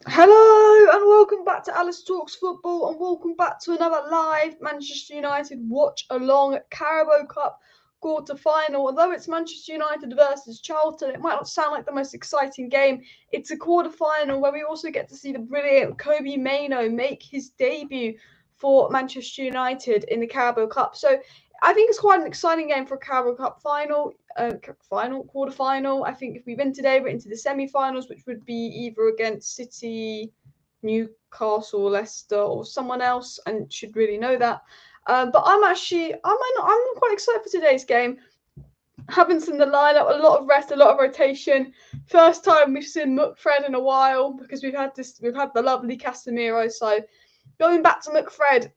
Hello and welcome back to Alice Talks Football and welcome back to another live Manchester United watch along Carabao Cup quarter final. Although it's Manchester United versus Charlton, it might not sound like the most exciting game. It's a quarter final where we also get to see the brilliant Kobbie Mainoo make his debut for Manchester United in the Carabao Cup. So I think it's quite an exciting game for a Carabao Cup quarter final. I think if we win today, we're into the semi-finals, which would be either against City, Newcastle, Leicester, or someone else, and should really know that. But I'm quite excited for today's game. Haven't seen the lineup, a lot of rest, a lot of rotation. First time we've seen McFred in a while because we've had the lovely Casemiro. So going back to McFred,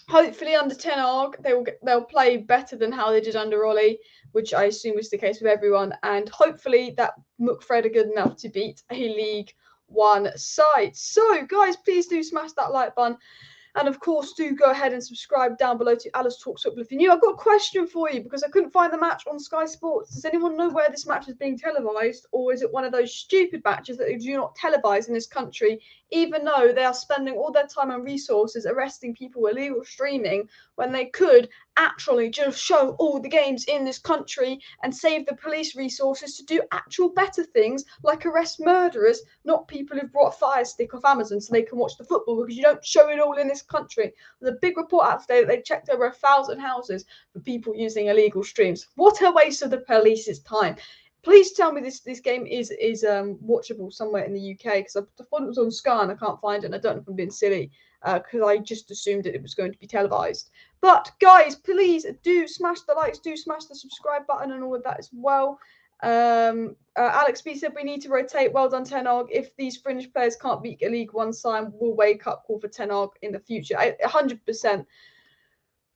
hopefully under Ten Hag, they'll play better than how they did under Ollie, which I assume was the case with everyone. And hopefully that McFred are good enough to beat a League One side. So, guys, please do smash that like button. And of course, do go ahead and subscribe down below to Alice Talks Football if you're new. I've got a question for you because I couldn't find the match on Sky Sports. Does anyone know where this match is being televised, or is it one of those stupid matches that they do not televise in this country, even though they are spending all their time and resources arresting people with illegal streaming when they could actually just show all the games in this country and save the police resources to do actual better things like arrest murderers, not people who've brought a fire stick off Amazon so they can watch the football, because you don't show it all in this country. There's a big report out today that they checked over 1,000 houses for people using illegal streams. What a waste of the police's time. Please tell me this game is watchable somewhere in the UK, because I thought it was on Sky and I can't find it, and I don't know if I'm being silly because I just assumed that it was going to be televised. But guys, please do smash the likes, do smash the subscribe button and all of that as well. Alex B said we need to rotate. Well done, Ten Hag. If these fringe players can't beat a League One side, we'll wake up call for Ten Hag in the future. 100%.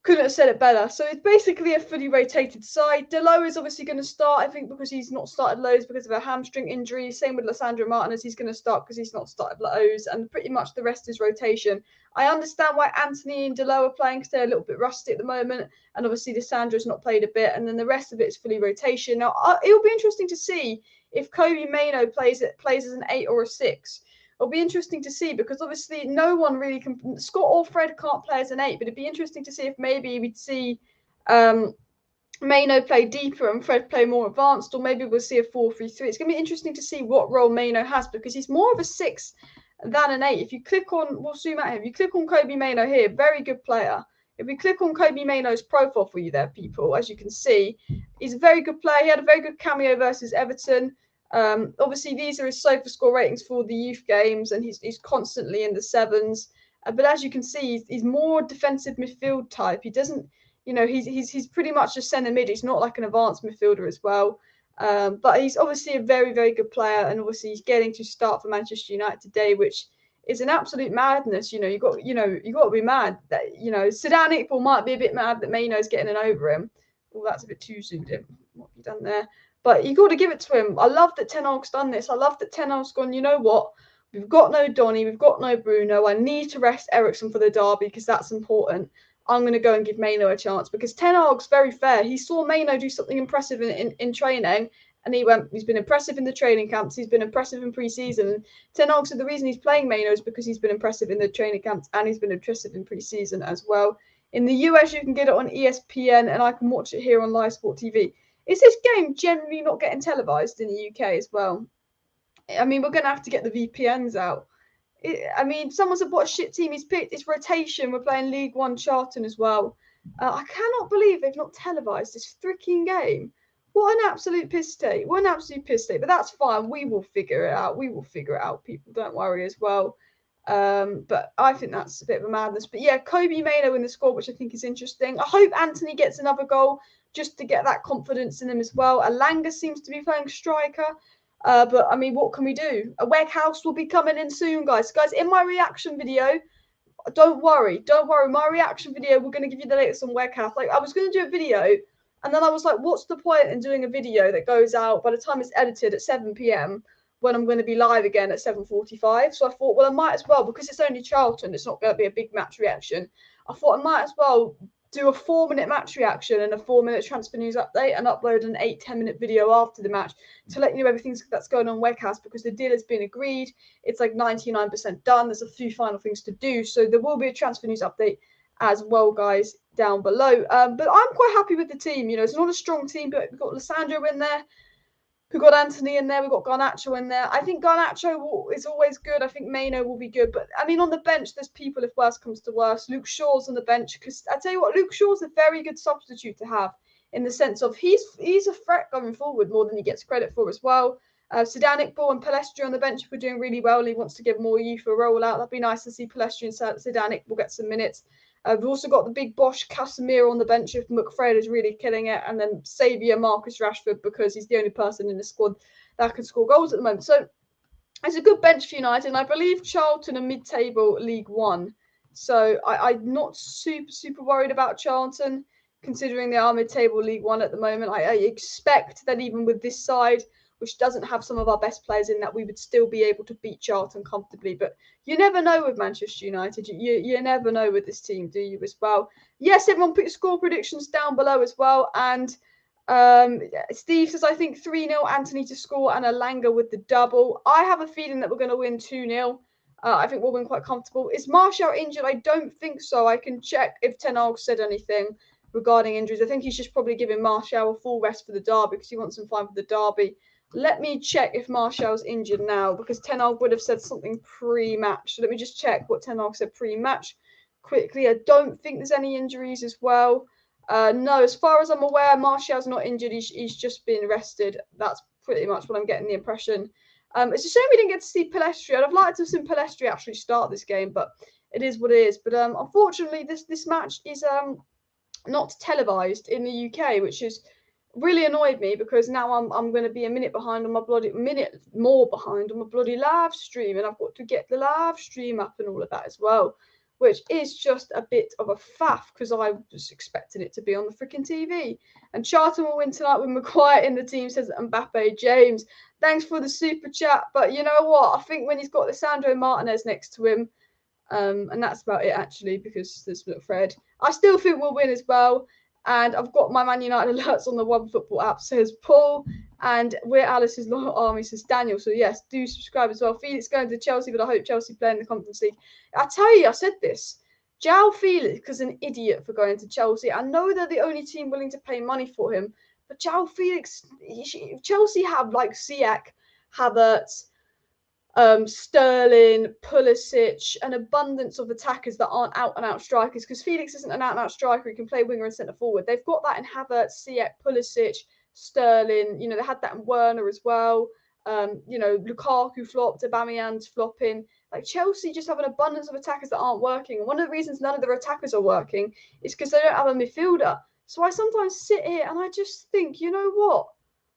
Couldn't have said it better. So it's basically a fully rotated side. Dalot is obviously going to start, I think, because he's not started loads because of a hamstring injury. Same with Lisandro Martinez. He's going to start because he's not started loads. And pretty much the rest is rotation. I understand why Anthony and Dalot are playing because they're a little bit rusty at the moment. And obviously Lisandro's not played a bit. And then the rest of it is fully rotation. Now, it'll be interesting to see if Kobbie Mainoo plays as an 8 or a 6. It'll be interesting to see because obviously no one really can. Scott or Fred can't play as an 8, but it'd be interesting to see if maybe we'd see Mainoo play deeper and Fred play more advanced, or maybe we'll see a 4-3-3. It's going to be interesting to see what role Mainoo has because he's more of a 6 than an 8. If you click on, we'll zoom out here. If you click on Kobbie Mainoo here, very good player. If we click on Kobbie Mainoo's profile for you there, people, as you can see, he's a very good player. He had a very good cameo versus Everton. Obviously, these are his SofaScore ratings for the youth games, and he's constantly in the 7s. But as you can see, he's more defensive midfield type. He doesn't, he's pretty much just centre mid. He's not like an advanced midfielder as well. But he's obviously a very, very good player, and obviously he's getting to start for Manchester United today, which is an absolute madness. You got to be mad that Zidane Iqbal might be a bit mad that Mainoo's getting over him. Oh, that's a bit too zoomed in. What have you done there? But you got to give it to him. I love that Ten Hag's done this. I love that Ten Hag's gone, you know what? We've got no Donny. We've got no Bruno. I need to rest Eriksen for the derby because that's important. I'm going to go and give Mainoo a chance because Ten Hag's very fair. He saw Mainoo do something impressive in training, and he's been impressive in the training camps. He's been impressive in pre-season. Ten Hag said the reason he's playing Mainoo is because he's been impressive in the training camps and he's been impressive in pre-season as well. In the US, you can get it on ESPN, and I can watch it here on Live Sport TV. Is this game generally not getting televised in the UK as well? I mean, we're going to have to get the VPNs out. Someone said what a shit team he's picked. It's rotation. We're playing League One Charlton as well. I cannot believe they've not televised this freaking game. What an absolute piss take. But that's fine. We will figure it out. People. Don't worry as well. But I think that's a bit of a madness. But yeah, Kobbie Mainoo in the squad, which I think is interesting. I hope Anthony gets another goal just to get that confidence in him as well. Alanga seems to be playing striker. But I mean, what can we do? A Weghorst will be coming in soon, guys. Guys, in my reaction video, don't worry. My reaction video, we're going to give you the latest on Weghorst. Like, I was going to do a video, and then I was like, what's the point in doing a video that goes out by the time it's edited at 7 p.m. when I'm going to be live again at 7:45? So I thought, well, I might as well, because it's only Charlton, it's not going to be a big match reaction. I thought I might as well do a 4-minute match reaction and a 4-minute transfer news update and upload an 8-10 minute video after the match to let you know everything that's going on Wegcast, because the deal has been agreed. It's like 99% done. There's a few final things to do. So there will be a transfer news update as well, guys, down below. But I'm quite happy with the team. You know, it's not a strong team, but we've got Lisandro in there. We've got Anthony in there. We've got Garnacho in there. I think Garnacho is always good. I think Maino will be good. But, I mean, on the bench, there's people if worse comes to worse. Luke Shaw's on the bench. Because I tell you what, Luke Shaw's a very good substitute to have in the sense of he's a threat going forward more than he gets credit for as well. Zidane Iqbal and Palistri on the bench were doing really well. He wants to give more youth a rollout. That'd be nice to see Palistri and Zidane Iqbal get some minutes. We've also got the big Bosch Casemiro on the bench if McFred is really killing it, and then saviour Marcus Rashford, because he's the only person in the squad that can score goals at the moment. So it's a good bench for United, and I believe Charlton are mid-table League One. So I'm not super worried about Charlton, considering they are mid-table League One at the moment. I expect that even with this side, which doesn't have some of our best players in, that we would still be able to beat Charlton comfortably. But you never know with Manchester United. You never know with this team, do you, as well? Yes, everyone put your score predictions down below as well. And Steve says, I think 3-0 Anthony to score and Elanga with the double. I have a feeling that we're going to win 2-0. I think we'll win quite comfortable. Is Martial injured? I don't think so. I can check if Ten Hag said anything regarding injuries. I think he's just probably giving Martial a full rest for the derby because he wants some time for the derby. Let me check if Martial's injured now, because Ten Hag would have said something pre-match. So let me just check what Ten Hag said pre-match quickly. I don't think there's any injuries as well. No, as far as I'm aware, Martial's not injured. He's just been rested. That's pretty much what I'm getting the impression. It's a shame we didn't get to see Palistri. I'd have liked to have seen Palistri actually start this game, but it is what it is. But unfortunately, this match is not televised in the UK, which is really annoyed me, because now I'm going to be a minute more behind on my bloody live stream, and I've got to get the live stream up and all of that as well, which is just a bit of a faff, because I was expecting it to be on the freaking TV. And Charlton will win tonight with Maguire in the team, says Mbappe James. Thanks for the super chat, but you know what? I think when he's got Lisandro Martinez next to him, and that's about it actually, because there's Fred, I still think we'll win as well. And I've got my Man United alerts on the One Football app, says Paul. And we're Alice's loyal army, says Daniel. So, yes, do subscribe as well. Felix going to Chelsea, but I hope Chelsea play in the Conference League. I tell you, I said this. João Felix is an idiot for going to Chelsea. I know they're the only team willing to pay money for him. But João Felix, Chelsea have like Ziyech, Havertz, Sterling, Pulisic, an abundance of attackers that aren't out-and-out strikers, because Felix isn't an out-and-out striker. He can play winger and centre-forward. They've got that in Havertz, Ziyech, Pulisic, Sterling. You know, they had that in Werner as well. You know, Lukaku flopped, Aubameyang's flopping. Like, Chelsea just have an abundance of attackers that aren't working. And one of the reasons none of their attackers are working is because they don't have a midfielder. So I sometimes sit here and I just think, you know what?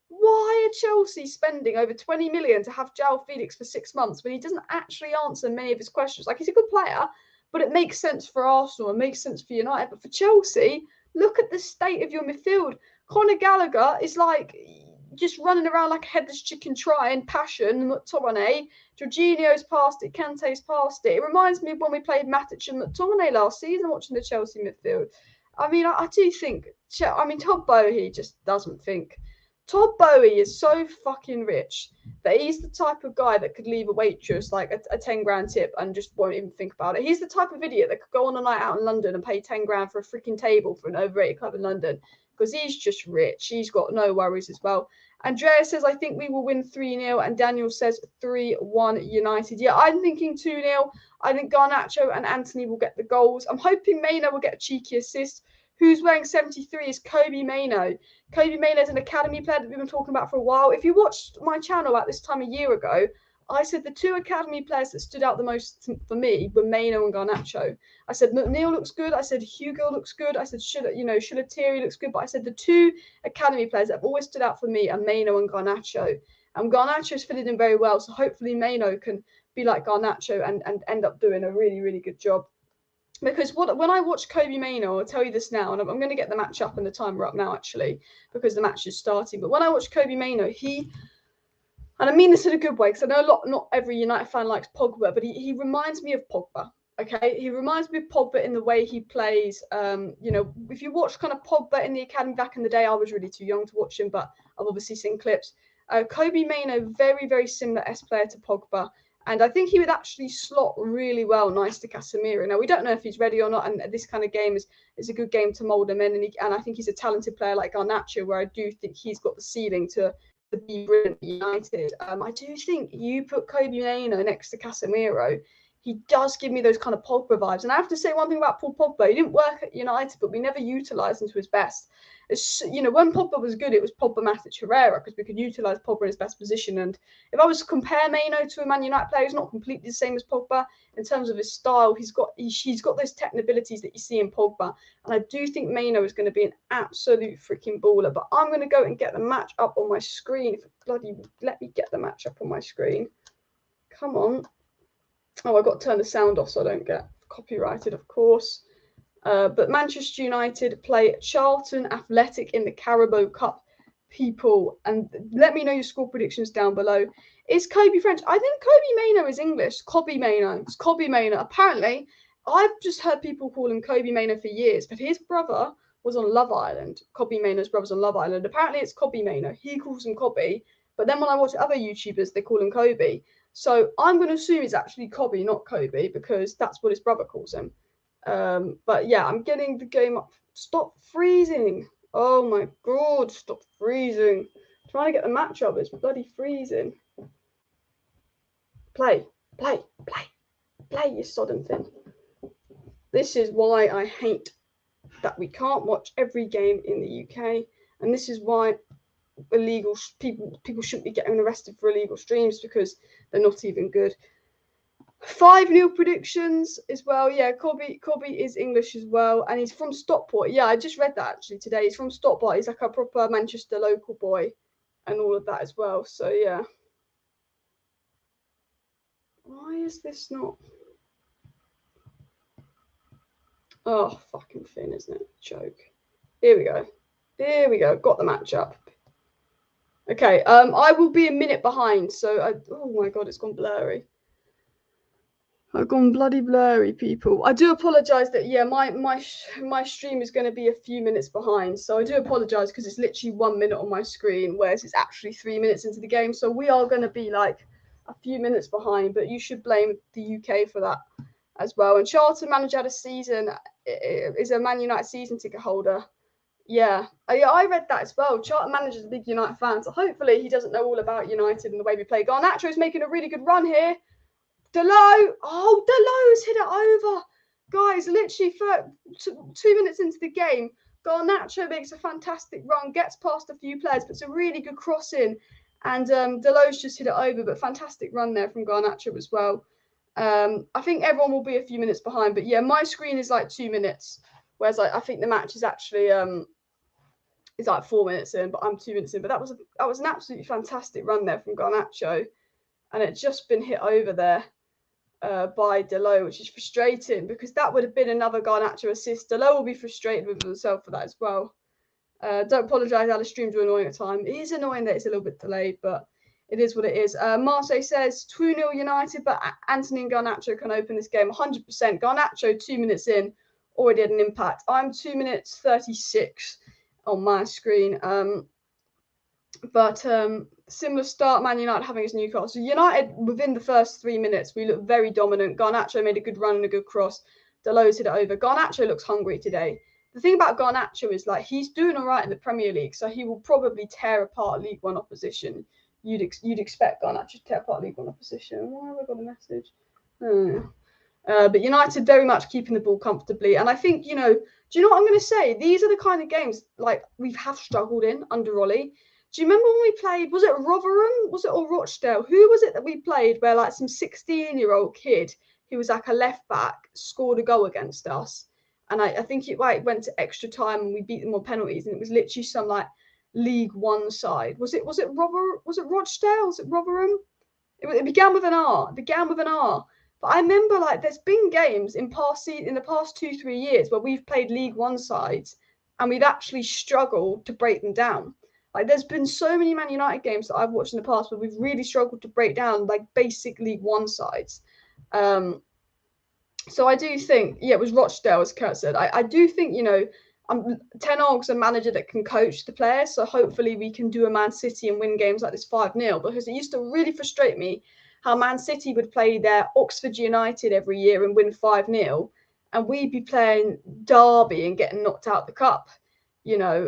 Why are Chelsea spending over 20 million to have João Felix for 6 months when he doesn't actually answer many of his questions? Like, he's a good player, but it makes sense for Arsenal, it makes sense for United. But for Chelsea, look at the state of your midfield. Conor Gallagher is like just running around like a headless chicken trying passion. McTominay, Jorginho's past it, Kante's past it. It reminds me of when we played Matic and McTominay last season watching the Chelsea midfield. I mean, I do think, Todd Boehly just doesn't think. Todd Boehly is so fucking rich that he's the type of guy that could leave a waitress like a 10 grand tip and just won't even think about it. He's the type of idiot that could go on a night out in London and pay 10 grand for a freaking table for an overrated club in London, because he's just rich. He's got no worries as well. Andrea says, I think we will win 3-0. And Daniel says 3-1 United. Yeah, I'm thinking 2-0. I think Garnacho and Anthony will get the goals. I'm hoping Maino will get a cheeky assist. Who's wearing 73 is Kobe Maino. Kobe Maino is an academy player that we've been talking about for a while. If you watched my channel at this time a year ago, I said the two academy players that stood out the most for me were Maino and Garnacho. I said McNeil looks good. I said Hugo looks good. I said Shillatiri looks good. But I said the two academy players that have always stood out for me are Maino and Garnacho. And Garnacho's fitted in very well. So hopefully Maino can be like Garnacho and end up doing a really, really good job. Because when I watch Kobe Maino, I'll tell you this now, and I'm going to get the match up and the timer up now, actually, because the match is starting. But when I watch Kobe Maino, and I mean this in a good way, because I know not every United fan likes Pogba, but he reminds me of Pogba. Okay, he reminds me of Pogba in the way he plays. You know, if you watch kind of Pogba in the academy back in the day, I was really too young to watch him, but I've obviously seen clips. Kobbie Mainoo, very, very similar S player to Pogba. And I think he would actually slot really well nice to Casemiro. Now, we don't know if he's ready or not, and this kind of game is a good game to mould him in. And I think he's a talented player like Garnacho, where I do think he's got the ceiling to be brilliant at United. I do think you put Kobbie Mainoo next to Casemiro, he does give me those kind of Pogba vibes. And I have to say one thing about Paul Pogba. He didn't work at United, but we never utilised him to his best. You know, when Pogba was good, it was Pogba, Matic, Herrera, because we could utilise Pogba in his best position. And if I was to compare Mainoo to a Man United player, he's not completely the same as Pogba in terms of his style. He's got those technical abilities that you see in Pogba. And I do think Mainoo is going to be an absolute freaking baller. But I'm going to go and get the match up on my screen. If bloody let me get the match up on my screen. Come on. Oh, I've got to turn the sound off so I don't get copyrighted, of course. But Manchester United play Charlton Athletic in the Carabao Cup, people. And let me know your score predictions down below. Is Kobbie French? I think Kobbie Mainoo is English. Kobbie Mainoo. It's Kobbie Mainoo. Apparently, I've just heard people call him Kobbie Mainoo for years, but his brother was on Love Island. Kobbie Mainoo's brother's on Love Island. Apparently, it's Kobbie Mainoo. He calls him Kobbie, but then when I watch other YouTubers, they call him Kobbie. So I'm going to assume it's actually Kobbie, not Kobbie, because that's what his brother calls him. But yeah, I'm getting the game up. Stop freezing. Oh my God, stop freezing. I'm trying to get the match up. It's bloody freezing. Play, you sodden thing. This is why I hate that we can't watch every game in the UK. And this is why illegal people shouldn't be getting arrested for illegal streams, because they're not even good. 5-0 predictions as well. Yeah, Kobbie is English as well, and he's from Stockport. Yeah, I just read that actually today. He's from Stockport. He's like a proper Manchester local boy and all of that as well. So yeah. Why is this not? Oh, fucking thing, isn't it? Joke. Here we go. Here we go. Got the match up. Okay, I will be a minute behind, so oh my God, it's gone blurry. I've gone bloody blurry, people. I do apologise that, yeah, my stream is going to be a few minutes behind, so I do apologise because it's literally 1 minute on my screen, whereas it's actually 3 minutes into the game, so we are going to be like a few minutes behind, but you should blame the UK for that as well. And Charlton manager had a season, is a Man United season ticket holder. Yeah, I read that as well. Charlton manager's a big United fan, so hopefully he doesn't know all about United and the way we play. Garnacho is making a really good run here. Dalot, Dalot's hit it over. Guys, literally for 2 minutes into the game, Garnacho makes a fantastic run, gets past a few players, puts a really good cross in, and Dalot's just hit it over, but fantastic run there from Garnacho as well. I think everyone will be a few minutes behind, but yeah, my screen is like 2 minutes, whereas I think the match is actually is like 4 minutes in, but I'm 2 minutes in. But that was an absolutely fantastic run there from Garnacho, and it's just been hit over there by Dalot, which is frustrating because that would have been another Garnacho assist. Dalot will be frustrated with himself for that as well. Don't apologise, Alice, streams are annoying at times. It is annoying that it's a little bit delayed, but it is what it is. Marseille says 2-0 United, but Anthony and Garnacho can open this game 100%. Garnacho, 2 minutes in, already had an impact. I'm 2 minutes 36 on my screen. But similar start, Man United having his Newcastle. United, within the first 3 minutes, we looked very dominant. Garnacho made a good run and a good cross. Dalot hit it over. Garnacho looks hungry today. The thing about Garnacho is, like, he's doing all right in the Premier League, so he will probably tear apart League One opposition. You'd expect Garnacho to tear apart League One opposition. Why have I got a message? But United very much keeping the ball comfortably. And I think, do you know what I'm going to say? These are the kind of games, like, we have struggled in under Ollie. Do you remember when we played, was it Rotherham? Was it or Rochdale? Who was it that we played where, like, some 16-year-old kid who was like a left back scored a goal against us? And I think it went to extra time and we beat them on penalties, and it was literally some like League One side. Was it Rochdale? Was it Rotherham? It began with an R. But I remember, like, there's been games in the past 2-3 years where we've played League One sides and we've actually struggled to break them down. Like, there's been so many Man United games that I've watched in the past where we've really struggled to break down like basic League One sides. So I do think, yeah, it was Rochdale, as Kurt said. I do think, Ten Hag's a manager that can coach the players. So hopefully we can do a Man City and win games like this 5-0, because it used to really frustrate me how Man City would play their Oxford United every year and win 5-0, and we'd be playing Derby and getting knocked out the cup, Yeah,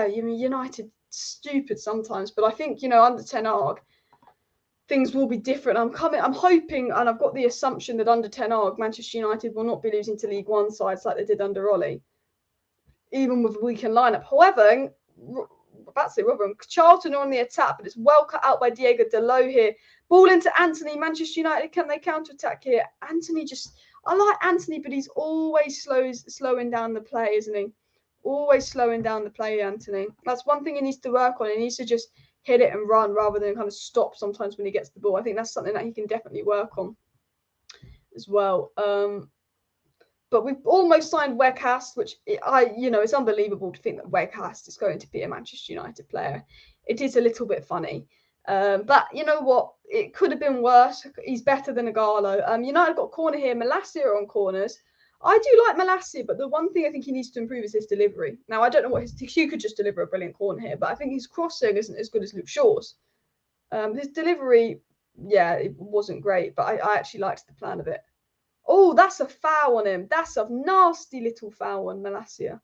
United stupid sometimes, but I think, under Ten Hag, things will be different. I'm hoping, and I've got the assumption that under Ten Hag, Manchester United will not be losing to League One sides like they did under Ollie, even with a weekend lineup. However, Charlton are on the attack, but it's well cut out by Diego Dalot here. Ball into Anthony. Manchester United, can they counter-attack here? I like Anthony, but he's always slowing down the play, isn't he? Always slowing down the play, Anthony. That's one thing he needs to work on. He needs to just hit it and run rather than kind of stop sometimes when he gets the ball. I think that's something that he can definitely work on as well. But we've almost signed Weghorst, which it's unbelievable to think that Weghorst is going to be a Manchester United player. It is a little bit funny. But you know what? It could have been worse. He's better than Garnacho. United got a corner here. Malacia on corners. I do like Malacia, but the one thing I think he needs to improve is his delivery. Now, I don't know what Hugh could just deliver a brilliant corner here, but I think his crossing isn't as good as Luke Shaw's. His delivery, yeah, it wasn't great, but I actually liked the plan of it. Oh, that's a foul on him. That's a nasty little foul on Malacia.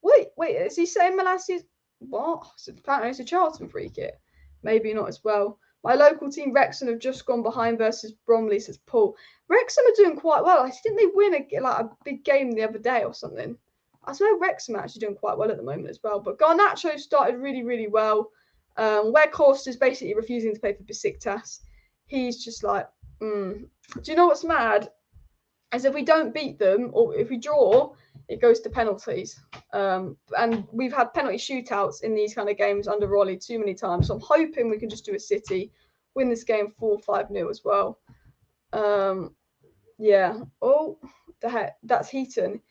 Wait, is he saying Malacia's... What? Apparently it's a Charlton free kick. Maybe not as well. My local team, Wrexham, have just gone behind versus Bromley, says Paul. Wrexham are doing quite well. I think they win a big game the other day or something. I swear Wrexham are actually doing quite well at the moment as well. But Garnacho started really, really well. Weghorst is basically refusing to play for Besiktas. He's just like, Do you know what's mad? As if we don't beat them, or if we draw, it goes to penalties. And we've had penalty shootouts in these kind of games under Rolly too many times. So I'm hoping we can just do a City, win this game 4-5-0 as well. Yeah. Oh, the heck, that's Heaton.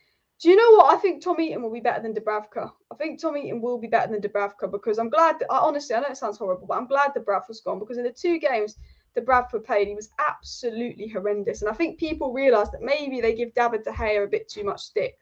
Do you know what? I think Tom Heaton will be better than Dubravka. I think Tom Heaton will be better than Dubravka, because I'm glad that, honestly, I know it sounds horrible, but I'm glad Dubravka's gone, because in the 2 games Dubravka played, he was absolutely horrendous. And I think people realise that maybe they give David De Gea a bit too much stick.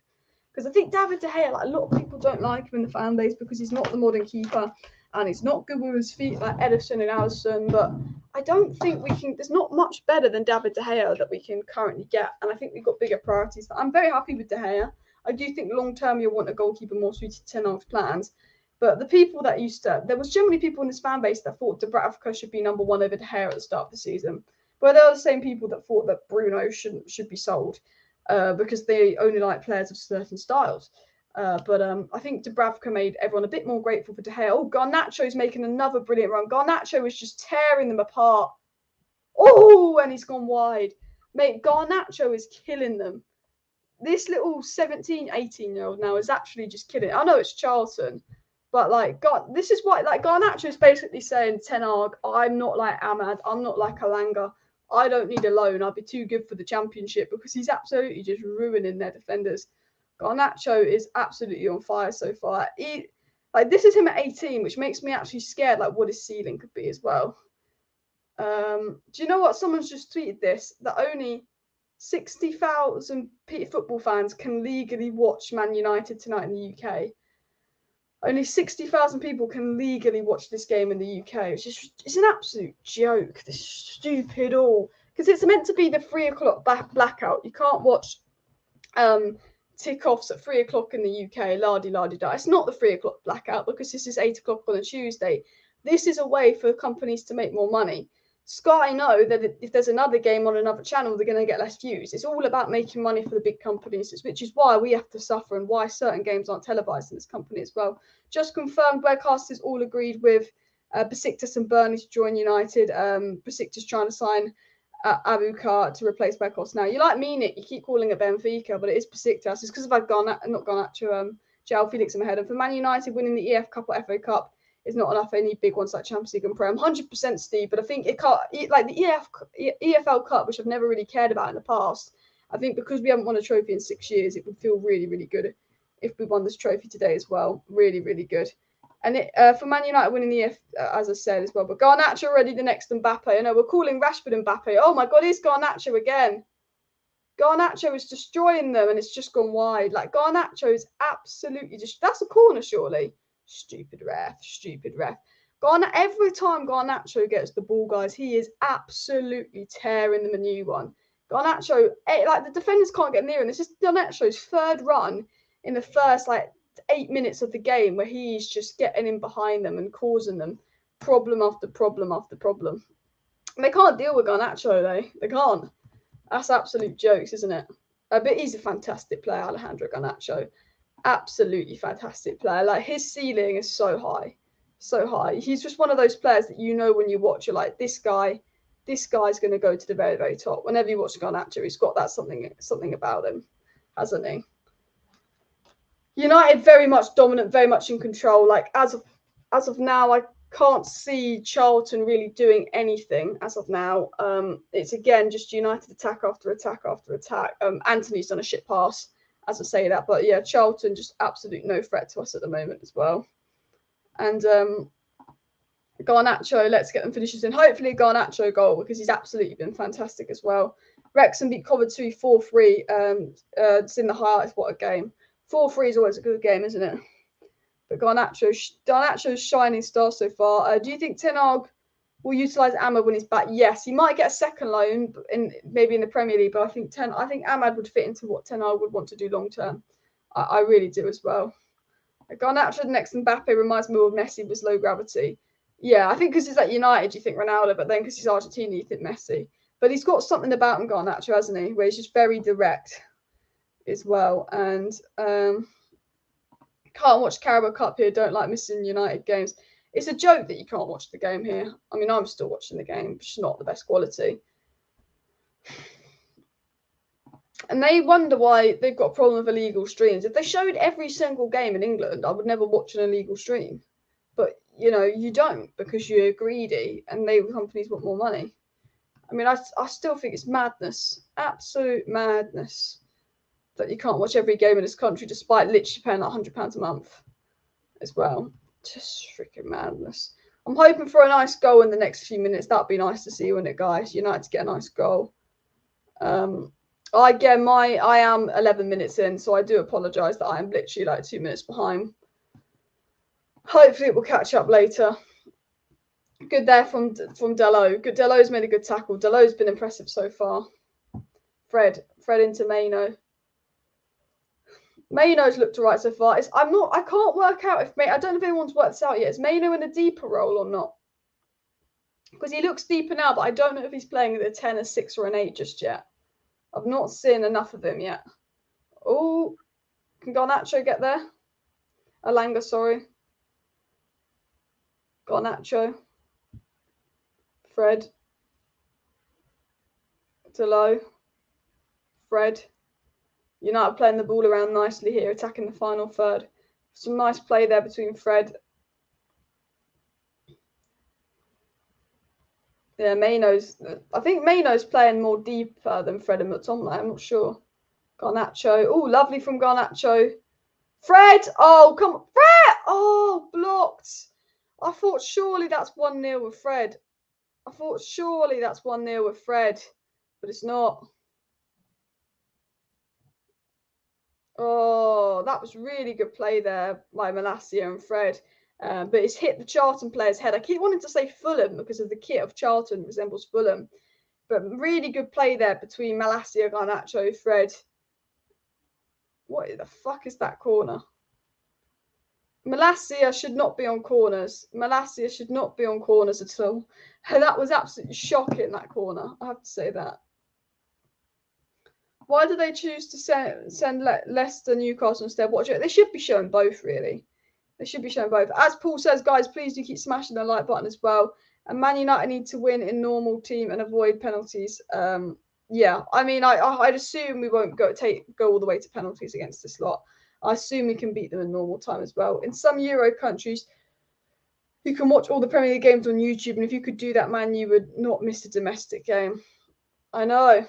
Because I think David De Gea, a lot of people don't like him in the fan base because he's not the modern keeper and he's not good with his feet like Ederson and Alisson. But I don't think there's not much better than David De Gea that we can currently get. And I think we've got bigger priorities. I'm very happy with De Gea. I do think long term you'll want a goalkeeper more suited to Ten Hag's plans. But the people that there was generally people in this fan base that thought Dubravka should be number 1 over De Gea at the start of the season. But they are the same people that thought that Bruno should be sold because they only like players of certain styles. But I think Dubravka made everyone a bit more grateful for De Gea. Oh, Garnacho's making another brilliant run. Garnacho is just tearing them apart. Oh, and he's gone wide. Mate, Garnacho is killing them. This little 17, 18-year-old now is actually just killing it. I know it's Charlton, but this is why Garnacho is basically saying, Ten Hag, I'm not like Ahmad, I'm not like Alanga. I don't need a loan. I'd be too good for the Championship, because he's absolutely just ruining their defenders. Garnacho is absolutely on fire so far. This is him at 18, which makes me actually scared what his ceiling could be as well. Do you know what? Someone's just tweeted this, that only 60,000 football fans can legally watch Man United tonight in the UK. Only 60,000 people can legally watch this game in the UK, which is an absolute joke. This stupid all, because it's meant to be the 3 o'clock blackout. You can't watch tick-offs at 3 o'clock in the UK. La-di-la-di-da. It's not the 3 o'clock blackout, because this is 8 o'clock on a Tuesday. This is a way for companies to make more money. Sky know that if there's another game on another channel, they're going to get less views. It's all about making money for the big companies, which is why we have to suffer and why certain games aren't televised in this company as well. Just confirmed, Weghorst is all agreed with Besiktas and Burnley to join United. Besiktas trying to sign Abukar to replace Weghorst. Now, you like me, Nick, you keep calling it Benfica, but it is Besiktas. It's because I've not gone out to João Felix in my head. And for Man United winning the EF Cup or FA Cup is not enough for any big ones like Champions League and Prem. 100% Steve, but I think it can't, like the EFL Cup, which I've never really cared about in the past. I think because we haven't won a trophy in 6 years, it would feel really, really good if we won this trophy today as well. Really, really good. And for Man United winning the as I said as well. But Garnacho already the next Mbappe. I know we're calling Rashford Mbappe. Oh my God, it's Garnacho again. Garnacho is destroying them, and it's just gone wide. Like Garnacho is absolutely that's a corner, surely. Stupid ref. Every time Garnacho gets the ball, guys, he is absolutely tearing them a new one. Garnacho, like the defenders can't get near him. This is Garnacho's third run in the first 8 minutes of the game where he's just getting in behind them and causing them problem after problem after problem. And they can't deal with Garnacho, though. They can't. That's absolute jokes, isn't it? But he's a fantastic player, Alejandro Garnacho. Absolutely fantastic player. Like, his ceiling is so high. So high. He's just one of those players that you know when you watch, you're like, this guy's going to go to the very, very top. Whenever you watch Garnacho, he's got that something about him, hasn't he? United very much dominant, very much in control. Like, as of now, I can't see Charlton really doing anything as of now. It's again just United attack after attack after attack. Anthony's done a shit pass as I say that, but yeah, Charlton just absolute no threat to us at the moment as well. And Garnacho, let's get them finishes in. Hopefully Garnacho goal, because he's absolutely been fantastic as well. Wrexham beat Coventry 4-3. It's in the highlights. What a game. 4-3 is always a good game, isn't it? But Garnacho's shining star so far. Do you think Ten Hag will utilise Ahmad when he's back? Yes, he might get a second loan, maybe in the Premier League. But I think Ahmad would fit into what Ten Hag would want to do long term. I really do as well. Garnacho next Mbappe reminds me of Messi with low gravity. Yeah, I think because he's at United, you think Ronaldo, but then because he's Argentina, you think Messi. But he's got something about him, Garnacho, hasn't he? Where he's just very direct as well. And can't watch Carabao Cup here. Don't like missing United games. It's a joke that you can't watch the game here. I mean, I'm still watching the game, but it's not the best quality. And they wonder why they've got a problem with illegal streams. If they showed every single game in England, I would never watch an illegal stream. But, you don't, because you're greedy and companies want more money. I mean, I still think it's madness. Absolute madness that you can't watch every game in this country despite literally paying like £100 a month as well. Just freaking madness. I'm hoping for a nice goal in the next few minutes. That'd be nice to see, wouldn't it, guys? United to get a nice goal. I am 11 minutes in, so I do apologise that I am literally like 2 minutes behind. Hopefully it will catch up later. Good there from Dalot. Dalot's made a good tackle. Dalot's been impressive so far. Fred into Maino. Maino's looked all right so far. I can't work out if I don't know if anyone's worked this out yet. Is Maino in a deeper role or not? Because he looks deeper now, but I don't know if he's playing at a 10, a 6, or an 8 just yet. I've not seen enough of him yet. Oh, can Garnacho get there? Alanga, sorry. Garnacho. Fred. Dalot. Fred. United playing the ball around nicely here, attacking the final third. Some nice play there between Fred. Yeah, I think Maino's playing more deeper than Fred and McTominay. I'm not sure. Garnacho. Oh, lovely from Garnacho. Fred! Oh, come on. Fred! Oh, blocked. I thought surely that's 1-0 with Fred. But it's not. Oh, that was really good play there by Malacia and Fred. But it's hit the Charlton player's head. I keep wanting to say Fulham because of the kit of Charlton resembles Fulham. But really good play there between Malacia, Garnacho, Fred. What the fuck is that corner? Malacia should not be on corners. At all. That was absolutely shocking, that corner. I have to say that. Why do they choose to send Leicester, Newcastle instead? They should be showing both, really. They should be showing both. As Paul says, guys, please do keep smashing the like button as well. And Man United need to win in normal team and avoid penalties. Yeah, I mean, I'd assume we won't go all the way to penalties against this lot. I assume we can beat them in normal time as well. In some Euro countries, you can watch all the Premier League games on YouTube, and if you could do that, man, you would not miss a domestic game. I know.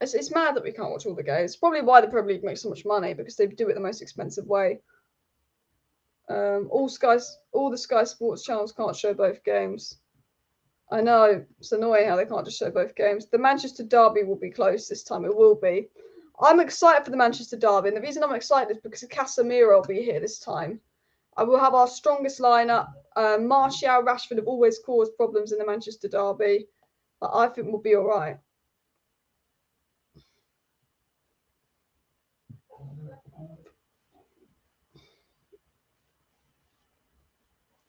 It's mad that we can't watch all the games. It's probably why the Premier League makes so much money, because they do it the most expensive way. All the Sky Sports channels can't show both games. I know, it's annoying how they can't just show both games. The Manchester derby will be close this time. It will be. I'm excited for the Manchester derby, and the reason I'm excited is because Casemiro will be here this time. I will have our strongest lineup. Martial, Rashford have always caused problems in the Manchester derby, but I think we'll be all right.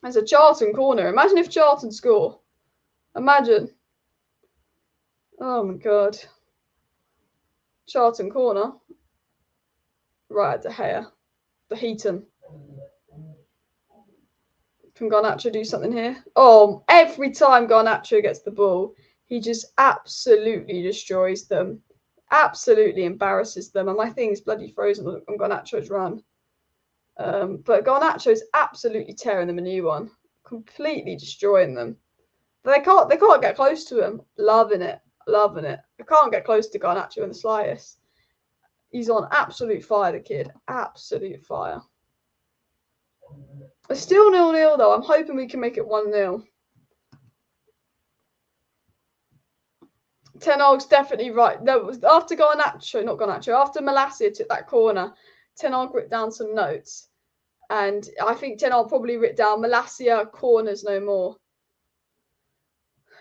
There's a Charlton corner. Imagine if Charlton score. Imagine. Oh my God. Charlton corner. Right at De Gea. The Heaton. Can Garnacho do something here? Oh, every time Garnacho gets the ball, he just absolutely destroys them. Absolutely embarrasses them. And my thing's bloody frozen on Garnacho's run. But Garnacho's absolutely tearing them a new one. Completely destroying them. They can't get close to him. Loving it. Loving it. They can't get close to Garnacho in the slightest. He's on absolute fire, the kid. Absolute fire. It's still 0-0 though. I'm hoping we can make it 1-0. Ten Hag's definitely right. No, after Garnacho, not Garnacho, after Malacia took that corner, Ten Hag wrote down some notes. And I think Ten Hag probably wrote down Malacia corners no more.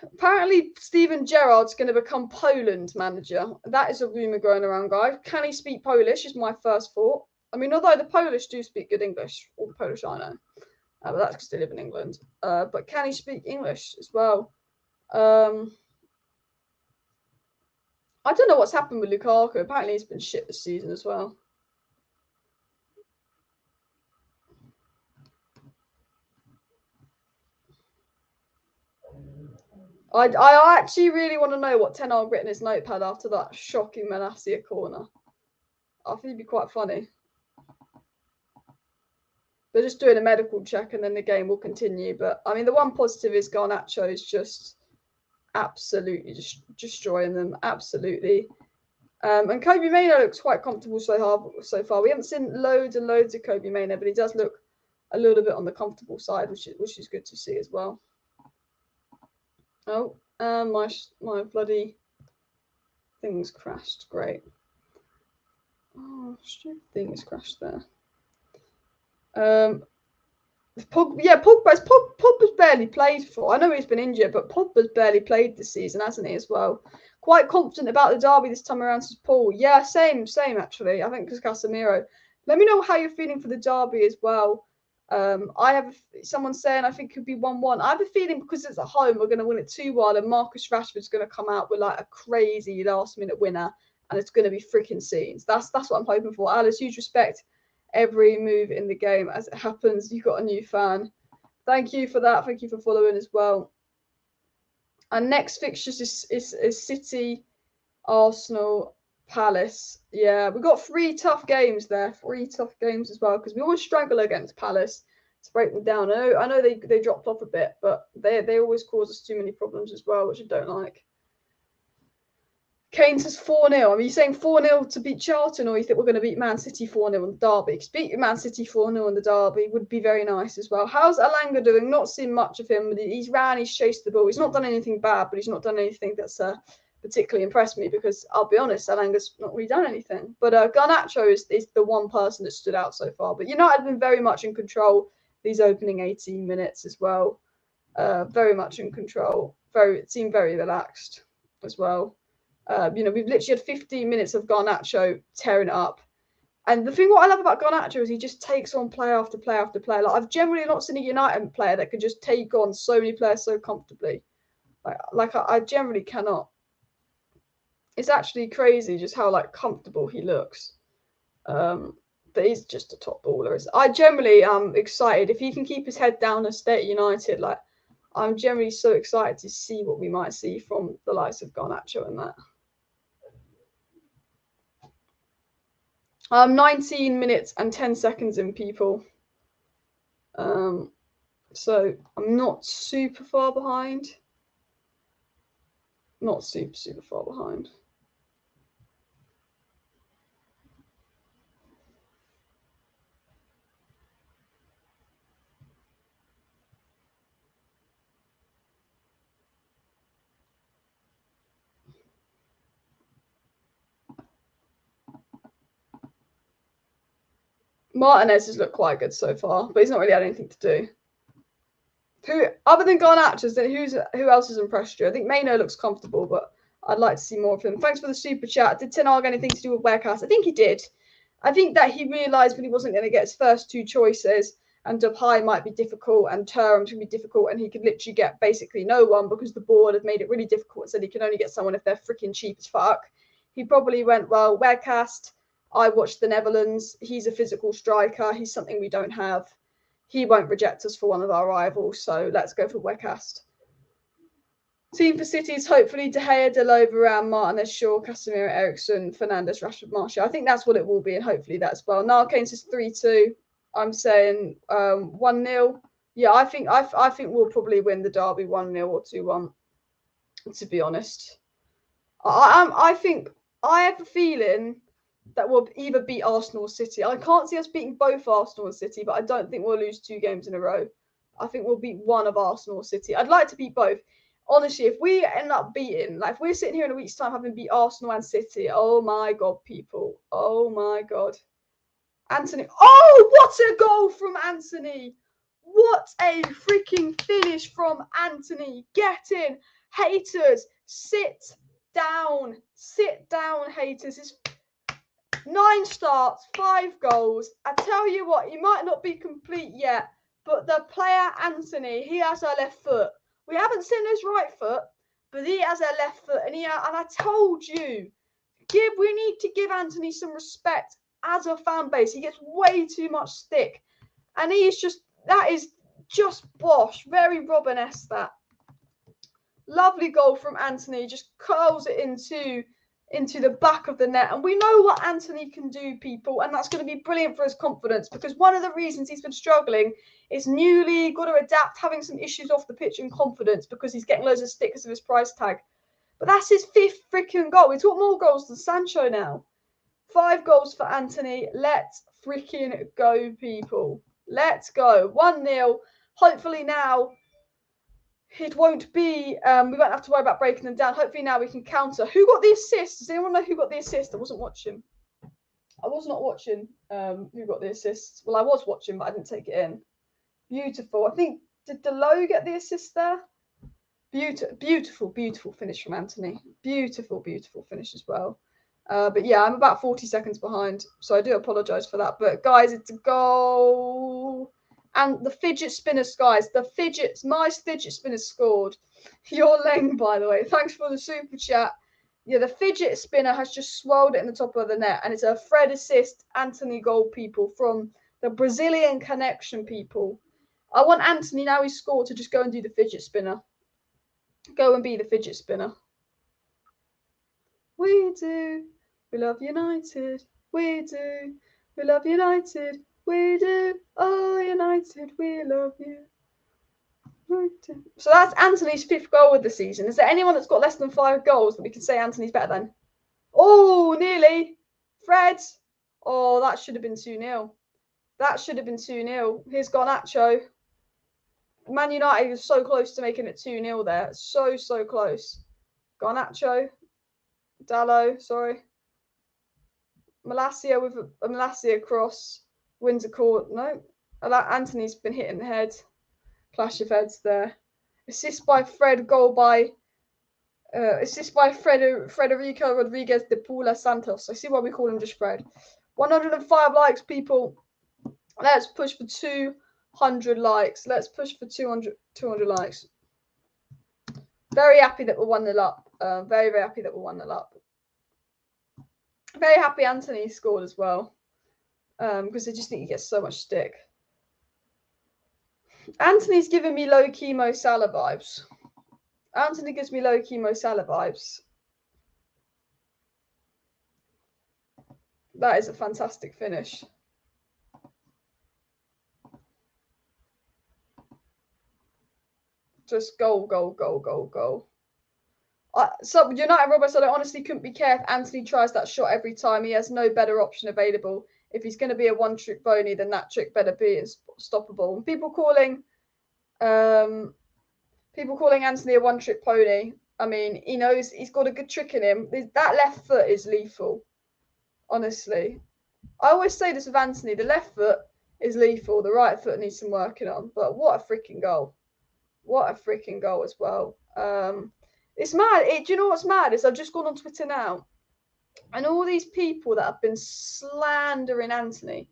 Apparently, Steven Gerrard's going to become Poland manager. That is a rumour going around, guys. Can he speak Polish is my first thought. I mean, although the Polish do speak good English, all the Polish I know. But that's because they live in England. But can he speak English as well? I don't know what's happened with Lukaku. Apparently, he's been shit this season as well. I actually really want to know what Ten Hag written in his notepad after that shocking Malacia corner. I think it'd be quite funny. They're just doing a medical check and then the game will continue. But, I mean, the one positive is Garnacho is just absolutely just destroying them. Absolutely. And Kobe Mainoo looks quite comfortable so far. We haven't seen loads and loads of Kobe Mainoo, but he does look a little bit on the comfortable side, which is good to see as well. Oh, my bloody thing's crashed. Great. Oh, stupid thing has crashed there. Pogba's barely played for. I know he's been injured, but Pogba's barely played this season, hasn't he, as well? Quite confident about the derby this time around, says Paul. Yeah, same actually. I think because Casemiro. Let me know how you're feeling for the derby as well. I have someone saying I think it could be 1-1. I have a feeling because it's at home, we're going to win it 2-1, and Marcus Rashford's going to come out with like a crazy last-minute winner, and it's going to be freaking scenes. That's what I'm hoping for. Alice, huge respect. Every move in the game as it happens. You got a new fan. Thank you for that. Thank you for following as well. And next fixtures is City, Arsenal, Palace. Yeah, we've got 3 tough games there. 3 tough games as well, because we always struggle against Palace to break them down. I know they dropped off a bit, but they always cause us too many problems as well, which I don't like. Kane says 4-0. Are you saying 4-0 to beat Charlton, or you think we're going to beat Man City 4-0 in the derby? Because beating Man City 4-0 in the derby would be very nice as well. How's Elanga doing? Not seen much of him. He's ran, he's chased the ball. He's not done anything bad, but he's not done anything that's particularly impressed me, because I'll be honest, Elanga's not really done anything. But Garnacho is the one person that stood out so far. But United have been very much in control these opening 18 minutes as well. Very much in control. It seemed very relaxed as well. We've literally had 15 minutes of Garnacho tearing it up. And the thing what I love about Garnacho is he just takes on player after player after player. Like, I've generally not seen a United player that could just take on so many players so comfortably. I generally cannot. It's actually crazy just how comfortable he looks. But he's just a top baller. I generally am excited if he can keep his head down and stay at United. I'm generally so excited to see what we might see from the likes of Garnacho and that. 19 minutes and 10 seconds in, people. So I'm not super far behind. Not super far behind. Martinez has looked quite good so far, but he's not really had anything to do. Who, other than Garnacho, who else has impressed you? I think Maino looks comfortable, but I'd like to see more of him. Thanks for the super chat. Did Ten Hag anything to do with Weghorst? I think he did. I think that he realised when he wasn't going to get his first two choices, and Depay might be difficult, and Thuram's going to be difficult, and he could literally get basically no one because the board had made it really difficult and said he can only get someone if they're freaking cheap as fuck. He probably went, well, Weghorst, I watched the Netherlands. He's a physical striker. He's something we don't have. He won't reject us for one of our rivals, so let's go for Weghorst. Team for Cities, hopefully De Gea, Dalot, Varane, Martinez, Shaw, Casemiro, Eriksen, Fernandes, Rashford, Martial. I think that's what it will be, and hopefully that's well. Narcanes says 3-2. I'm saying 1-0. Yeah, I think we'll probably win the derby 1-0 or 2-1. To be honest, I think I have a feeling that we'll either beat Arsenal or City. I can't see us beating both Arsenal and City, but I don't think we'll lose 2 games in a row. I think we'll beat one of Arsenal or City. I'd like to beat both. Honestly, if we end up beating, like if we're sitting here in a week's time having beat Arsenal and City, oh my God, people. Oh my God. Anthony. Oh, what a goal from Anthony. What a freaking finish from Anthony. Get in. Haters, sit down. Sit down, haters. It's 9 starts, 5 goals. I tell you what, he might not be complete yet, but the player Anthony, he has a left foot. We haven't seen his right foot, but he has a left foot. And I told you, we need to give Anthony some respect as a fan base. He gets way too much stick. And that is just bosh. Very Robin-esque, that. Lovely goal from Anthony. Just curls it into the back of the net. And we know what Anthony can do, people, and that's going to be brilliant for his confidence, because one of the reasons he's been struggling is newly got to adapt, having some issues off the pitch and confidence because he's getting loads of stickers of his price tag. But that's his 5th freaking goal. We talk more goals than Sancho now. 5 goals for Anthony. Let's freaking go, people. Let's go. 1-0. Hopefully now it won't be, we won't have to worry about breaking them down. Hopefully now we can counter. Who got the assist? Does anyone know who got the assist? I wasn't watching. I was not watching who got the assist. Well, I was watching, but I didn't take it in. Beautiful. I think, did Dalot get the assist there? Beautiful, beautiful finish from Anthony. Beautiful, beautiful finish as well. But yeah, I'm about 40 seconds behind, so I do apologise for that. But guys, it's a goal. And the fidget spinners, guys, my fidget spinners scored. Your Leng, by the way. Thanks for the super chat. Yeah, the fidget spinner has just swirled it in the top of the net. And it's a Fred assist, Anthony goal, people, from the Brazilian connection, people. I want Anthony, now he's scored, to just go and do the fidget spinner. Go and be the fidget spinner. We do. We love United. We do. We love United. We do. Oh, United, we love you. We do. So that's Anthony's 5th goal of the season. Is there anyone that's got less than 5 goals that we can say Anthony's better than? Oh, nearly. Fred. Oh, that should have been 2-0. That should have been 2-0. Here's Garnacho. Man United was so close to making it 2-0 there. So, so close. Garnacho. Dalot, sorry. Malacia with a Malacia cross. Wins a court. No. Anthony's been hit in the head. Clash of heads there. Assist by Fred. Goal by Federico Rodriguez de Paula Santos. I see why we call him just Fred. 105 likes, people. Let's push for 200 likes. Let's push for 200 likes. Very happy that we're 1-0 up. Very, very happy that we're 1-0 up. Very happy Anthony scored as well. Because I just think he gets so much stick. Anthony's giving me low-key Mo Salah vibes. Anthony gives me low-key Mo Salah vibes. That is a fantastic finish. Just goal, goal, goal, goal, goal. So United Robert said, I honestly couldn't be care if Anthony tries that shot every time. He has no better option available. If he's going to be a one-trick pony, then that trick better be stoppable. And people calling Anthony a one-trick pony. I mean, he knows he's got a good trick in him. That left foot is lethal. Honestly, I always say this with Anthony, the left foot is lethal, the right foot needs some working on. But what a freaking goal. What a freaking goal as well. It's mad. Do you know what's mad is I've just gone on Twitter now, and all these people that have been slandering Anthony,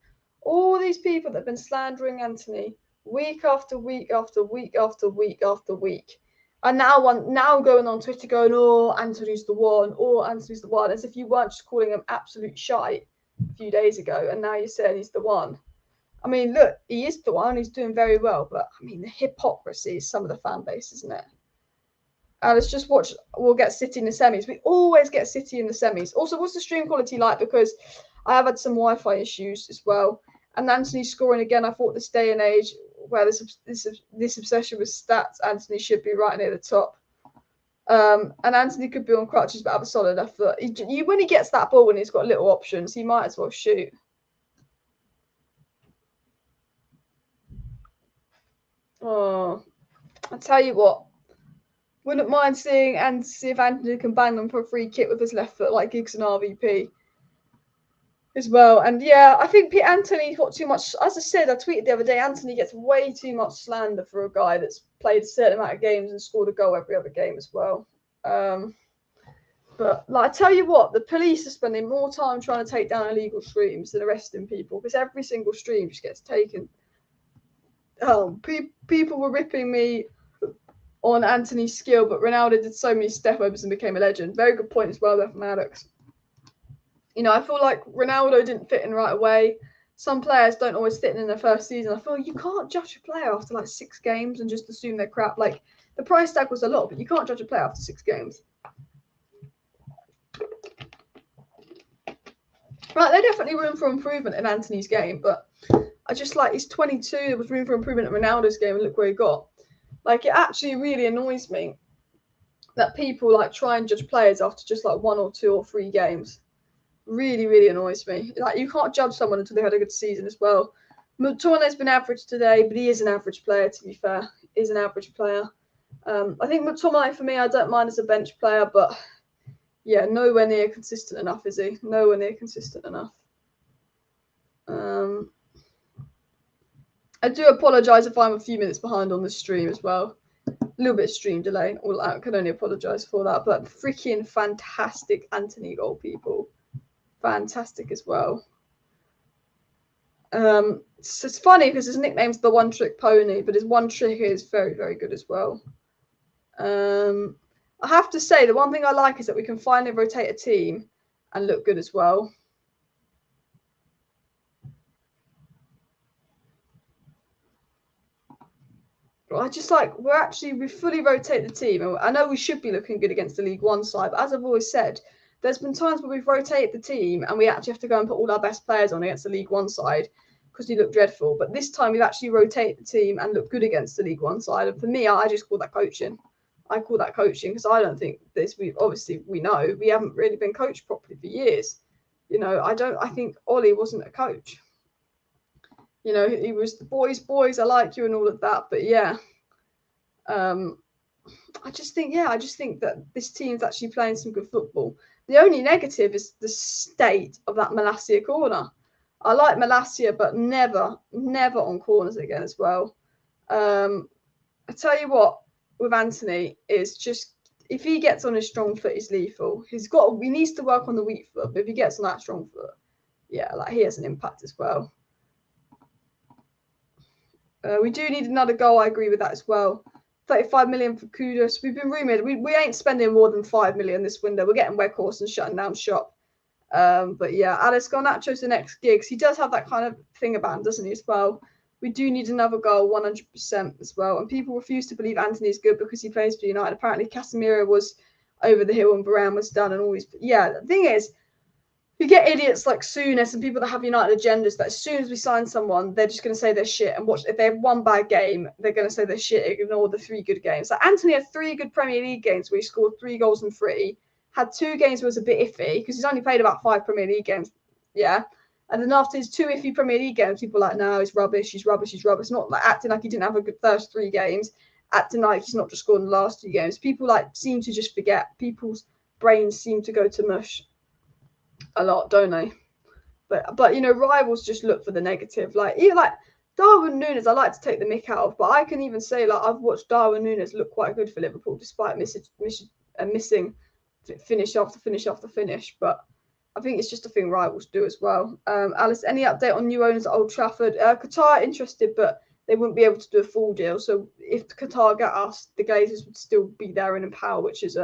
week after week after week after week after week, and now going on Twitter going, oh, Anthony's the one, oh, Anthony's the one, as if you weren't just calling him absolute shite a few days ago, and now you're saying he's the one. I mean, look, he is the one. He's doing very well, but I mean, the hypocrisy is some of the fan base, isn't it? Let's just watch. We'll get City in the semis. We always get City in the semis. Also, what's the stream quality like? Because I have had some Wi-Fi issues as well. And Anthony scoring again. I thought this day and age where this obsession with stats, Anthony should be right near the top. And Anthony could be on crutches, but have a solid effort. When he gets that ball and he's got little options, he might as well shoot. Oh, I tell you what. Wouldn't mind seeing and see if Anthony can bang them for a free kick with his left foot like Giggs and RVP as well. And yeah, I think Anthony got too much. As I said, I tweeted the other day, Anthony gets way too much slander for a guy that's played a certain amount of games and scored a goal every other game as well. But like, I tell you what, the police are spending more time trying to take down illegal streams than arresting people, because every single stream just gets taken. People were ripping me on Anthony's skill, but Ronaldo did so many step overs and became a legend. Very good point as well there from Alex. You know, I feel like Ronaldo didn't fit in right away. Some players don't always fit in their first season. I feel like you can't judge a player after like 6 games and just assume they're crap. Like, the price tag was a lot, but you can't judge a player after 6 games. Right, there's definitely room for improvement in Anthony's game, but I just like, he's 22. There was room for improvement in Ronaldo's game, and look where he got. Like, it actually really annoys me that people like try and judge players after just like 1 or 2 or 3 games. Really, really annoys me. Like, you can't judge someone until they had a good season as well. McTominay's been average today, but he is an average player, to be fair. He's an average player. I think McTominay, for me, I don't mind as a bench player, but yeah, nowhere near consistent enough, is he? Nowhere near consistent enough. I do apologise if I'm a few minutes behind on the stream as well. A little bit of stream delay. I can only apologise for that. But freaking fantastic Anthony goal, people. Fantastic as well. It's funny because his nickname's the One Trick Pony, but his one trick is very, very good as well. I have to say, the one thing I like is that we can finally rotate a team and look good as well. I just like, we fully rotate the team. And I know we should be looking good against the League One side, but as I've always said, there's been times where we've rotated the team and we actually have to go and put all our best players on against the League One side because we look dreadful. But this time we've actually rotated the team and looked good against the League One side. And for me, I just call that coaching. I call that coaching because I don't think this. We know we haven't really been coached properly for years. You know, I think Ollie wasn't a coach. You know, he was the boys, I like you and all of that. But yeah, I just think that this team's actually playing some good football. The only negative is the state of that Malacia corner. I like Malacia, but never on corners again as well. I tell you what, with Anthony, is just if he gets on his strong foot, he's lethal. He needs to work on the weak foot, but if he gets on that strong foot, yeah, like he has an impact as well. We do need another goal. I agree with that as well. 35 million for Kudus. We've been rumoured. We ain't spending more than 5 million this window. We're getting Weghorst and shutting down shop. But yeah, Alex Garnacho's the next gigs. He does have that kind of thing about him, doesn't he, as well? We do need another goal, 100% as well. And people refuse to believe Anthony's good because he plays for United. Apparently, Casemiro was over the hill and Varane was done and all these. Yeah, the thing is, you get idiots like Souness and people that have United agendas that as soon as we sign someone, they're just going to say they're shit. And watch, if they have one bad game, they're going to say they're shit, ignore the 3 good games. Like Anthony had 3 good Premier League games where he scored 3 goals and 3. Had 2 games where it was a bit iffy because he's only played about 5 Premier League games. Yeah. And then after his 2 iffy Premier League games, people are like, no, he's rubbish. It's not like acting like he didn't have a good first 3 games, acting like he's not just scored in the last 2 games. People like seem to just forget. People's brains seem to go to mush a lot, don't they? But you know, rivals just look for the negative. Like even like Darwin Núñez, I like to take the mick out of, but I can even say like I've watched Darwin Núñez look quite good for Liverpool despite missing finish after finish after finish. But I think it's just a thing rivals do as well. Alice, any update on new owners at Old Trafford? Qatar are interested, but they wouldn't be able to do a full deal. So if Qatar get us, the Glazers would still be there and in power, which is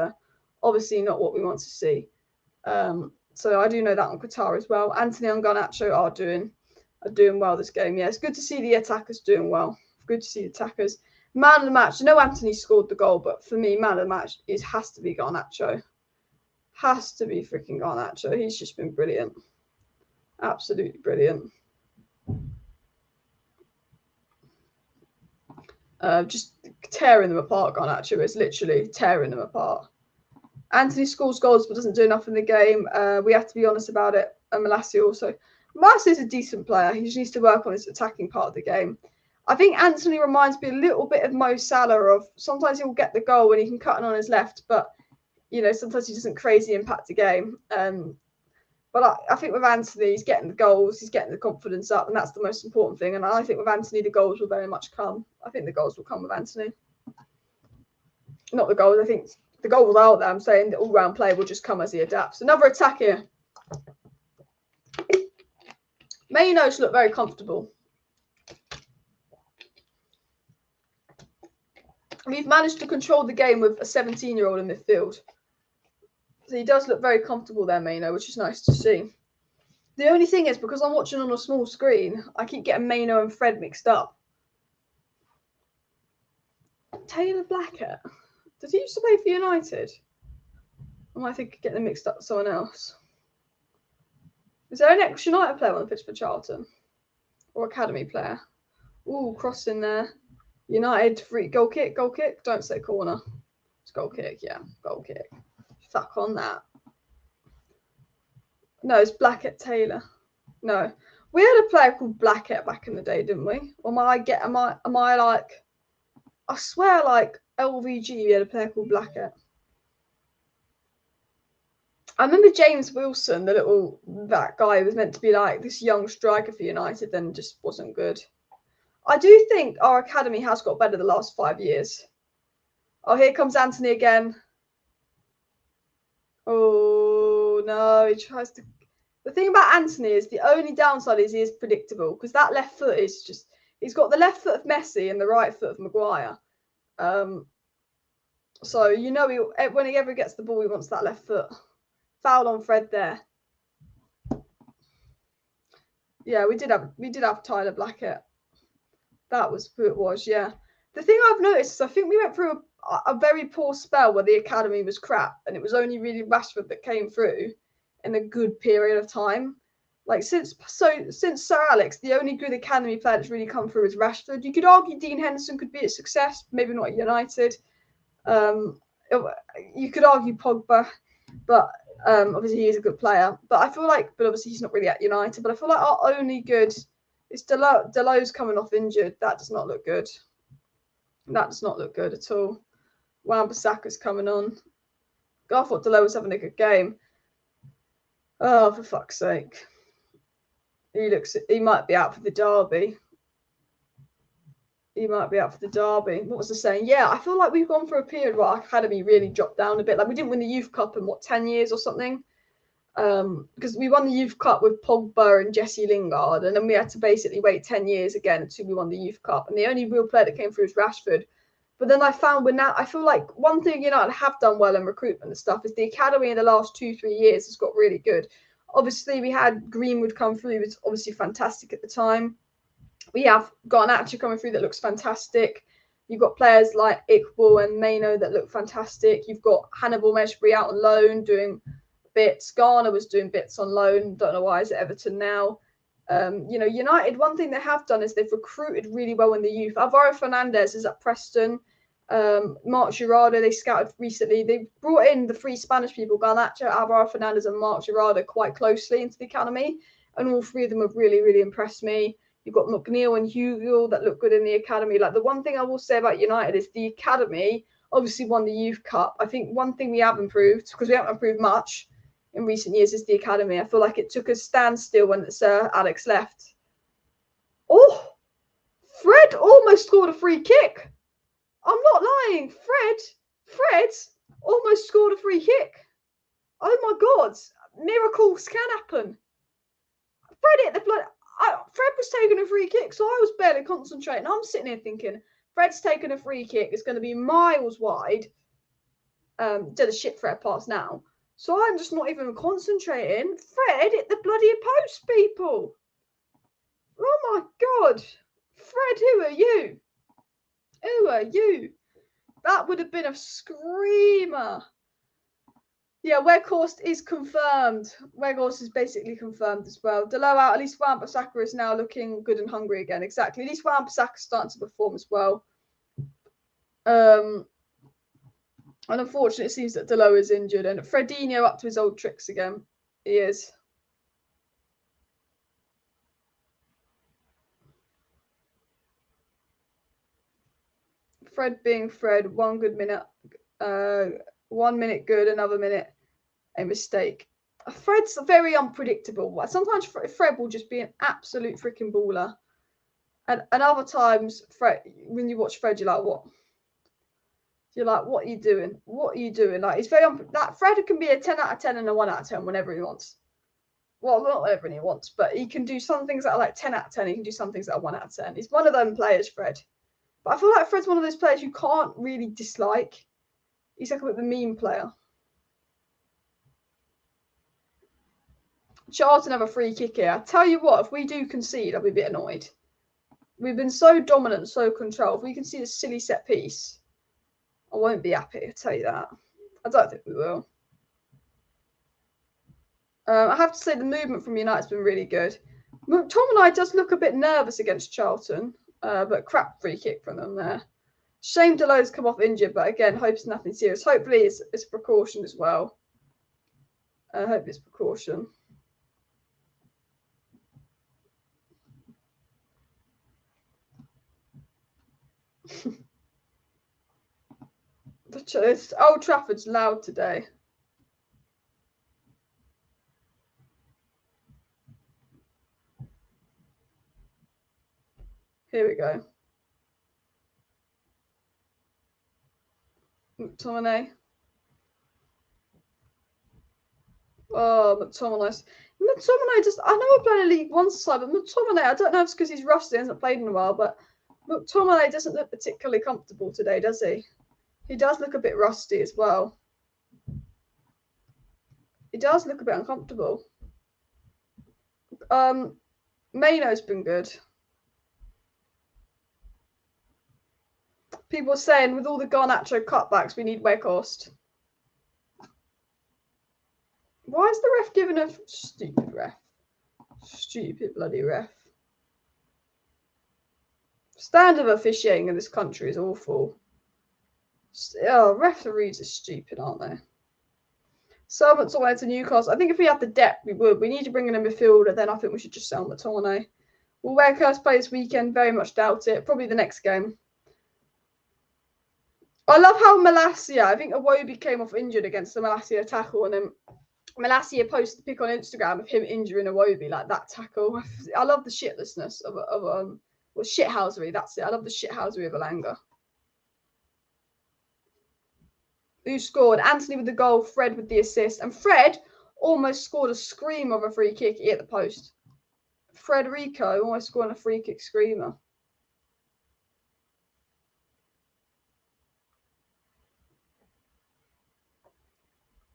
obviously not what we want to see. So I do know that on Qatar as well. Anthony and Garnacho are doing well this game. Yeah, it's good to see the attackers doing well. Good to see the attackers. Man of the match. I know Anthony scored the goal, but for me, man of the match has to be Garnacho. Has to be freaking Garnacho. He's just been brilliant. Absolutely brilliant. Just tearing them apart, Garnacho. It's literally tearing them apart. Anthony scores goals but doesn't do enough in the game. We have to be honest about it. And Malassi also. Malassi is a decent player. He just needs to work on his attacking part of the game. I think Anthony reminds me a little bit of Mo Salah. Of sometimes he'll get the goal when he can cut in on his left, but you know sometimes he doesn't crazy impact the game. But I think with Anthony, he's getting the goals, he's getting the confidence up, and that's the most important thing. And I think with Anthony, the goals will very much come. I think the goals will come with Anthony. Not the goals. I think the goal was out there. I'm saying the all-round play will just come as he adapts. Another attack here. Man Utd look very comfortable. We've managed to control the game with a 17-year-old in midfield. So he does look very comfortable there, Maino, which is nice to see. The only thing is, because I'm watching on a small screen, I keep getting Maino and Fred mixed up. Taylor Blackett? Did he used to play for United? Or am I thinking getting them mixed up with someone else? Is there an ex-United player on the pitch for Charlton? Or academy player? Ooh, cross in there. United free goal kick. Don't say corner. It's goal kick, yeah. Goal kick. Fuck on that. No, it's Blackett Taylor. No. We had a player called Blackett back in the day, didn't we? Or am I like I swear like LVG we had a player called Blackett. I remember James Wilson, that guy who was meant to be like this young striker for United, then just wasn't good. I do think our academy has got better the last 5 years. Oh, here comes Anthony again. Oh, no, he tries to... The thing about Anthony is the only downside is he is predictable because that left foot is just... He's got the left foot of Messi and the right foot of Maguire. So, you know, when he ever gets the ball, he wants that left foot. Foul on Fred there. Yeah, we did have Tyler Blackett. That was who it was, yeah. The thing I've noticed is I think we went through a very poor spell where the academy was crap and it was only really Rashford that came through in a good period of time. Like since Sir Alex, the only good academy player that's really come through is Rashford. You could argue Dean Henderson could be a success, maybe not at United. You could argue Pogba, but obviously he is a good player. But obviously he's not really at United. But I feel like our only good is Dalot. Dalot's coming off injured. That does not look good. That does not look good at all. Wan-Bissaka's coming on. I thought Dalot was having a good game. Oh, for fuck's sake. He might be out for the derby. What was the saying? Yeah, I feel like we've gone through a period where our academy really dropped down a bit. Like we didn't win the Youth Cup in 10 years or something. Because we won the Youth Cup with Pogba and Jesse Lingard, and then we had to basically wait 10 years again until we won the Youth Cup. And the only real player that came through was I feel like one thing United have done well in recruitment and stuff is the academy in the last 2-3 years has got really good. Obviously, we had Greenwood come through, he was obviously fantastic at the time. We have Garnacho coming through that looks fantastic. You've got players like Iqbal and Maino that look fantastic. You've got Hannibal Mejbri out on loan doing bits. Garner was doing bits on loan. Don't know why he's at Everton now. United, one thing they have done is they've recruited really well in the youth. Alvaro Fernandez is at Preston. Mark Girardo, they scouted recently. They brought in the 3 Spanish people, Garnacho, Alvaro Fernandez and Mark Girardo, quite closely into the academy. And all 3 of them have really, really impressed me. You've got McNeil and Hugill that look good in the academy. Like the one thing I will say about United is the academy obviously won the Youth Cup. I think one thing we have improved, because we haven't improved much in recent years is the academy. I feel like it took a standstill when Sir Alex left. Oh, Fred almost scored a free kick. I'm not lying. Fred almost scored a free kick. Oh my God. Miracles can happen. Fred hit the blood. Fred was taking a free kick, so I was barely concentrating. I'm sitting here thinking, Fred's taking a free kick. It's going to be miles wide. To the shit Fred pass now. So I'm just not even concentrating. Fred hit the bloody post, people. Oh my God. Fred, who are you? Who are you? That would have been a screamer. Yeah, Weghorst is confirmed. Weghorst is basically confirmed as well. Dalot out. At least Wan-Bissaka is now looking good and hungry again. Exactly. At least Wan-Bissaka is starting to perform as well. And unfortunately, it seems that Dalot is injured. And Fredinho up to his old tricks again. He is. Fred being Fred. 1 good minute. 1 minute good. Another minute. A mistake. Fred's very unpredictable. Sometimes Fred will just be an absolute freaking baller. And other times, Fred, when you watch Fred, you're like, what? You're like, what are you doing? What are you doing? Like, it's very that Fred can be a 10 out of 10 and a 1 out of 10 whenever he wants. Well, not whenever he wants, but he can do some things that are like 10 out of 10. He can do some things that are 1 out of 10. He's one of them players, Fred. But I feel like Fred's one of those players you can't really dislike. He's like a bit of a meme player. Charlton have a free kick here. I tell you what, if we do concede, I'll be a bit annoyed. We've been so dominant, so controlled. If we concede a silly set piece, I won't be happy, I'll tell you that. I don't think we will. I have to say the movement from United's been really good. McTominay does look a bit nervous against Charlton, but crap free kick from them there. Shame Dalot's come off injured, but again, hope it's nothing serious. Hopefully it's a precaution as well. I hope it's precaution. Old Trafford's loud today. Here we go. McTominay. Oh, McTominay. McTominay just, I know we're playing a League One side, but McTominay, I don't know if it's because he's rusty, hasn't played in a while, but McTominay doesn't look particularly comfortable today, does he? He does look a bit rusty as well. He does look a bit uncomfortable. Maino's been good. People are saying with all the Garnacho cutbacks, we need Weghorst. Why is the ref giving a stupid ref? Stupid bloody ref. Standard of officiating in this country is awful. Oh, referees are stupid, aren't they? So McTominay to Newcastle. I think if we had the depth, we would. We need to bring in a midfielder. Then I think we should just sell McTominay. Will Weghorst play this weekend? Very much doubt it. Probably the next game. I love how Malacia, I think Iwobi came off injured against the Malacia tackle, and then Malacia posted a pic on Instagram of him injuring Iwobi, like that tackle. I love the shitlessness of shithousery. That's it. I love the shithousery of Elanga. Who scored? Anthony with the goal, Fred with the assist, and Fred almost scored a screamer of a free kick at the post. Frederico almost scoring a free kick screamer.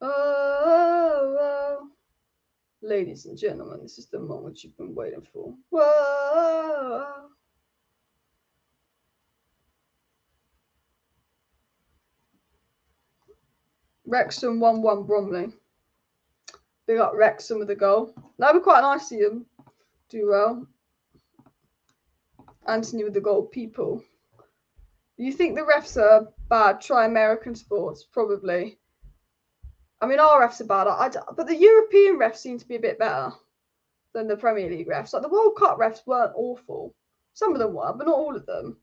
Oh, ladies and gentlemen, this is the moment you've been waiting for. Whoa. Wrexham 1-1 Bromley. Big up Wrexham with the goal. That'd be quite nice to see them do well. Anthony with the goal, people. You think the refs are bad? Try American sports, probably. I mean, our refs are bad, but the European refs seem to be a bit better than the Premier League refs. Like the World Cup refs weren't awful. Some of them were, but not all of them.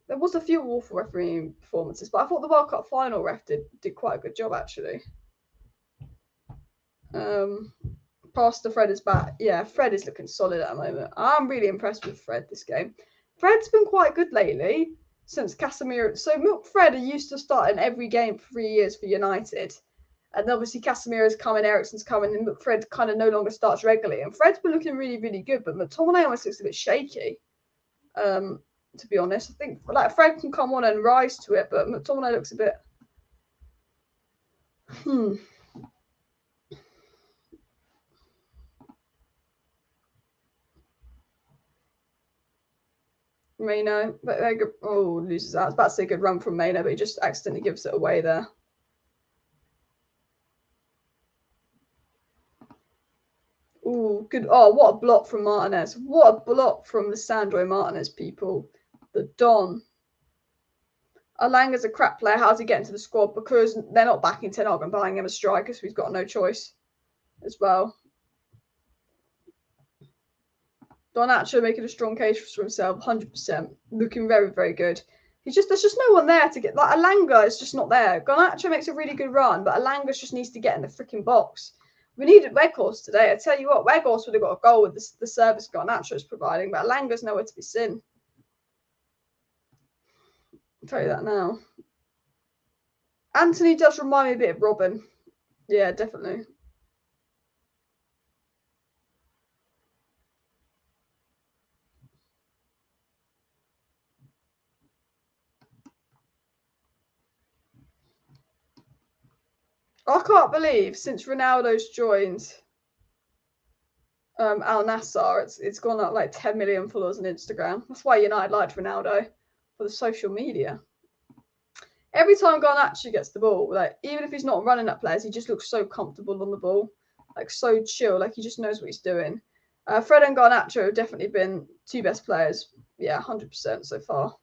There was a few awful refereeing performances, but I thought the World Cup final ref did quite a good job, actually. Pass to Fred is back. Yeah, Fred is looking solid at the moment. I'm really impressed with Fred this game. Fred's been quite good lately since Casemiro. So Fred used to start in every game for 3 years for United. And obviously Casemiro's coming, Eriksen's coming, and Fred kind of no longer starts regularly. And Fred's been looking really, really good, but McTominay almost looks a bit shaky. To be honest, I think like Fred can come on and rise to it, but McTominay looks a bit. Maino, but loses that. I was about to say a good run from Maino, but he just accidentally gives it away there. Oh, good. Oh, what a block from Martinez. What a block from Lisandro Martinez, people. The Don. Alanga's a crap player. How's he get into the squad? Because they're not backing Ten Hag and buying him a striker, so he's got no choice as well. Garnacho making a strong case for himself, 100%. Looking very, very good. There's just no one there to get. Like, Alanga is just not there. Garnacho makes a really good run, but Alanga just needs to get in the freaking box. We needed Weghorst today. I tell you what, Weghorst would have got a goal with the service Garnacho is providing, but Alanga's nowhere to be seen. I'll tell you that now. Anthony does remind me a bit of Robin. Yeah, definitely. I can't believe since Ronaldo's joined Al Nassr, it's gone up like 10 million followers on Instagram. That's why United liked Ronaldo, for the social media. Every time Garnacho gets the ball, like even if he's not running at players, he just looks so comfortable on the ball, like so chill, like he just knows what he's doing. Fred and Garnacho have definitely been two best players. Yeah, 100% so far.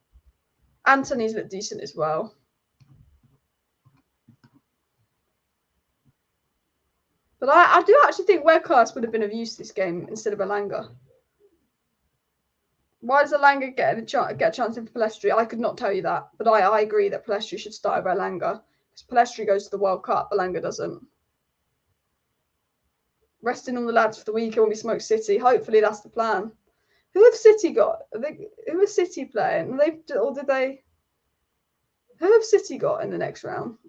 Anthony's looked decent as well. But I do actually think Weghorst would have been of use this game instead of Alanga. Why does Alanga get a chance in for Palistri? I could not tell you that, but I agree that Palistri should start over Alanga because Palistri goes to the World Cup, Alanga doesn't. Resting all the lads for the weekend when we smoke City. Hopefully that's the plan. Who have City got? Who are City playing? Who have City got in the next round?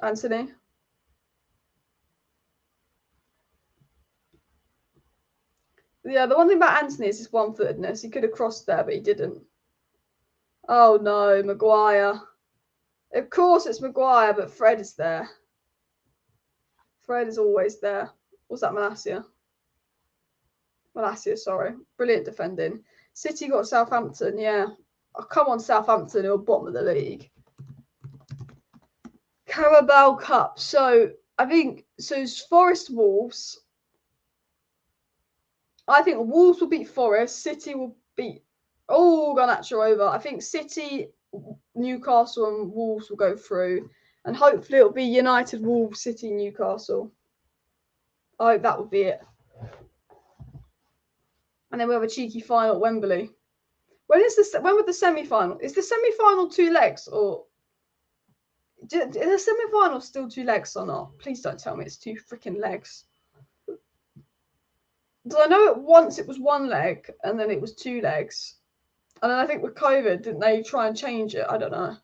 Anthony. Yeah, the one thing about Anthony is his one-footedness. He could have crossed there, but he didn't. Oh no, Maguire. Of course it's Maguire, but Fred is there. Fred is always there. Was that Malacia? Malacia, sorry. Brilliant defending. City got Southampton, yeah. Oh, come on, Southampton, who are bottom of the league. Carabao Cup. So, I think, it's Forest Wolves. I think Wolves will beat Forest. City will beat. Oh, Garnacho over. I think City, Newcastle, and Wolves will go through. And hopefully it'll be United, Wolves, City, Newcastle. I hope that will be it. And then we'll have a cheeky final at Wembley. When would the semi-final? Is the semi-final 2 legs or is the semi-final still 2 legs or not? Please don't tell me it's 2 freaking legs. Because I know once it was 1 leg and then it was 2 legs. And then I think with COVID, didn't they try and change it? I don't know.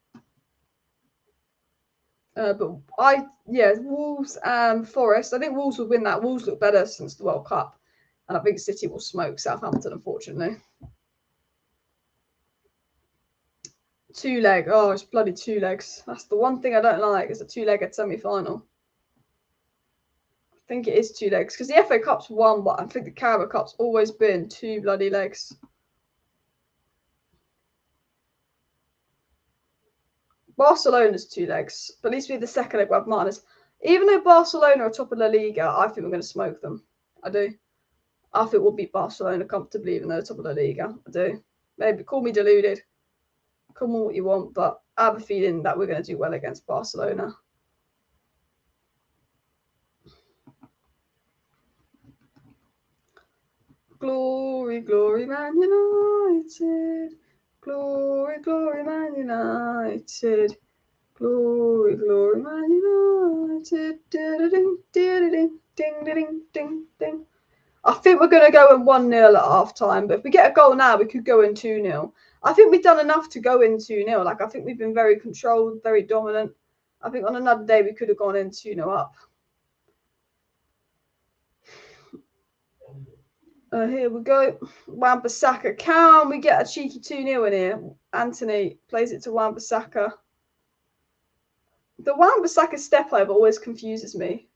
But Wolves and Forest. I think Wolves will win that. Wolves look better since the World Cup. And I think City will smoke Southampton, unfortunately. 2 leg. Oh, it's bloody 2 legs. That's the one thing I don't like is a 2-legged semi-final. I think it is 2 legs because the FA Cup's 1, but I think the Carabao Cup's always been 2 bloody legs. Barcelona's 2 legs, but at least we have the second leg with Martinez. Even though Barcelona are top of La Liga, I think we're going to smoke them. I do. I think we'll beat Barcelona comfortably, even though they're top of La Liga. I do. Maybe call me deluded. Call me what you want, but I have a feeling that we're going to do well against Barcelona. Glory, glory, Man United. Glory, glory, Man United. Glory, glory, Man United. Ding, ding, ding, ding. I think we're going to go in 1-0 at half time, but if we get a goal now, we could go in 2-0. I think we've done enough to go in 2-0. Like, I think we've been very controlled, very dominant. I think on another day, we could have gone in 2-0 up. Here we go. Wan-Bissaka. Can we get a cheeky 2-0 in here? Anthony plays it to Wan-Bissaka. The Wan-Bissaka step over always confuses me,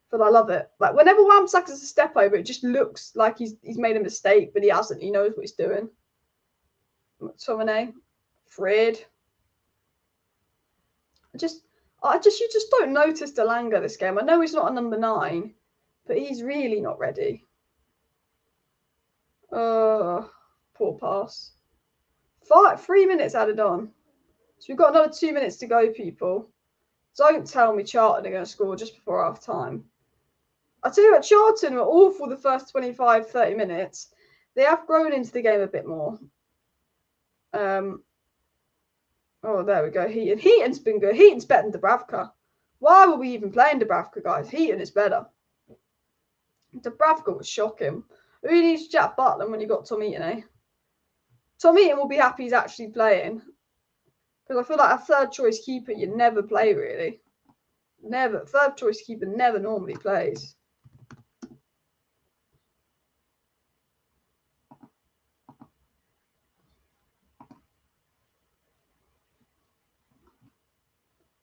but I love it. Like, whenever Wan-Bissaka's a step over, it just looks like he's made a mistake, but he hasn't. He knows what he's doing. McTominay. Fred. You just don't notice Delanga this game. I know he's not a number 9, but he's really not ready. Poor pass. 3 minutes added on. So we've got another 2 minutes to go, people. Don't tell me Charlton are going to score just before half time. I tell you what, Charlton were awful the first 25, 30 minutes. They have grown into the game a bit more. Oh, there we go. Heaton's been good. Heaton's better than Dubravka. Why were we even playing Dubravka, guys? Heaton is better. Dubravka was shocking. Who needs Jack Butland when you got Tom Heaton, eh? Tom Heaton will be happy he's actually playing. Because I feel like a third choice keeper, you never play, really. Never. Third choice keeper never normally plays.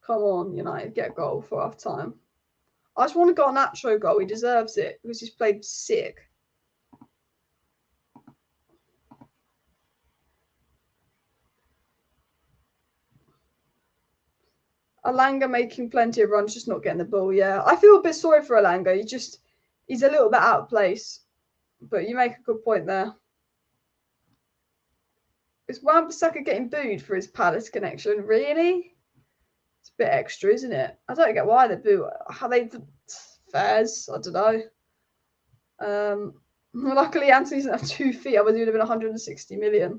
Come on, United, get a goal for half time. I just want to Garnacho goal. He deserves it because he's played sick. Alanga making plenty of runs, just not getting the ball. Yeah, I feel a bit sorry for Alanga. He's a little bit out of place. But you make a good point there. Is Wan-Bissaka getting booed for his Palace connection? Really? It's a bit extra, isn't it? I don't get why they boo. How they fairs? I don't know. Luckily, Anthony doesn't have 2 feet. Otherwise, he would have been 160 million.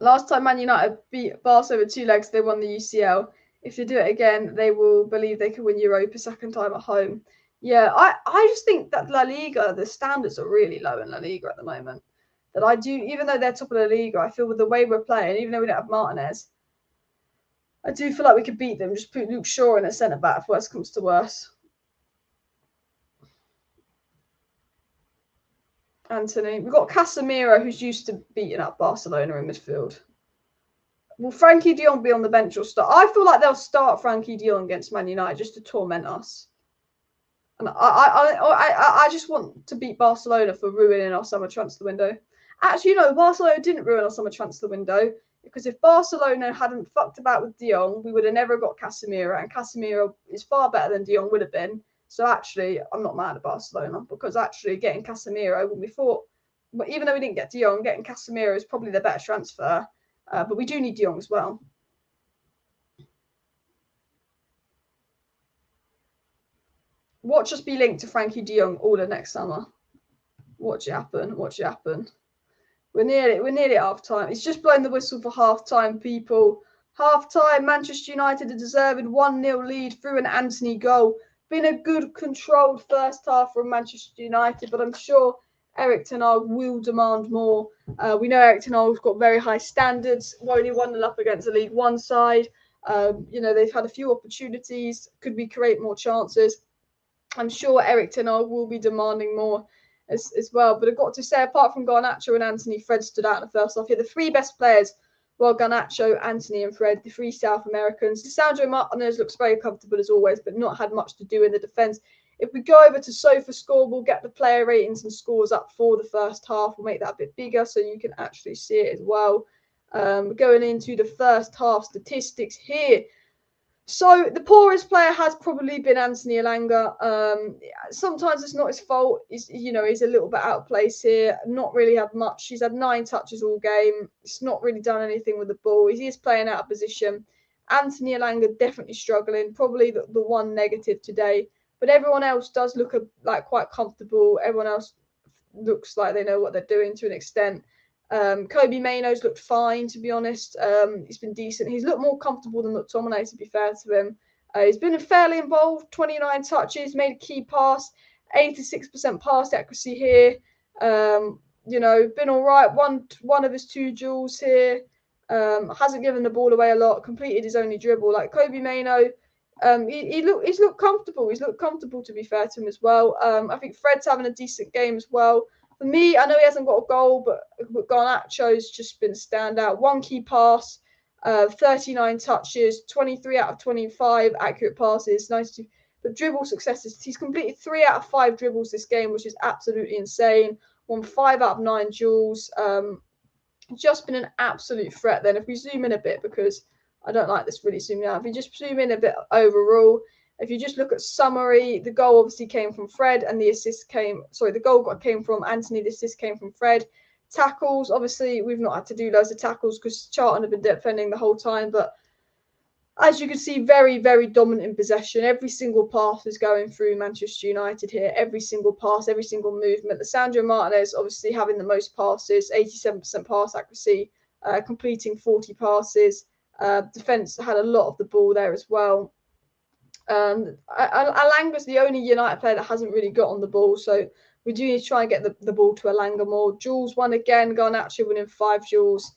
Last time Man United beat Barca over 2 legs, they won the UCL. If they do it again, they will believe they can win Europa second time at home. Yeah, I just think that La Liga, the standards are really low in La Liga at the moment. That I do, even though they're top of La Liga, I feel with the way we're playing, even though we don't have Martinez, I do feel like we could beat them. Just put Luke Shaw in a centre back if worse comes to worse. Anthony. We've got Casemiro, who's used to beating up Barcelona in midfield. Will Frankie de Jong be on the bench or start? I feel like they'll start Frankie de Jong against Man United just to torment us. And I just want to beat Barcelona for ruining our summer transfer window. Actually, no, Barcelona didn't ruin our summer transfer window because if Barcelona hadn't fucked about with de Jong, we would have never got Casemiro, and Casemiro is far better than de Jong would have been. So actually, I'm not mad at Barcelona because actually getting Casemiro, when we thought, even though we didn't get de Jong, getting Casemiro is probably the better transfer. But we do need de Jong as well. Watch us be linked to Frankie de Jong all the next summer. Watch it happen. Watch it happen. We're nearly at half time. It's just blowing the whistle for half time, people. Half time, Manchester United a deserved 1-0 lead through an Anthony goal. Been a good controlled first half from Manchester United, but I'm sure Erik Ten Hag will demand more. We know Erik Ten Hag's got very high standards. Only 1-0 up against the League One side. They've had a few opportunities. Could we create more chances? I'm sure Erik Ten Hag will be demanding more as well. But I've got to say, apart from Garnacho and Anthony, Fred stood out in the first half. Here, the 3 best players were Garnacho, Anthony and Fred, the 3 South Americans. Lisandro Martinez looks very comfortable as always, but not had much to do in the defence. If we go over to SofaScore, we'll get the player ratings and scores up for the first half. We'll make that a bit bigger so you can actually see it as well. Going into the first half statistics here. So the poorest player has probably been Anthony Elanga. Sometimes it's not his fault. He's a little bit out of place here. Not really had much. He's had 9 touches all game. He's not really done anything with the ball. He is playing out of position. Anthony Elanga definitely struggling. Probably the one negative today. But everyone else does look like quite comfortable. Everyone else looks like they know what they're doing to an extent. Kobe Maino's looked fine, to be honest. He's been decent. He's looked more comfortable than McTominay, to be fair to him. He's been fairly involved, 29 touches, made a key pass, 86% pass accuracy here. Been all right. One of his 2 duels here. Hasn't given the ball away a lot. Completed his only dribble. Like Kobe Mainoo, he's looked comfortable. He's looked comfortable, to be fair to him as well. I think Fred's having a decent game as well. For me, I know he hasn't got a goal, but Garnacho's just been a standout. 1 key pass, 39 touches, 23 out of 25 accurate passes, 92. But dribble successes, he's completed 3 out of 5 dribbles this game, which is absolutely insane. Won 5 out of 9 duels. Just been an absolute threat then. If we zoom in a bit, because I don't like this really zooming out. If you just zoom in a bit overall, if you just look at summary, the goal obviously came from Fred and the assist came from Anthony, the assist came from Fred. Tackles, obviously, we've not had to do loads of tackles because Charlton have been defending the whole time, but as you can see, very, very dominant in possession. Every single pass is going through Manchester United here. Every single pass, every single movement. Lisandro Martinez obviously having the most passes, 87% pass accuracy, completing 40 passes. Defence had a lot of the ball there as well. Alanga's the only United player that hasn't really got on the ball, so we do need to try and get the ball to Alanga more. Duels 1 again, Garnacho winning 5 duels.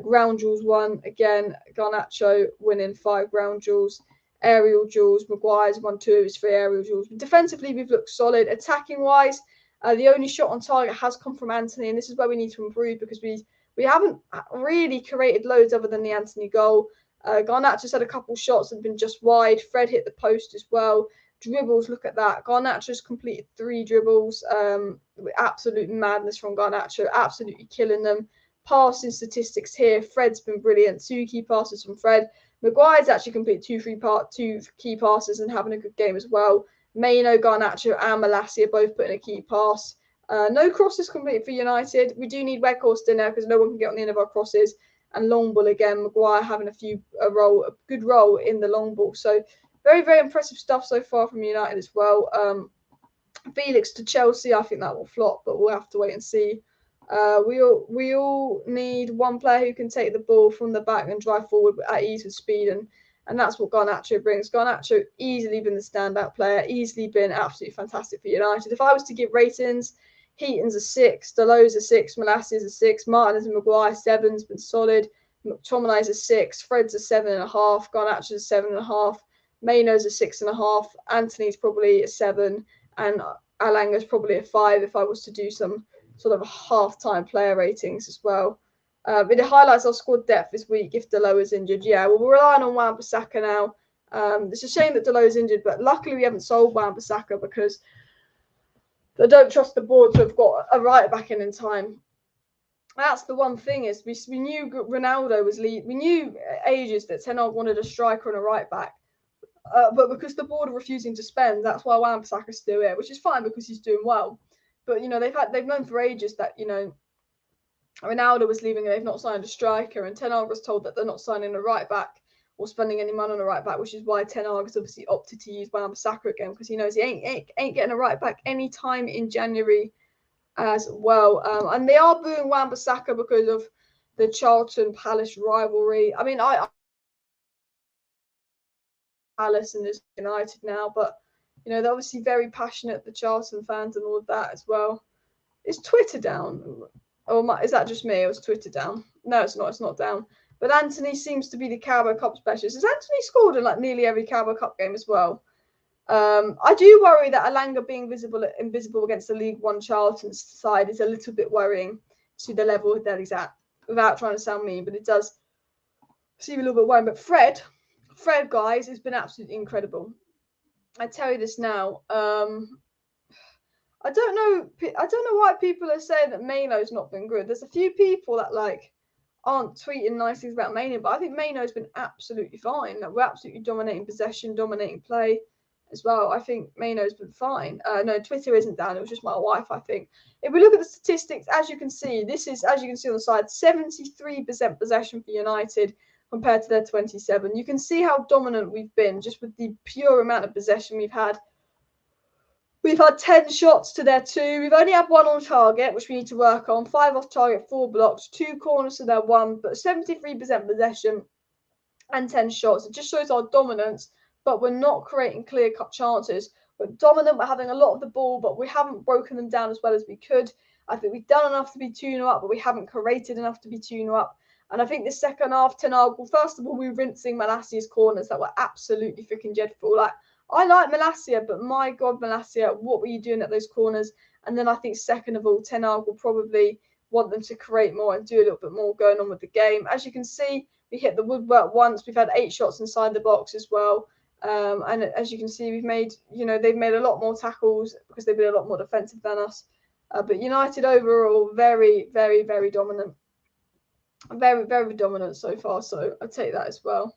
Ground duels 1 again, Garnacho winning 5 ground duels. Aerial duels, Maguire's won 2 of his 3 aerial duels. Defensively, we've looked solid. Attacking wise, the only shot on target has come from Anthony, and this is where we need to improve because we haven't really created loads other than the Anthony goal. Garnacho's had a couple shots that have been just wide. Fred hit the post as well. Dribbles, look at that. Garnacho's completed 3 dribbles. Absolute madness from Garnacho, absolutely killing them. Passing statistics here, Fred's been brilliant. 2 key passes from Fred. Maguire's actually completed 2 key passes and having a good game as well. Mainoo, Garnacho and Malassi are both putting a key pass. No crosses completed for United. We do need Weghorst in there because no one can get on the end of our crosses. And long ball again, Maguire having a good role in the long ball. So very, very impressive stuff so far from United as well. Felix to Chelsea, I think that will flop, but we'll have to wait and see. We all need one player who can take the ball from the back and drive forward at ease with speed, and that's what Garnacho brings. Garnacho easily been the standout player, easily been absolutely fantastic for United. If I was to give ratings, Heaton's a 6, Dalot's a 6, Malassia's a 6, Martinez and Maguire 7's been solid, McTominay's a 6, Fred's a 7.5, Garnacho's a 7.5, Mainoo's a 6.5, Anthony's probably a 7, and Alanga's probably a 5 if I was to do some sort of half-time player ratings as well. It highlights our squad depth this week if Dalot is injured. Yeah, well, we're relying on Wan-Bissaka now. It's a shame that Dalot is injured, but luckily we haven't sold Wan-Bissaka because I don't trust the board to have got a right-back in time. That's the one thing is we knew Ronaldo was lead. We knew ages that Ten Hag wanted a striker and a right-back. But because the board are refusing to spend, that's why Wan-Bissaka's still here, which is fine because he's doing well. But they've known for ages that Ronaldo was leaving and they've not signed a striker, and Ten Hag was told that they're not signing a right back or spending any money on a right back, which is why Ten Hag has obviously opted to use Wan-Bissaka again because he knows he ain't getting a right back anytime in January as well. And they are booing Wan-Bissaka because of the Charlton Palace rivalry. I mean, I Palace and is United now, but they're obviously very passionate, the Charlton fans and all of that as well. Is Twitter down? Or is that just me? Or is Twitter down? No, it's not. It's not down. But Anthony seems to be the Carabao Cup specialist. Has Anthony scored in nearly every Carabao Cup game as well? I do worry that Alanga being invisible against the League One Charlton side is a little bit worrying to the level that he's at, without trying to sound mean, but it does seem a little bit worrying. But Fred, guys, has been absolutely incredible. I tell you this now. I don't know why people are saying that Mainoo's not been good. There's a few people that aren't tweeting nice things about Mainoo, but I think Mainoo's been absolutely fine. We're absolutely dominating possession, dominating play as well. I think Mainoo's been fine. No, Twitter isn't down. It was just my wife, I think. If we look at the statistics, as you can see, this is, as you can see on the side, 73% possession for United compared to their 27. You can see how dominant we've been just with the pure amount of possession we've had. We've had 10 shots to their 2. We've only had 1 on target, which we need to work on. 5 off target, 4 blocks, 2 corners to their 1, but 73% possession and 10 shots. It just shows our dominance, but we're not creating clear-cut chances. We're dominant, we're having a lot of the ball, but we haven't broken them down as well as we could. I think we've done enough to be 2-0 up, but we haven't created enough to be 2-0 up. And I think the second half, Ten Hag, well, first of all, we were rinsing Malassia's corners that were absolutely freaking dreadful. Like, I like Malassia, but my God, Malassia, what were you doing at those corners? And then I think second of all, Ten Hag will probably want them to create more and do a little bit more going on with the game. As you can see, we hit the woodwork once. We've had 8 shots inside the box as well. And as you can see, we've made, they've made a lot more tackles because they've been a lot more defensive than us. But United overall, very, very, very dominant. Very, very dominant so far. So I'll take that as well.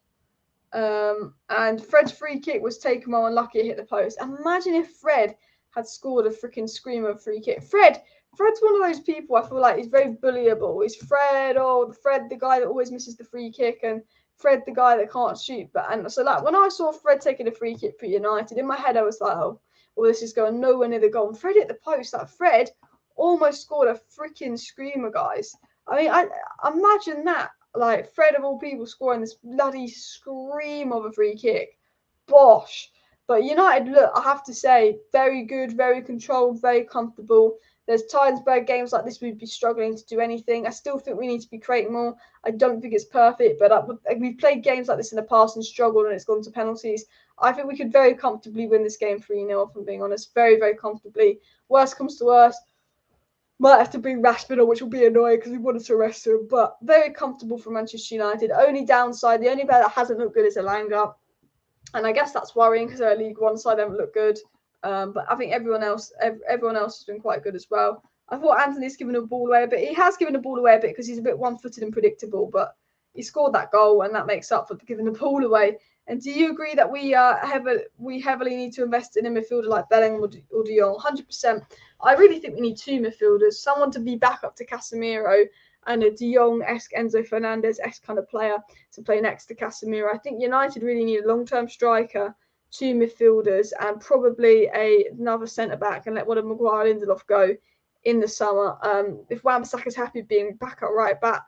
And Fred's free kick was taken well, unlucky to hit the post. Imagine if Fred had scored a freaking screamer free kick. Fred's one of those people I feel like he's very bullyable. He's Fred, the guy that always misses the free kick, and Fred, the guy that can't shoot. So like when I saw Fred taking a free kick for United, in my head I was like, oh, well, this is going nowhere near the goal. And Fred hit the post. Like Fred almost scored a freaking screamer, guys. I mean, I imagine that. Like Fred of all people scoring this bloody scream of a free kick. Bosh. But United, look, I have to say, very good, very controlled, very comfortable. There's times where games like this we'd be struggling to do anything. I still think we need to be creating more. I don't think it's perfect, but we've played games like this in the past and struggled and it's gone to penalties. I think we could very comfortably win this game 3-0, if I'm being honest. Very, very comfortably. Worst comes to worst, might have to bring Rashford on, which will be annoying because we wanted to arrest him. But very comfortable for Manchester United. Only downside, the only player that hasn't looked good is Elanga. And I guess that's worrying because our League One side haven't looked good. But I think everyone else has been quite good as well. I thought Anthony's given the ball away a bit. He has given the ball away a bit because he's a bit one-footed and predictable. But he scored that goal, and that makes up for giving the ball away. And do you agree that we heavily need to invest in a midfielder like Bellingham or De Jong? 100%. I really think we need 2 midfielders, someone to be back up to Casemiro and a De Jong-esque, Enzo Fernandez-esque kind of player to play next to Casemiro. I think United really need a long-term striker, 2 midfielders, and probably another centre-back, and let one of Maguire and Lindelof go in the summer. If Wan-Bissaka's happy being back at right back,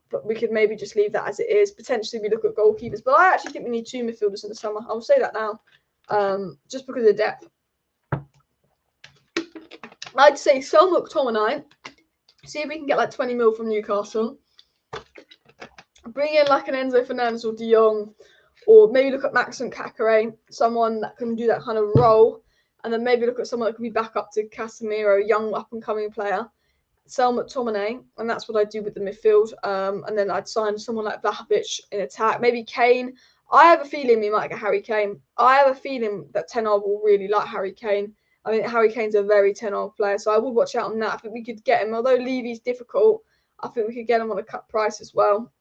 but we could maybe just leave that as it is. Potentially we look at goalkeepers. But I actually think we need 2 midfielders in the summer. I will say that now, just because of the depth. I'd say sell McTominay. See if we can get like 20 mil from Newcastle. Bring in like an Enzo Fernandez or De Jong. Or maybe look at Maxim Kakare, someone that can do that kind of role. And then maybe look at someone that could be back up to Casemiro, young up-and-coming player. Sell McTominay, and that's what I do with the midfield. And then I'd sign someone like Vlahovic in attack. Maybe Kane. I have a feeling we might get Harry Kane. I have a feeling that Ten Hag will really like Harry Kane. I mean, Harry Kane's a very Ten Hag player, so I would watch out on that. I think we could get him. Although Levy's difficult, I think we could get him on a cut price as well.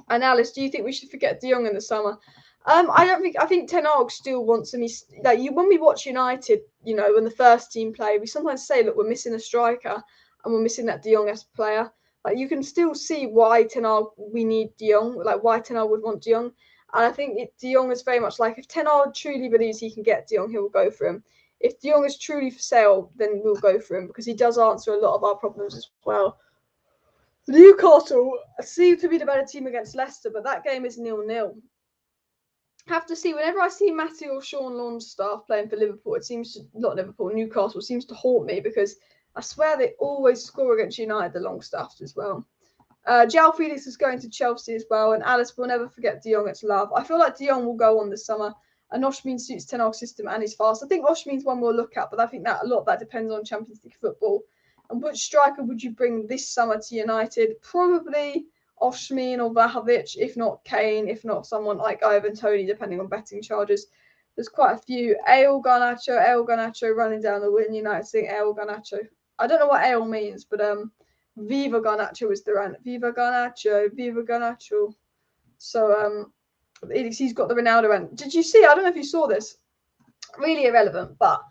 And Alice, do you think we should forget De Jong in the summer? I think Ten Hag still wants him. When we watch United, when the first team play, we sometimes say, look, we're missing a striker and we're missing that De Jong-esque player. Like, you can still see why Ten Hag, we need De Jong, like why Ten Hag would want De Jong. And I think De Jong is very much like, if Ten Hag truly believes he can get De Jong, he will go for him. If De Jong is truly for sale, then we'll go for him because he does answer a lot of our problems as well. Newcastle seem to be the better team against Leicester, but that game is 0-0. Have to see, whenever I see Matty or Sean Longstaff playing for Liverpool, Newcastle seems to haunt me because I swear they always score against United, the Longstaffs as well. João Felix is going to Chelsea as well, and Alice will never forget De Jong. It's love. I feel like De Jong will go on this summer. And Osimhen suits Ten Hag's system and he's fast. I think Osimhen's one we'll look at, but I think that a lot of that depends on Champions League football. And which striker would you bring this summer to United? Probably Osimhen or Vlahovic, if not Kane, if not someone like Ivan Toney, depending on betting charges. There's quite a few. Garnacho running down the win. United saying Garnacho. I don't know what Ale means, but Viva Garnacho is the run. Viva Garnacho. So he's got the Ronaldo end. Did you see? I don't know if you saw this. Really irrelevant, but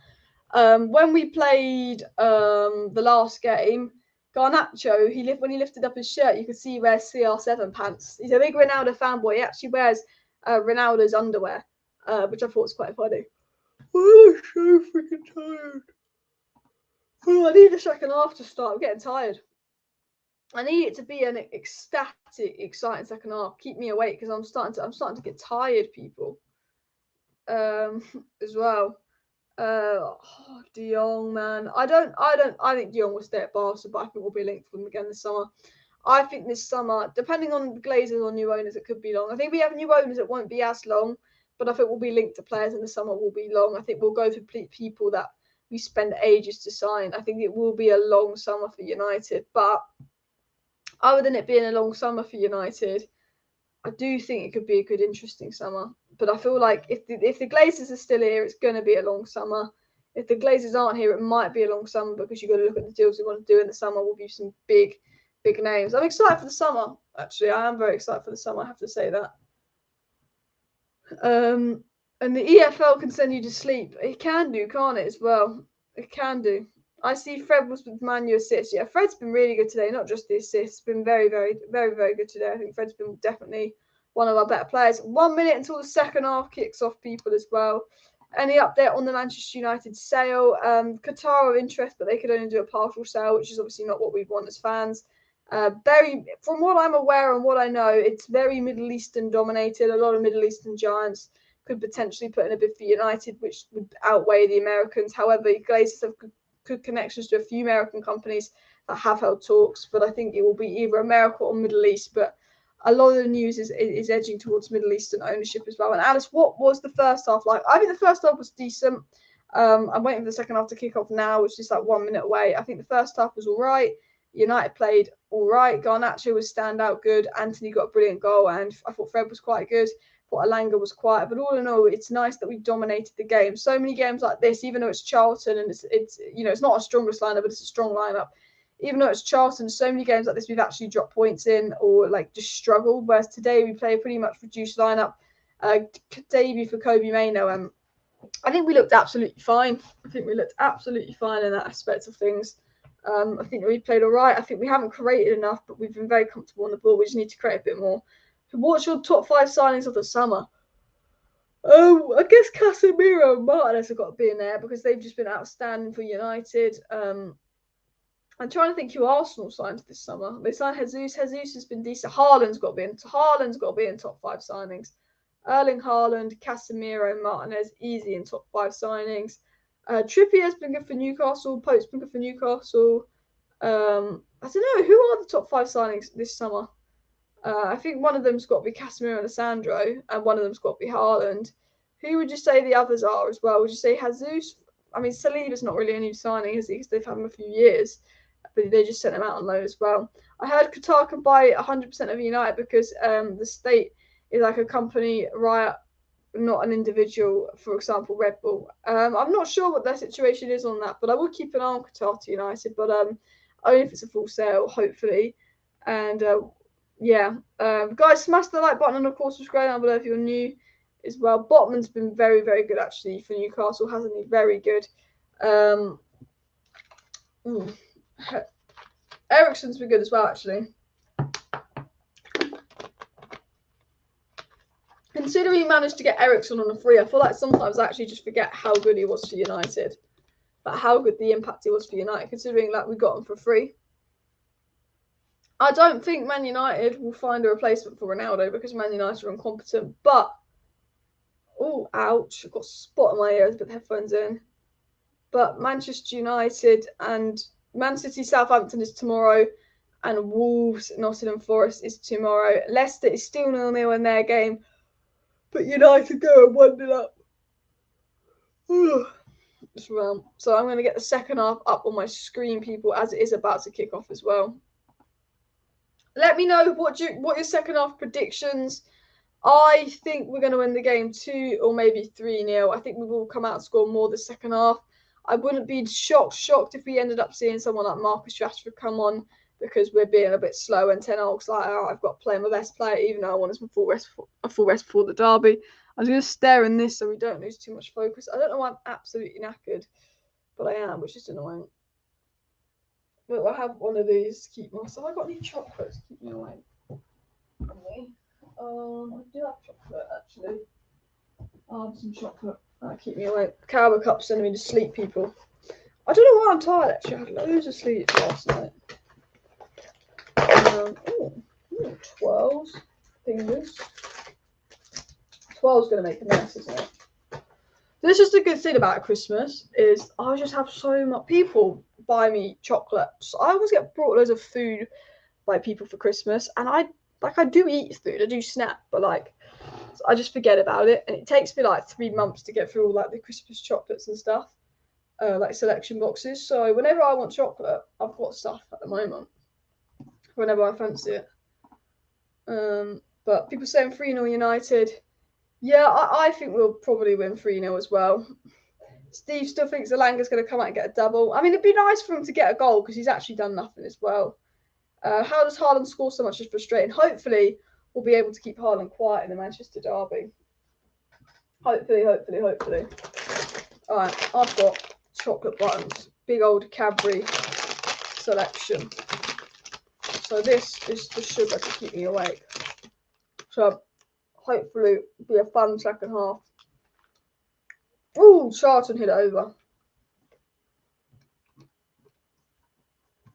when we played the last game, Garnacho, when he lifted up his shirt, you could see he wears CR7 pants. He's a big Ronaldo fanboy. He actually wears Ronaldo's underwear, which I thought was quite funny. Oh, I'm so freaking tired. Oh, I need the second half to start. I'm getting tired. I need it to be an ecstatic, exciting second half. Keep me awake because I'm starting to get tired, people. as well. De Jong, man. I think De Jong will stay at Barca, but I think we'll be linked with them again this summer. I think this summer, depending on the Glazers or new owners, it could be long. I think we have new owners, it won't be as long, but I think we'll be linked to players in the summer will be long. I think we'll go for people that we spend ages to sign. I think it will be a long summer for United, but other than it being a long summer for United, I do think it could be a good, interesting summer. But I feel like if the Glazers are still here, it's going to be a long summer. If the Glazers aren't here, it might be a long summer because you've got to look at the deals we want to do in the summer. Will be some big names. I'm excited for the summer. Actually, I am very excited for the summer. I have to say that. And the EFL can send you to sleep. It can do, can't it? As well, it can do. I see Fred was with Man Utd assists. Yeah, Fred's been really good today. Not just the assists, been very good today. I think Fred's been definitely one of our better players. 1 minute until the second half kicks off, people, as well. Any update on the Manchester United sale? Qatar are interest, but they could only do a partial sale, which is obviously not what we want as fans. From what I'm aware and what I know, it's very Middle Eastern dominated. A lot of Middle Eastern giants could potentially put in a bid for United, which would outweigh the Americans. However, Glazers have good connections to a few American companies that have held talks, but I think it will be either America or Middle East. But a lot of the news is edging towards Middle Eastern ownership as well. And Alice, what was the first half like? I think the first half was decent. I'm waiting for the second half to kick off now, which is like 1 minute away. I think the first half was all right. United played all right. Garnacho was standout good. Anthony got a brilliant goal, and I thought Fred was quite good. I thought Alanga was quiet. But all in all, it's nice that we dominated the game. So many games like this, even though it's Charlton and it's not our strongest lineup, but it's a strong lineup. Even though it's Charlton, so many games like this we've actually dropped points in or like just struggled. Whereas today we play a pretty much reduced lineup. Debut for Kobe Mainoo. I think we looked absolutely fine. I think we looked absolutely fine in that aspect of things. I think we played all right. I think we haven't created enough, but we've been very comfortable on the ball. We just need to create a bit more. What's your top 5 signings of the summer? Oh, I guess Casemiro and Martinez have got to be in there because they've just been outstanding for United. I'm trying to think who Arsenal signed this summer. They signed Jesus. Jesus has been decent. Haaland's got to be in top 5 signings. Erling Haaland, Casemiro, Martinez, easy in top 5 signings. Trippier's been good for Newcastle. Pope's been good for Newcastle. I don't know. Who are the top 5 signings this summer? I think one of them's got to be Casemiro and Lisandro, and one of them's got to be Haaland. Who would you say the others are as well? Would you say Jesus? I mean, Saliba's not really a new signing, is he? Because they've had him a few years. But they just sent him out on loan as well. I heard Qatar can buy 100% of United because the state is like a company, right? Not an individual, for example, Red Bull. I'm not sure what their situation is on that, but I will keep an eye on Qatar to United, but only if it's a full sale, hopefully. And guys, smash the like button and of course subscribe down below if you're new as well. Botman's been very good actually for Newcastle, hasn't he? Very good. Eriksen's been good as well actually. Considering he managed to get Eriksen on a free, I feel like sometimes I actually just forget how good he was for United. But how good the impact he was for United, considering that we got him for free. I don't think Man United will find a replacement for Ronaldo because Man United are incompetent. But, oh, ouch. I've got a spot in my ears, put the headphones in. But Manchester United and Man City Southampton is tomorrow. And Wolves Nottingham Forest is tomorrow. Leicester is still 0-0 in their game. But United go and 1-0 up. So I'm going to get the second half up on my screen, people, as it is about to kick off as well. Let me know what your second half predictions. I think we're going to win the game 2 or maybe 3-0. I think we will come out and score more the second half. I wouldn't be shocked if we ended up seeing someone like Marcus Rashford come on because we're being a bit slow and Ten Hag's like, oh, I've got to play my best player, even though I want a full rest before the derby. I'm going to stare in this so we don't lose too much focus. I don't know why I'm absolutely knackered, but I am, which is annoying. But I have one of these to keep myself. Have I got any chocolate to keep me awake? I do have chocolate actually. I'll have some chocolate. That'll keep me awake. Carabao Cup's sending me to sleep, people. I don't know why I'm tired actually. I had loads of sleep last night. 12s. Fingers. 12's going to make a mess, isn't it? This is the good thing about Christmas is I just have so much people buy me chocolates. I always get brought loads of food by people for Christmas, and I do eat food, I do snack, but like I just forget about it, and it takes me like 3 months to get through all like the Christmas chocolates and stuff, like selection boxes. So whenever I want chocolate, I've got stuff at the moment. Whenever I fancy it. But people saying 3-0 United. Yeah, I think we'll probably win 3-0 as well. Steve still thinks Elanga's going to come out and get a double. I mean, it'd be nice for him to get a goal because he's actually done nothing as well. How does Haaland score so much is frustrating. Hopefully, we'll be able to keep Haaland quiet in the Manchester derby. Hopefully. All right, I've got chocolate buttons. Big old Cadbury selection. So this is the sugar to keep me awake. So hopefully it'll be a fun second half. Ooh, Charlton hit it over.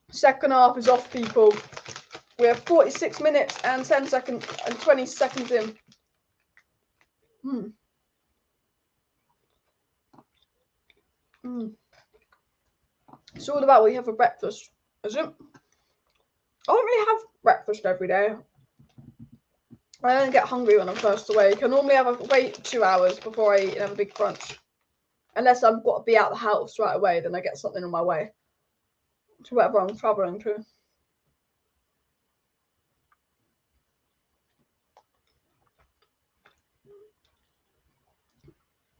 Second half is off, people. We have 46 minutes and 10 seconds and 20 seconds in. It's all about what you have for breakfast, is it? I don't really have breakfast every day. I don't get hungry when I'm first awake. I normally wait 2 hours before I eat and have a big crunch. Unless I've got to be out of the house right away, then I get something on my way to wherever I'm travelling to.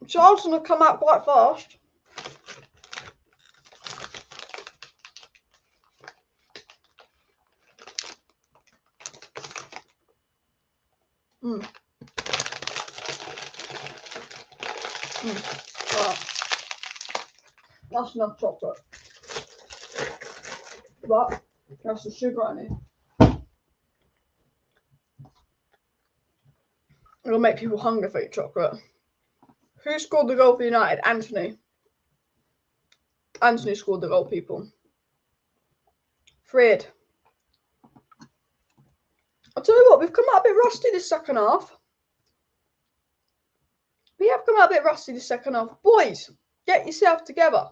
Charlton have come out quite fast. Right. That's enough chocolate. But that's the sugar I need. It'll make people hungry for your chocolate. Who scored the goal for United? Anthony. Anthony scored the goal, people. Fred. I'll tell you what, we've come out a bit rusty this second half. We have come out a bit rusty this second half. Boys, get yourself together.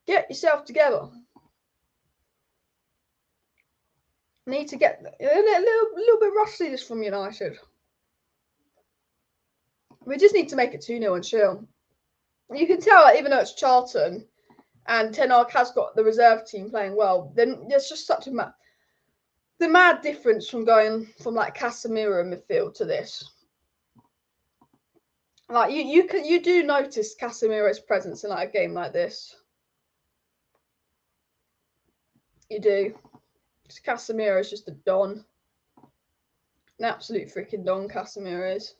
Get yourself together. Need to get a little bit rusty this from United. We just need to make it 2-0 and chill. You can tell, like, even though it's Charlton and Ten Hag has got the reserve team playing well, then there's just such a mad difference from going from like Casemiro in midfield to this. Like you do notice Casemiro's presence in like a game like this. You do. Casemiro is just a don. An absolute freaking don, Casemiro is.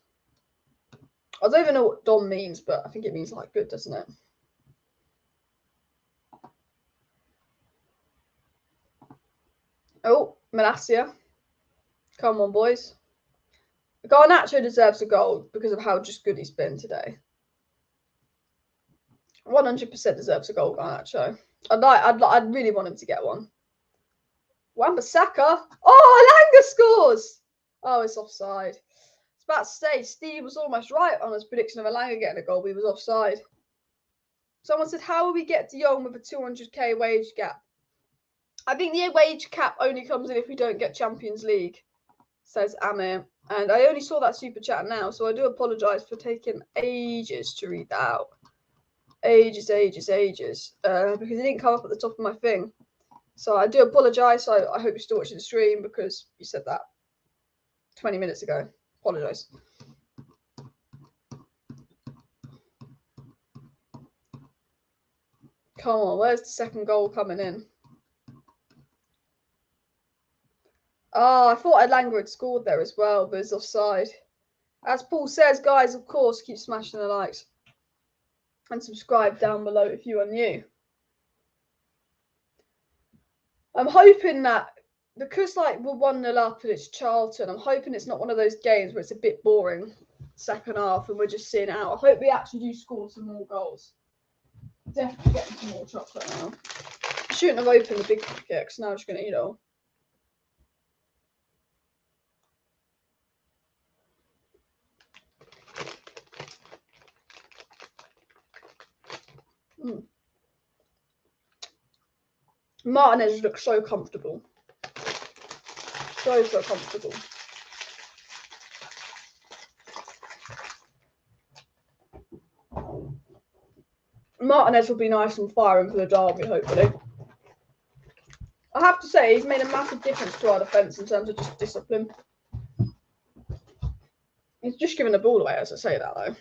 I don't even know what don means, but I think it means like good, doesn't it? Oh, Malacia. Come on, boys. Garnacho deserves a goal because of how just good he's been today. 100% deserves a goal, Garnacho. I'd really want him to get one. Wan-Bissaka. Oh, Elanga scores. Oh, it's offside. It's about to say, Steve was almost right on his prediction of Elanga getting a goal, but he was offside. Someone said, how will we get De Jong with a 200k wage gap? I think the wage cap only comes in if we don't get Champions League, says Amir. And I only saw that super chat now, so I do apologise for taking ages to read that out. Ages. Because it didn't come up at the top of my thing. So I do apologise. I hope you're still watching the stream because you said that 20 minutes ago. Apologise. Come on, where's the second goal coming in? Oh, I thought Elanga had scored there as well, but it's offside. As Paul says, guys, of course, keep smashing the likes. And subscribe down below if you are new. I'm hoping that, because like we're 1-0 up and it's Charlton, I'm hoping it's not one of those games where it's a bit boring second half and we're just seeing it out. I hope we actually do score some more goals. Definitely getting some more chocolate now. I shouldn't have opened the big packet because now I'm just going to eat it all. Martinez looks so comfortable. So comfortable. Martinez will be nice and firing for the derby, hopefully. I have to say, he's made a massive difference to our defence in terms of just discipline. He's just giving the ball away as I say that, though.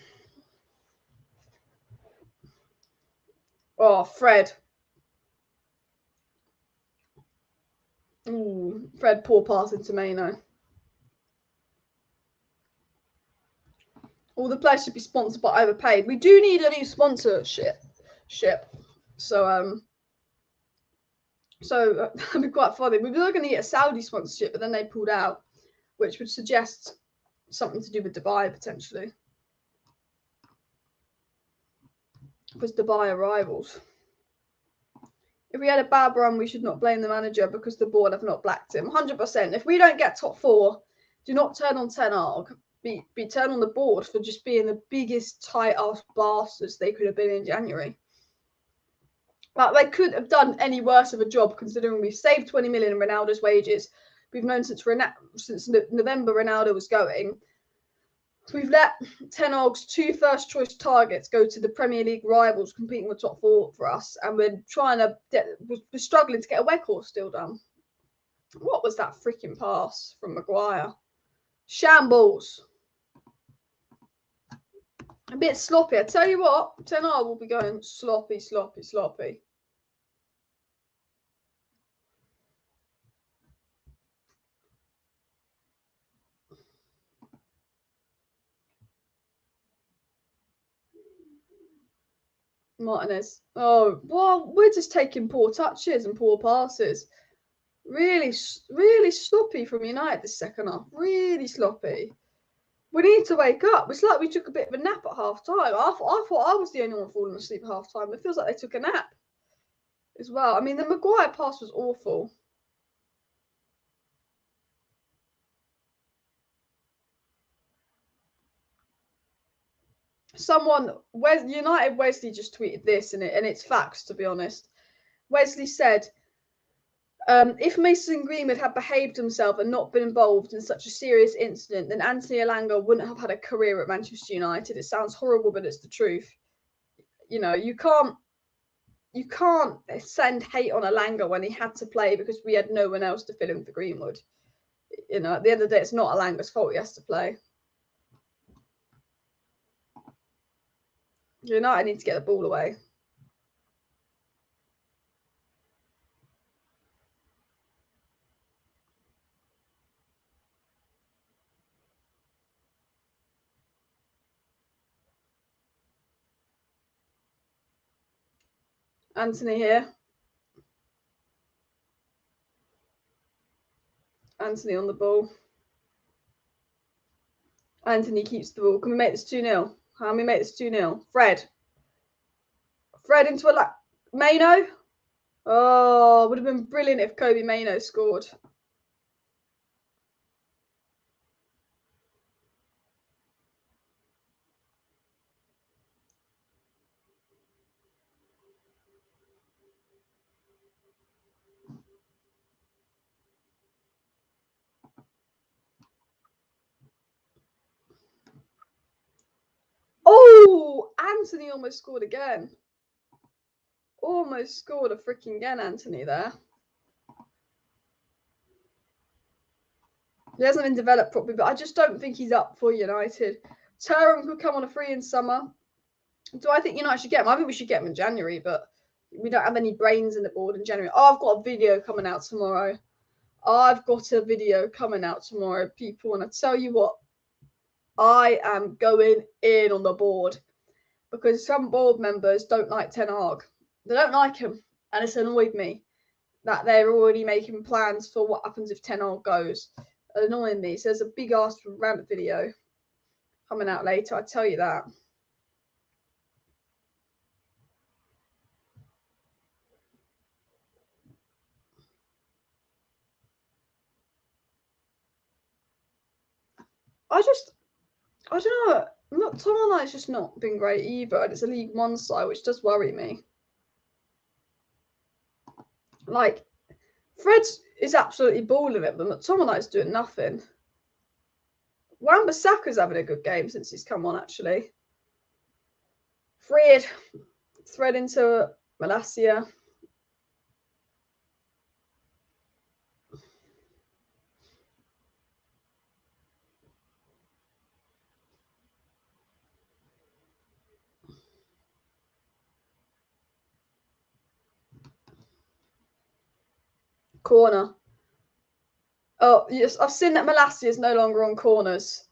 Oh, Fred. Ooh, Fred, poor pass into Maino. All the players should be sponsored but overpaid. We do need a new sponsorship. So that'd be quite funny. We were going to get a Saudi sponsorship, but then they pulled out, which would suggest something to do with Dubai potentially. Because Dubai are rivals. If we had a bad run, we should not blame the manager because the board have not blacked him. 100%. If we don't get top 4, do not turn on Ten Hag. Be turned on the board for just being the biggest tight-ass bastards they could have been in January. But they couldn't have done any worse of a job considering we've saved 20 million in Ronaldo's wages. We've known since November Ronaldo was going. We've let Ten Hag's 2 first-choice targets go to the Premier League rivals competing with top 4 for us, and we're struggling to get a Weghorst still done. What was that freaking pass from Maguire? Shambles. A bit sloppy. I tell you what, Ten Hag will be going sloppy. Martinez. Oh, well, we're just taking poor touches and poor passes. Really sloppy from United this second half. Really sloppy. We need to wake up. It's like we took a bit of a nap at half time. I thought I was the only one falling asleep at half time. It feels like they took a nap as well. I mean, the Maguire pass was awful. United Wesley just tweeted this, and it's facts, to be honest. Wesley said, if Mason Greenwood had behaved himself and not been involved in such a serious incident, then Anthony Elanga wouldn't have had a career at Manchester United. It sounds horrible, but it's the truth. You know, you can't send hate on Elanga when he had to play because we had no one else to fill in for Greenwood. You know, at the end of the day, it's not Elanga's fault he has to play. United need to get the ball away. Anthony here. Anthony on the ball. Anthony keeps the ball. Can we make this 2-0? How can we make this 2-0? Fred into a Maino. Oh, would have been brilliant if Kobe Maino scored. Oh, Anthony almost scored again. Almost scored a freaking again, Anthony there. He hasn't been developed properly, but I just don't think he's up for United. Turam could come on a free in summer. Do I think United should get him? I think we should get him in January, but we don't have any brains in the board in January. Oh, I've got a video coming out tomorrow. People, and I tell you what, I am going in on the board because some board members don't like Ten Hag. They don't like him, and it's annoyed me that they're already making plans for what happens if Ten Hag goes. Annoying me. So there's a big ass rant video coming out later, I tell you that. I don't know. McTominay's just not been great either, and it's a League One side, which does worry me. Like, Fred is absolutely balling it, but McTominay's doing nothing. Wan-Bissaka's having a good game since he's come on, actually. Thread into Malacia. Corner. Oh, yes, I've seen that Malacia is no longer on corners.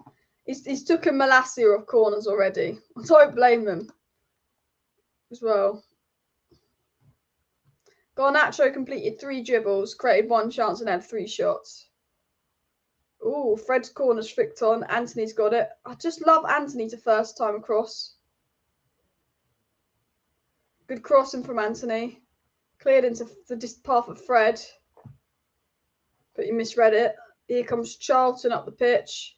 He's taken Malacia off corners already. I don't blame them as well. Garnacho completed 3 dribbles, created 1 chance and had 3 shots. Ooh, Fred's corner's flicked on. Anthony's got it. I just love Anthony to first time cross. Good crossing from Anthony. Cleared into the path of Fred. But he misread it. Here comes Charlton up the pitch.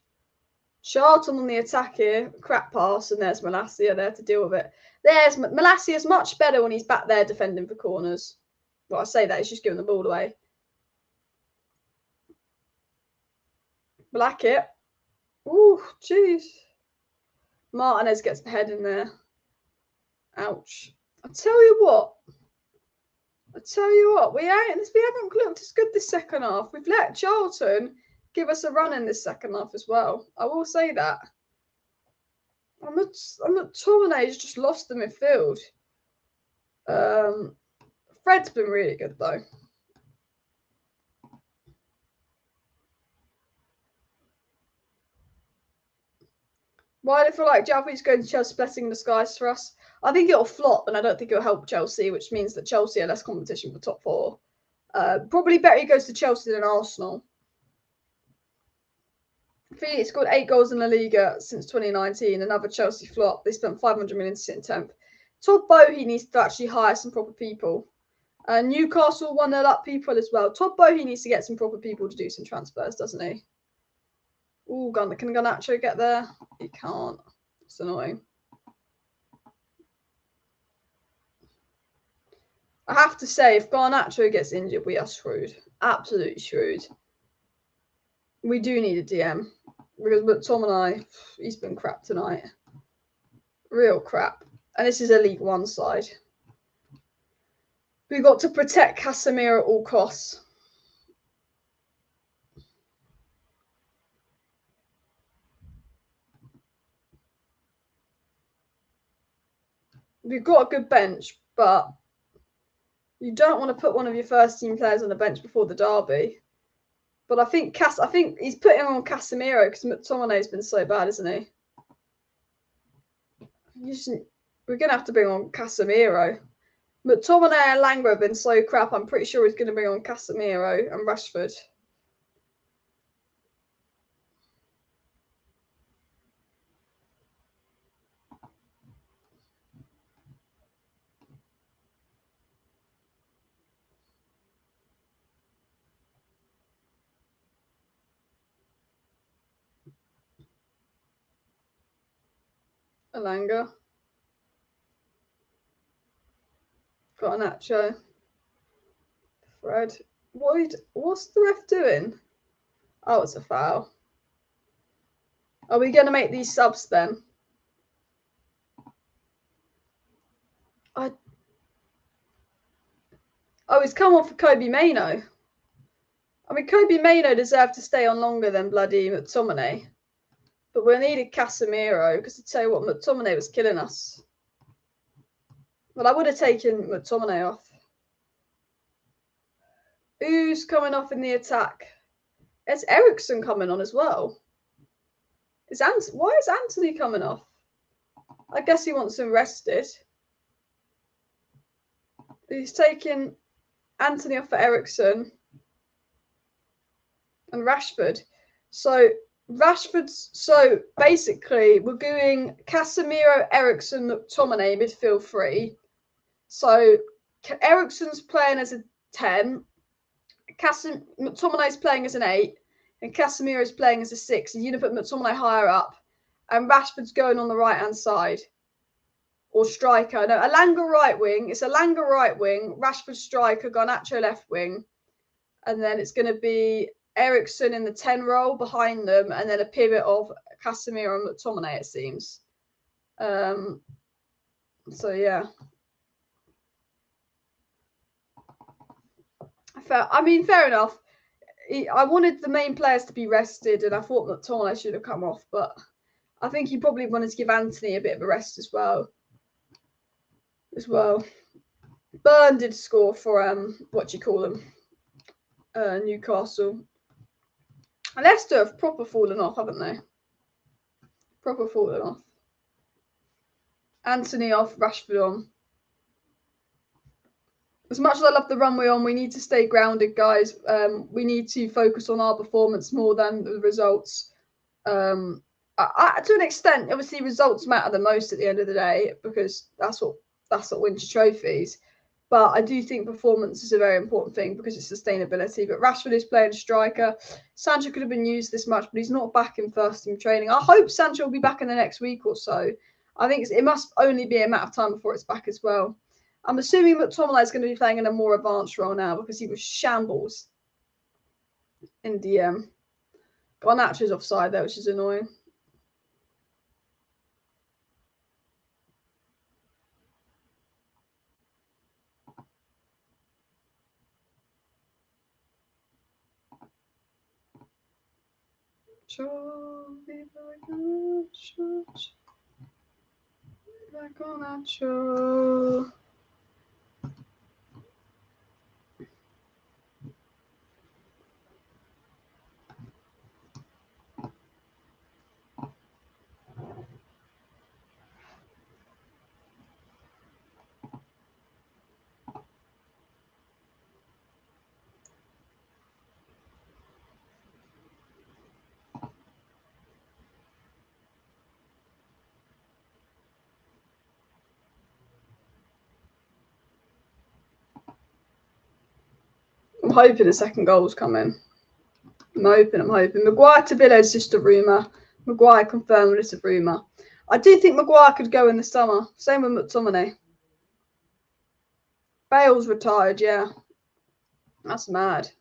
Charlton on the attack here. Crap pass, and there's Malacia there to deal with it. Malacia's much better when he's back there defending for corners. Well, I say that, he's just giving the ball away. Blackett. Ooh, jeez. Martinez gets the head in there. Ouch. I tell you what, we haven't looked as good this second half. We've let Charlton give us a run in this second half as well. I will say that. I'm not McTominay's just lost the midfield. Fred's been really good though. Why do I feel like Jalfi's going to Chelsea blessing the skies for us? I think it'll flop, and I don't think it'll help Chelsea, which means that Chelsea are less competition for top 4. Probably better he goes to Chelsea than Arsenal. Felix scored 8 goals in La Liga since 2019. Another Chelsea flop. They spent 500 million to sit in 10th. Todd Boehly needs to actually hire some proper people. Newcastle 1-0 up people as well. Todd Boehly needs to get some proper people to do some transfers, doesn't he? Ooh, can Garnacho get there? He can't. It's annoying. I have to say, if Garnacho gets injured, we are screwed. Absolutely screwed. We do need a DM. Because McTominay, he's been crap tonight. Real crap. And this is a League One side. We've got to protect Casemiro at all costs. We've got a good bench, but you don't want to put one of your first team players on the bench before the derby. But I think he's putting on Casemiro because McTominay's been so bad, isn't he? We're going to have to bring on Casemiro. McTominay and Langro have been so crap, I'm pretty sure he's going to bring on Casemiro and Rashford. Alanga. Garnacho. Fred. What's the ref doing? Oh, it's a foul. Are we going to make these subs then? Oh, he's come on for Kobe Mainoo. I mean, Kobe Mainoo deserved to stay on longer than bloody McTominay. But we needed Casemiro because, I tell you what, McTominay was killing us. Well, I would have taken McTominay off. Who's coming off in the attack? It's Eriksen coming on as well. Why is Anthony coming off? I guess he wants him rested. He's taking Anthony off for Eriksen and Rashford. So basically we're doing Casemiro, Eriksen, McTominay, midfield 3. So Eriksen's playing as a 10, McTominay's playing as an 8, and Casemiro's playing as a 6. And you're going to put McTominay higher up, and Rashford's going on the right-hand side. Or striker. No, Elanga right wing. It's Elanga right wing, Rashford striker, Garnacho left wing. And then it's going to be Eriksen in the 10 role behind them, and then a pivot of Casemiro and McTominay, it seems. So, yeah. Fair enough. I wanted the main players to be rested, and I thought that McTominay should have come off, but I think he probably wanted to give Anthony a bit of a rest as well. Burn did score for Newcastle. Leicester have proper fallen off, haven't they? Proper fallen off. Anthony off, Rashford on. As much as I love the run we're on, we need to stay grounded, guys. We need to focus on our performance more than the results. To an extent, obviously, results matter the most at the end of the day because that's what wins trophies. But I do think performance is a very important thing because it's sustainability. But Rashford is playing striker. Sancho could have been used this much, but he's not back in first team training. I hope Sancho will be back in the next week or so. I think it must only be a matter of time before it's back as well. I'm assuming that McTominay is going to be playing in a more advanced role now because he was shambles in DM. Garnacho's offside there, which is annoying. Garnacho. I'm hoping the second goal's coming. I'm hoping. Maguire to Villa is just a rumour. Maguire confirmed it's a rumour. I do think Maguire could go in the summer. Same with McTominay. Bale's retired, yeah. That's mad.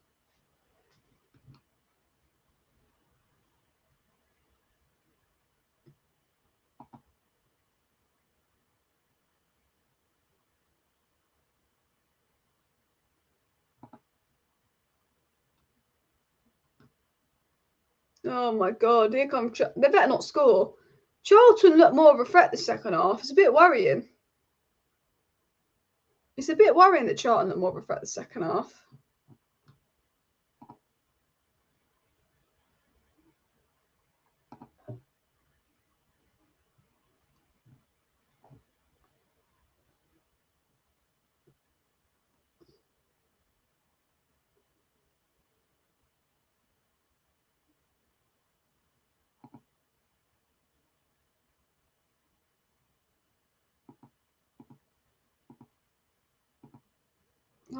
Oh my god, here comes. They better not score. Charlton look more of a threat the second half. It's a bit worrying. It's a bit worrying that Charlton look more of a threat the second half.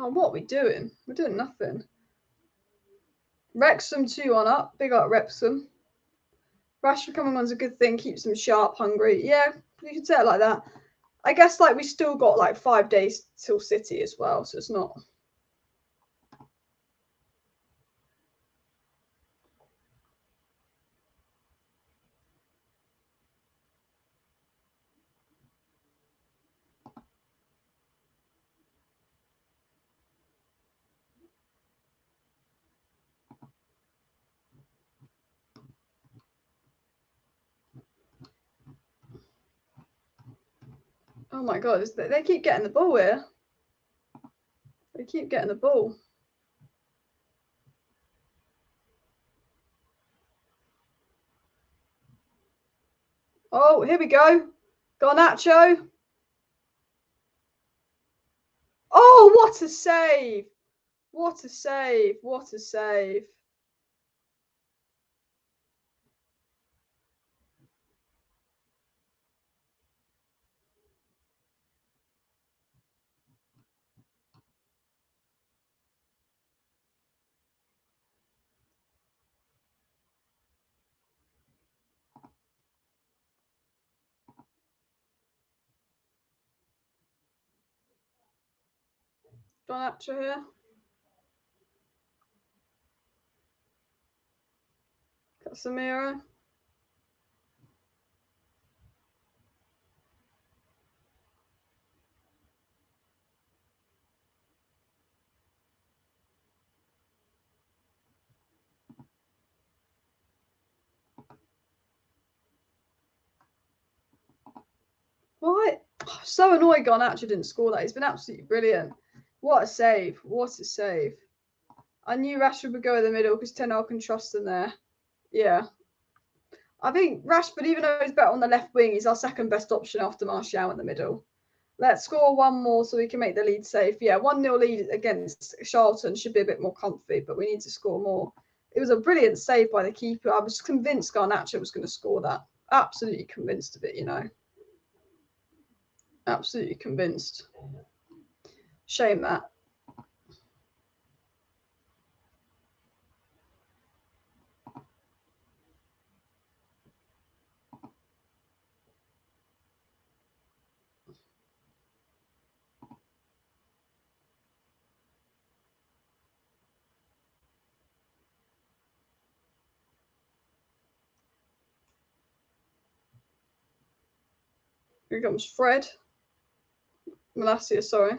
Oh, what are we doing? We're doing nothing. Wrexham 2-1 up. Big up Wrexham. Rashford coming on's a good thing. Keeps them sharp, hungry. Yeah, you can say it like that. I guess we still got 5 days till City as well, so it's not. Oh my god, they keep getting the ball here. They keep getting the ball. Oh, here we go. Garnacho. Oh, what a save. What a save. What a save. Garnacho here. Casemiro. Why? Oh, so annoyed Garnacho didn't score that. He's been absolutely brilliant. What a save. What a save. I knew Rashford would go in the middle because Ten Hag can trust him there. Yeah. I think Rashford, even though he's better on the left wing, he's our second best option after Martial in the middle. Let's score one more so we can make the lead safe. Yeah, 1-0 lead against Charlton should be a bit more comfy, but we need to score more. It was a brilliant save by the keeper. I was convinced Garnacho was going to score that. Absolutely convinced of it, you know. Absolutely convinced. Shame that. Here comes Fred. Malacia, sorry.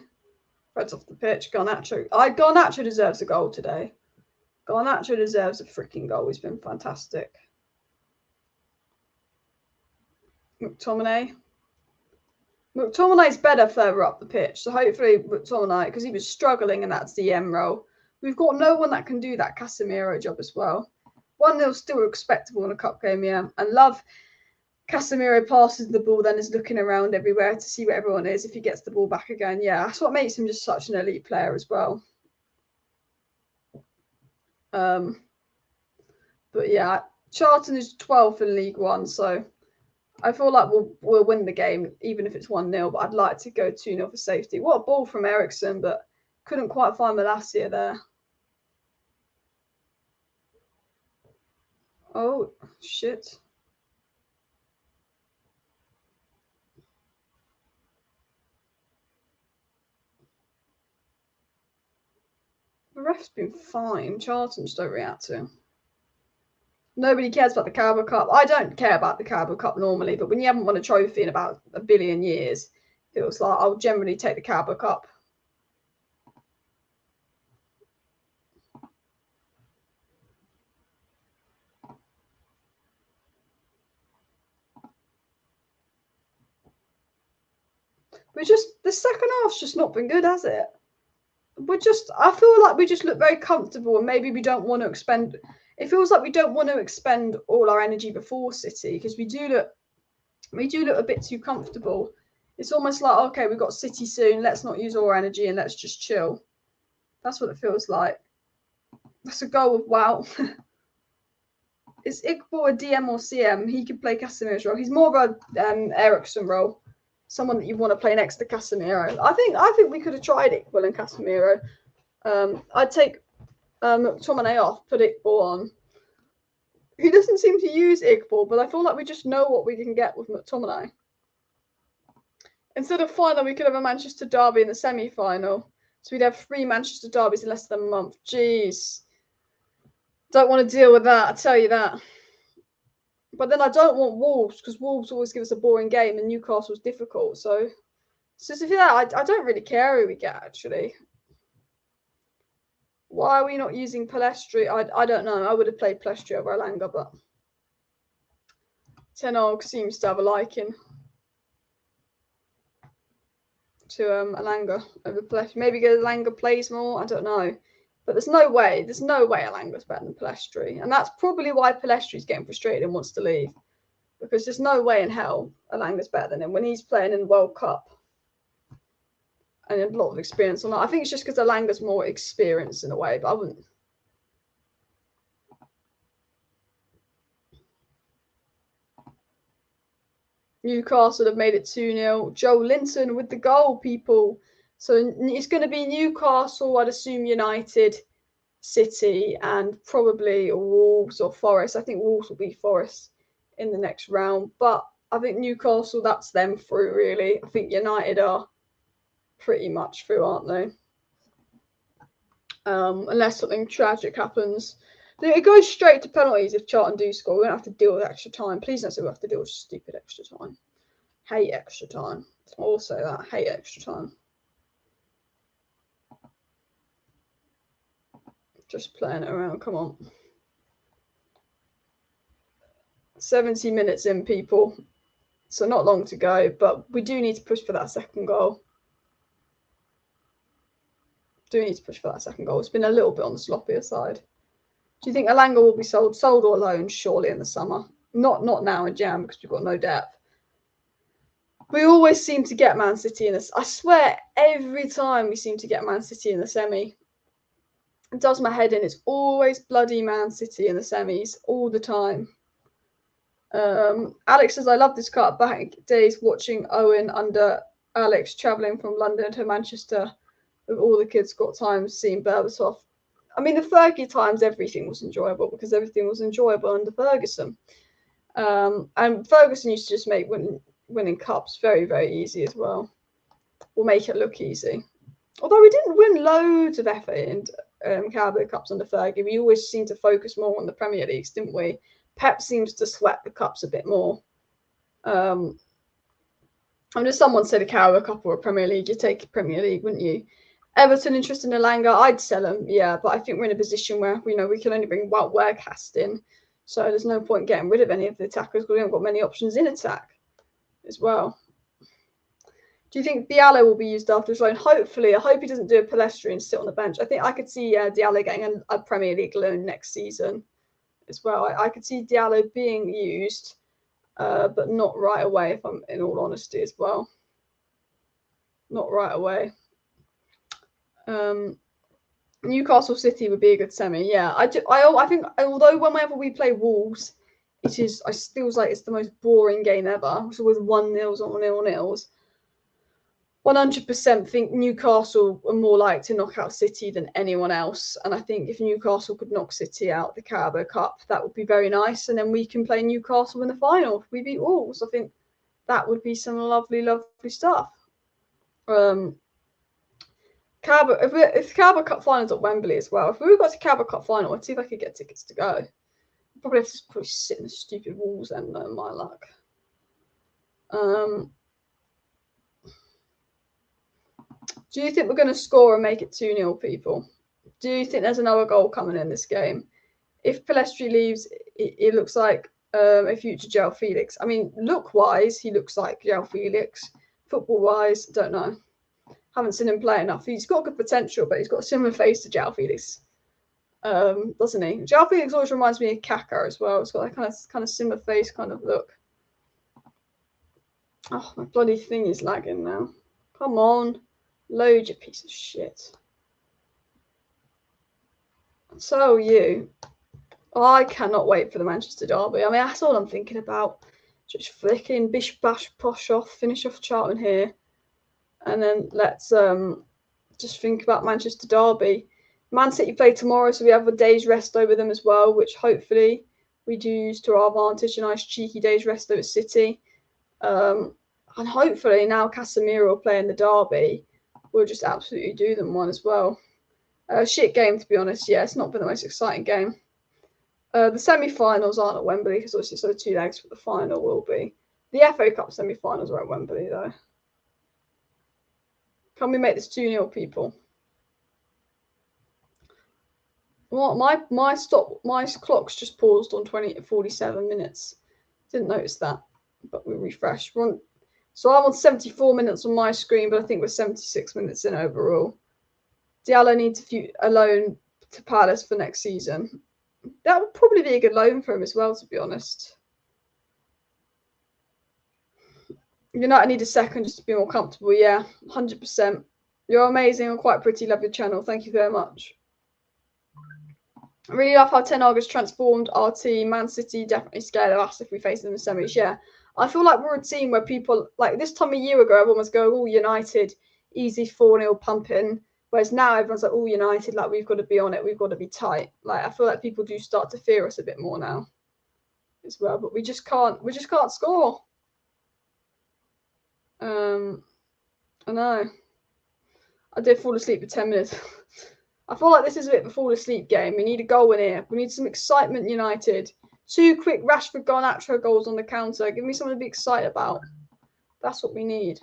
Fred's off the pitch. Garnacho. Garnacho deserves a goal today. Garnacho deserves a freaking goal. He's been fantastic. McTominay. McTominay's better further up the pitch. So hopefully McTominay, because he was struggling in that DM role. We've got no one that can do that Casemiro job as well. 1-0 still respectable in a cup game, yeah. And love Casemiro passes the ball, then is looking around everywhere to see where everyone is if he gets the ball back again. Yeah, that's what makes him just such an elite player as well. But yeah, Charlton is 12th in League One, so I feel like we'll win the game, even if it's 1-0, but I'd like to go 2-0 for safety. What a ball from Eriksen, but couldn't quite find Malacia there. Oh, shit. The ref's been fine. Charlton just don't react to him. Nobody cares about the Carabao Cup. I don't care about the Carabao Cup normally, but when you haven't won a trophy in about a billion years, it feels like I'll generally take the Carabao Cup. The second half's just not been good, has it? I feel like we just look very comfortable and maybe we don't want to expend. It feels like we don't want to expend all our energy before City because we do look a bit too comfortable. It's almost like, okay, we've got City soon. Let's not use all our energy and let's just chill. That's what it feels like. That's a goal of wow. Is Iqbal a DM or CM? He could play Casemiro's role. He's more of a Eriksen role. Someone that you want to play next to Casemiro. I think we could have tried Iqbal and Casemiro. I'd take McTominay off, put Iqbal on. He doesn't seem to use Iqbal, but I feel like we just know what we can get with McTominay. Instead of final, we could have a Manchester derby in the semi-final. So we'd have 3 Manchester derbies in less than a month. Jeez. Don't want to deal with that, I tell you that. But then I don't want Wolves because Wolves always give us a boring game and Newcastle's difficult. So yeah, I don't really care who we get, actually. Why are we not using Palistri? I don't know. I would have played Palistri over Elanga, but Ten Hag seems to have a liking to Elanga over Palistri. Maybe because Elanga plays more. I don't know. But there's no way Elanga's better than Palistri. And that's probably why Palestri's getting frustrated and wants to leave. Because there's no way in hell Elanga's better than him when he's playing in the World Cup. And a lot of experience on that. I think it's just because Elanga's more experienced in a way, but I wouldn't. Newcastle have made it 2-0. Joe Linton with the goal, people. So it's going to be Newcastle, I'd assume United, City, and probably Wolves or Forest. I think Wolves will be Forest in the next round. But I think Newcastle, that's them through, really. I think United are pretty much through, aren't they? unless something tragic happens. It goes straight to penalties if Charlton do score. We don't have to deal with extra time. Please don't say we have to deal with stupid extra time. Hate extra time. I'll say that. Hate extra time. Just playing it around. Come on. 70 minutes in, people. So not long to go, but we do need to push for that second goal. It's been a little bit on the sloppier side. Do you think Elanga will be sold or loaned? Surely in the summer. Not now in Jan because we've got no depth. We always seem to get Man City in this. I swear, every time we seem to get Man City in the semi, it does my head in. It's always bloody Man City in the semis all the time. Alex says, I love this cut back days watching Owen under Alex travelling from London to Manchester with all the kids got times seeing Berbatov. I mean, the Fergie times, everything was enjoyable because everything was enjoyable under Ferguson. And Ferguson used to just make winning cups very, very easy as well. We'll make it look easy. Although we didn't win loads of FA and Carabao Cups under Fergie, we always seemed to focus more on the Premier Leagues, didn't we? Pep seems to sweat the cups a bit more. Someone said a Carabao Cup or a Premier League, you'd take a Premier League, wouldn't you? Everton interested in Elanga, I'd sell him, yeah, but I think we're in a position where we can only bring Wout Weghorst in, so there's no point getting rid of any of the attackers because we haven't got many options in attack as well. Do you think Diallo will be used after his loan? Hopefully. I hope he doesn't do a Palistri and sit on the bench. I think I could see Diallo getting a Premier League loan next season as well. I could see Diallo being used, but not right away, if I'm in all honesty as well. Not right away. Newcastle City would be a good semi. Yeah, I think although whenever we play Wolves, it feels like it's the most boring game ever. It's always 1-0s or 0-0s. 100% think Newcastle are more likely to knock out City than anyone else. And I think if Newcastle could knock City out the Carabao Cup, that would be very nice. And then we can play Newcastle in the final if we beat Wolves. I think that would be some lovely, lovely stuff. Carabao, if the Carabao Cup final's at Wembley as well, if we got to Carabao Cup final, I'd see if I could get tickets to go. I'd probably have to sit in the stupid Wolves end, though, my luck. Do you think we're going to score and make it 2-0, people? Do you think there's another goal coming in this game? If Palistri leaves, it looks like a future João Felix. I mean, look-wise, he looks like João Felix. Football-wise, don't know. Haven't seen him play enough. He's got good potential, but he's got a similar face to João Felix, doesn't he? João Felix always reminds me of Kaka as well. It's got that kind of similar face kind of look. Oh, my bloody thing is lagging now. Come on. Load, you piece of shit. So you. I cannot wait for the Manchester derby. I mean, that's all I'm thinking about. Just flicking bish bash posh off, finish off Charlton here. And then let's just think about Manchester derby. Man City play tomorrow, so we have a day's rest over them as well, which hopefully we do use to our advantage. A nice cheeky day's rest over City. And hopefully now Casemiro will play in the derby. We'll just absolutely do them one as well. Shit game, to be honest. Yeah, it's not been the most exciting game. The semi-finals aren't at Wembley because obviously it's the 2 legs, but the final will be. The FA Cup semi-finals are at Wembley, though. Can we make this 2-0, people? Well, my clock's just paused on 47 minutes. Didn't notice that, but we refresh. So I'm on 74 minutes on my screen, but I think we're 76 minutes in overall. Diallo needs a loan to Palace for next season. That would probably be a good loan for him as well, to be honest. United need a second just to be more comfortable. Yeah, 100%. You're amazing and quite pretty. Love your channel. Thank you very much. I really love how Ten Hag has transformed our team. Man City definitely scared of us if we face them in the semis. Yeah. I feel like we're a team where people, like this time a year ago, everyone was going, oh, United, easy 4-0 pumping. Whereas now everyone's like, oh, United, like we've got to be on it. We've got to be tight. Like I feel like people do start to fear us a bit more now as well. But we just can't score. I know. I did fall asleep for 10 minutes. I feel like this is a bit of a fall asleep game. We need a goal in here. We need some excitement, United. 2 quick Rashford Garnacho goals on the counter. Give me something to be excited about. That's what we need.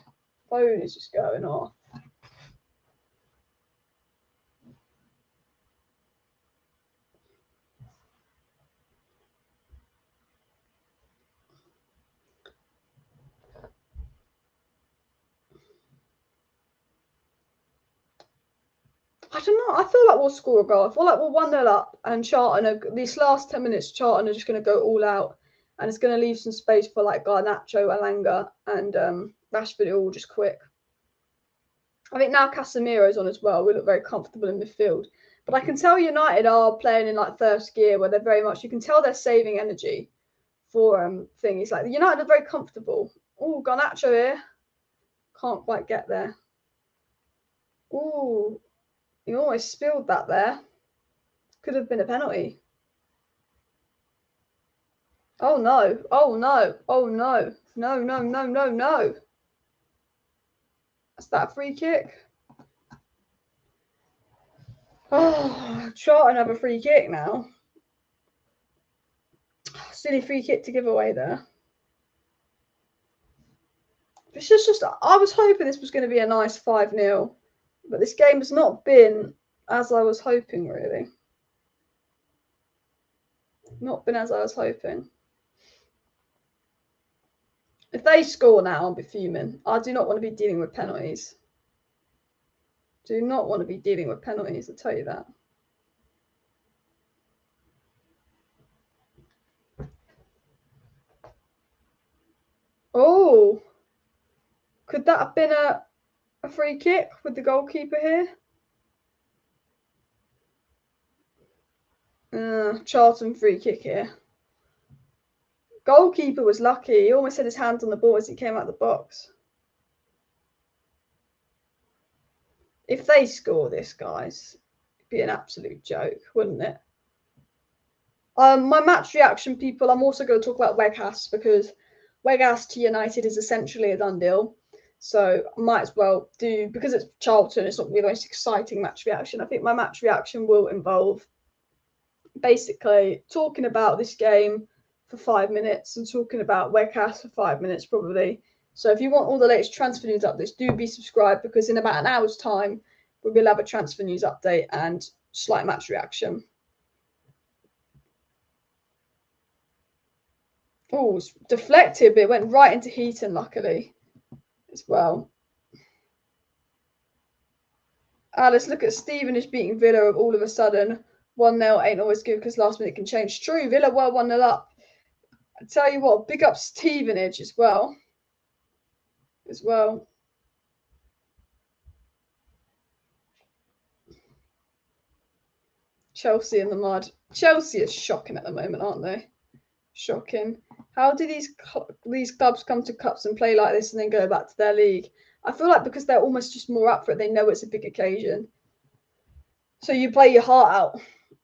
Phone is just going off. I don't know. I feel like we'll score a goal. I feel like we're 1-0 up, and Charlton, these last 10 minutes, Charlton are just going to go all out, and it's going to leave some space for like Garnacho, Alanga, and Rashford all just quick. I think now Casemiro's on as well. We look very comfortable in midfield. But I can tell United are playing in like first gear, where they're very much, you can tell they're saving energy for things. Like United are very comfortable. Oh, Garnacho here. Can't quite get there. Oh, you almost spilled that there. Could have been a penalty. Oh no. Oh no. Oh no. No, no, no, no, no. Is that a free kick? Oh, Charlton have a free kick now. Silly free kick to give away there. It's just I was hoping this was going to be a nice 5-0, but this game has not been as I was hoping, really. Not been as I was hoping. If they score now, I'll be fuming. I do not want to be dealing with penalties. Do not want to be dealing with penalties, I'll tell you that. Oh, could that have been a free kick with the goalkeeper here? Charlton free kick here. Goalkeeper was lucky. He almost had his hands on the ball as he came out of the box. If they score this, guys, it'd be an absolute joke, wouldn't it? My match reaction, people, I'm also going to talk about Weghorst, because Weghorst to United is essentially a done deal. So I might as well do, because it's Charlton, it's not really the most exciting match reaction. I think my match reaction will involve basically talking about this game for 5 minutes and talking about Weghorst for 5 minutes probably. So if you want all the latest transfer news updates, do be subscribed, because in about an hour's time, we will have a transfer news update and slight match reaction. Oh, it's deflected, but it went right into Heaton, luckily, as well. Alice, look at Stevenage beating Villa all of a sudden. 1-0 ain't always good because last minute can change. True, Villa were 1-0 up. I tell you what, big up Stevenage as well. Chelsea in the mud. Chelsea is shocking at the moment, aren't they? Shocking. How do these clubs come to cups and play like this and then go back to their league? I feel like because they're almost just more up for it, they know it's a big occasion. So you play your heart out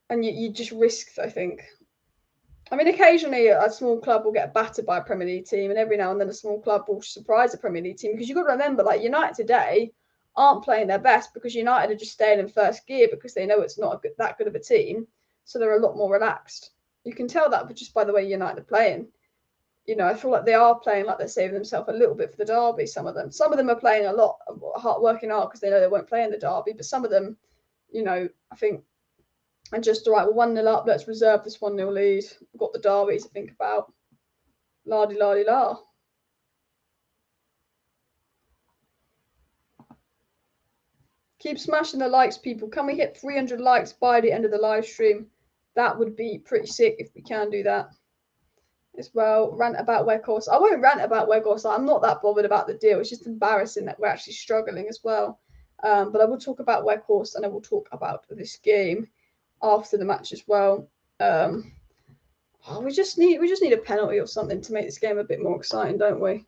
and you just risk, I think. I mean, occasionally a small club will get battered by a Premier League team, and every now and then a small club will surprise a Premier League team, because you've got to remember, like, United today aren't playing their best because United are just staying in first gear because they know it's not that good of a team, so they're a lot more relaxed. You can tell that just by the way United are playing. You know, I feel like they are playing like they're saving themselves a little bit for the derby, some of them. Some of them are playing a lot, working hard because they know they won't play in the derby, but some of them, you know, I think, and just, all right, we're 1-0 up, let's reserve this 1-0 lead. We've got the derby to think about. La-di-la-di-la. Keep smashing the likes, people. Can we hit 300 likes by the end of the live stream? That would be pretty sick if we can do that. As well, rant about Weghorst. I won't rant about Weghorst. I'm not that bothered about the deal. It's just embarrassing that we're actually struggling as well. But I will talk about Weghorst, and I will talk about this game after the match as well. We just need a penalty or something to make this game a bit more exciting, don't we?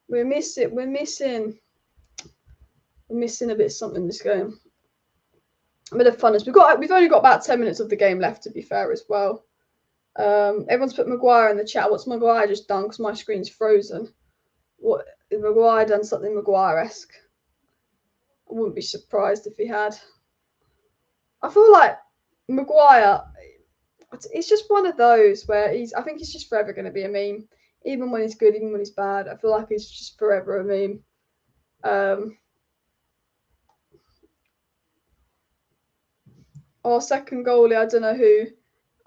We're missing a bit of something in this game. A bit of funness. We've only got about 10 minutes of the game left, to be fair, as well. Everyone's put Maguire in the chat. What's Maguire just done? Because my screen's frozen. What, has Maguire done something Maguire-esque? I wouldn't be surprised if he had. I feel like Maguire, it's just one of those where I think he's just forever going to be a meme. Even when he's good, even when he's bad, I feel like he's just forever a meme. Our second goalie, I don't know who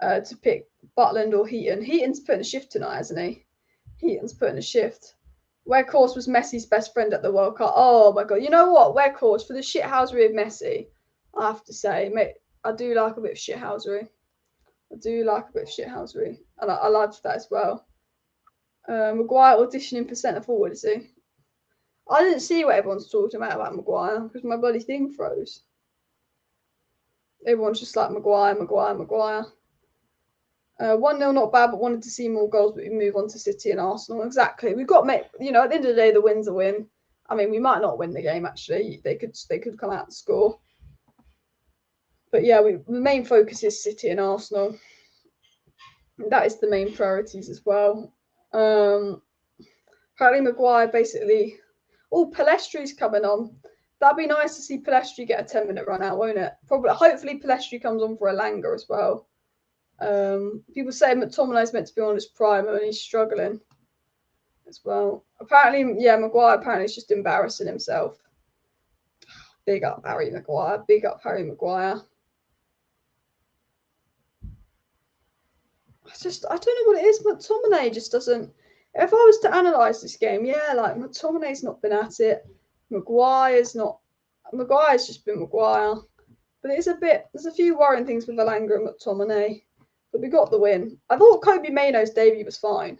to pick, Butland or Heaton. Heaton's putting a shift tonight, hasn't he? Heaton's putting a shift. Weghorst was Messi's best friend at the World Cup. Oh my god! You know what? Weghorst, for the shithousery of Messi, I have to say, mate, I do like a bit of shithousery. I do like a bit of shithousery, and I liked that as well. Maguire auditioning for centre forward, is he? I didn't see what everyone's talking about Maguire because my bloody thing froze. Everyone's just like Maguire. 1-0 not bad, but wanted to see more goals, but we move on to City and Arsenal. Exactly. We've got, at the end of the day, the win's a win. I mean, we might not win the game, actually. They could come out and score. But yeah, the main focus is City and Arsenal. That is the main priorities as well. Apparently Maguire basically... Oh, Palestri's coming on. That'd be nice to see Palistri get a 10-minute run out, won't it? Hopefully Palistri comes on for a Langer as well. People say McTominay's meant to be on his prime and he's struggling as well. Apparently, yeah, Maguire apparently is just embarrassing himself. Big up Harry Maguire. Big up Harry Maguire. I don't know what it is. McTominay just doesn't. If I was to analyse this game, yeah, like McTominay's not been at it. Maguire's just been Maguire. But there's a few worrying things with Elanga and McTominay. But we got the win. I thought Kobe Maino's debut was fine.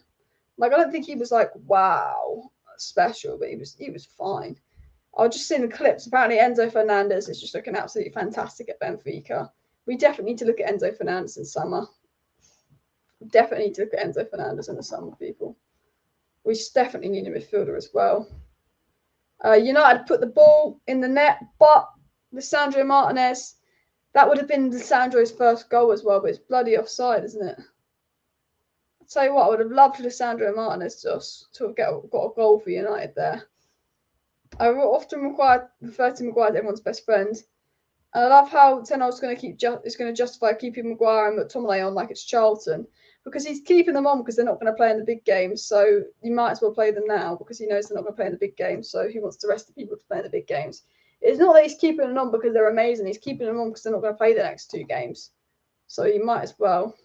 Like, I don't think he was like, wow, special, but he was fine. I was just seeing the clips. Apparently Enzo Fernandez is just looking absolutely fantastic at Benfica. We definitely need to look at Enzo Fernandez in summer. Definitely need to look at Enzo Fernandez in the summer, people. We definitely need a midfielder as well. United put the ball in the net, but Lisandro Martinez, that would have been Lisandro's first goal as well, but it's bloody offside, isn't it? I'll tell you what, I would have loved Lisandro Martinez just to have got a goal for United there. I often refer to Maguire as everyone's best friend. And I love how Ten Hag's going to justify keeping Maguire and McTominay on like it's Charlton, because he's keeping them on because they're not going to play in the big games. So you might as well play them now because he knows they're not going to play in the big games. So he wants the rest of the people to play in the big games. It's not that he's keeping them on because they're amazing. He's keeping them on because they're not going to play the next 2 games. So you might as well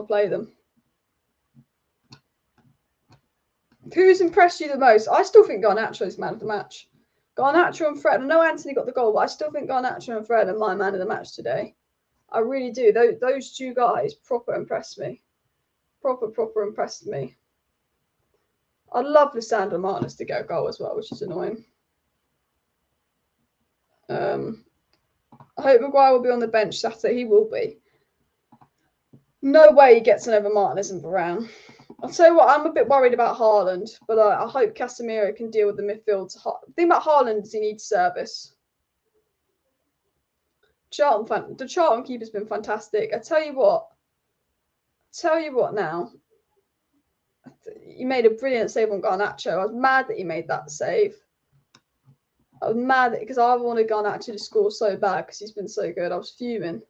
play them. Who's impressed you the most? I still think Garnacho is man of the match. Garnacho and Fred. I know Anthony got the goal, but I still think Garnacho and Fred are my man of the match today. I really do. Those 2 guys proper impressed me. Proper impressed me. I'd love Lisandro Martinez to get a goal as well, which is annoying. I hope Maguire will be on the bench Saturday. He will be. No way he gets another Martinez and Varane. I'll tell you what, I'm a bit worried about Haaland, but I hope Casemiro can deal with the midfield. The thing about Haaland is he needs service. The Charlton keeper's been fantastic. I tell you what now. He made a brilliant save on Garnacho. I was mad that he made that save. I was mad because I wanted Garnacho to score so bad because he's been so good. I was fuming.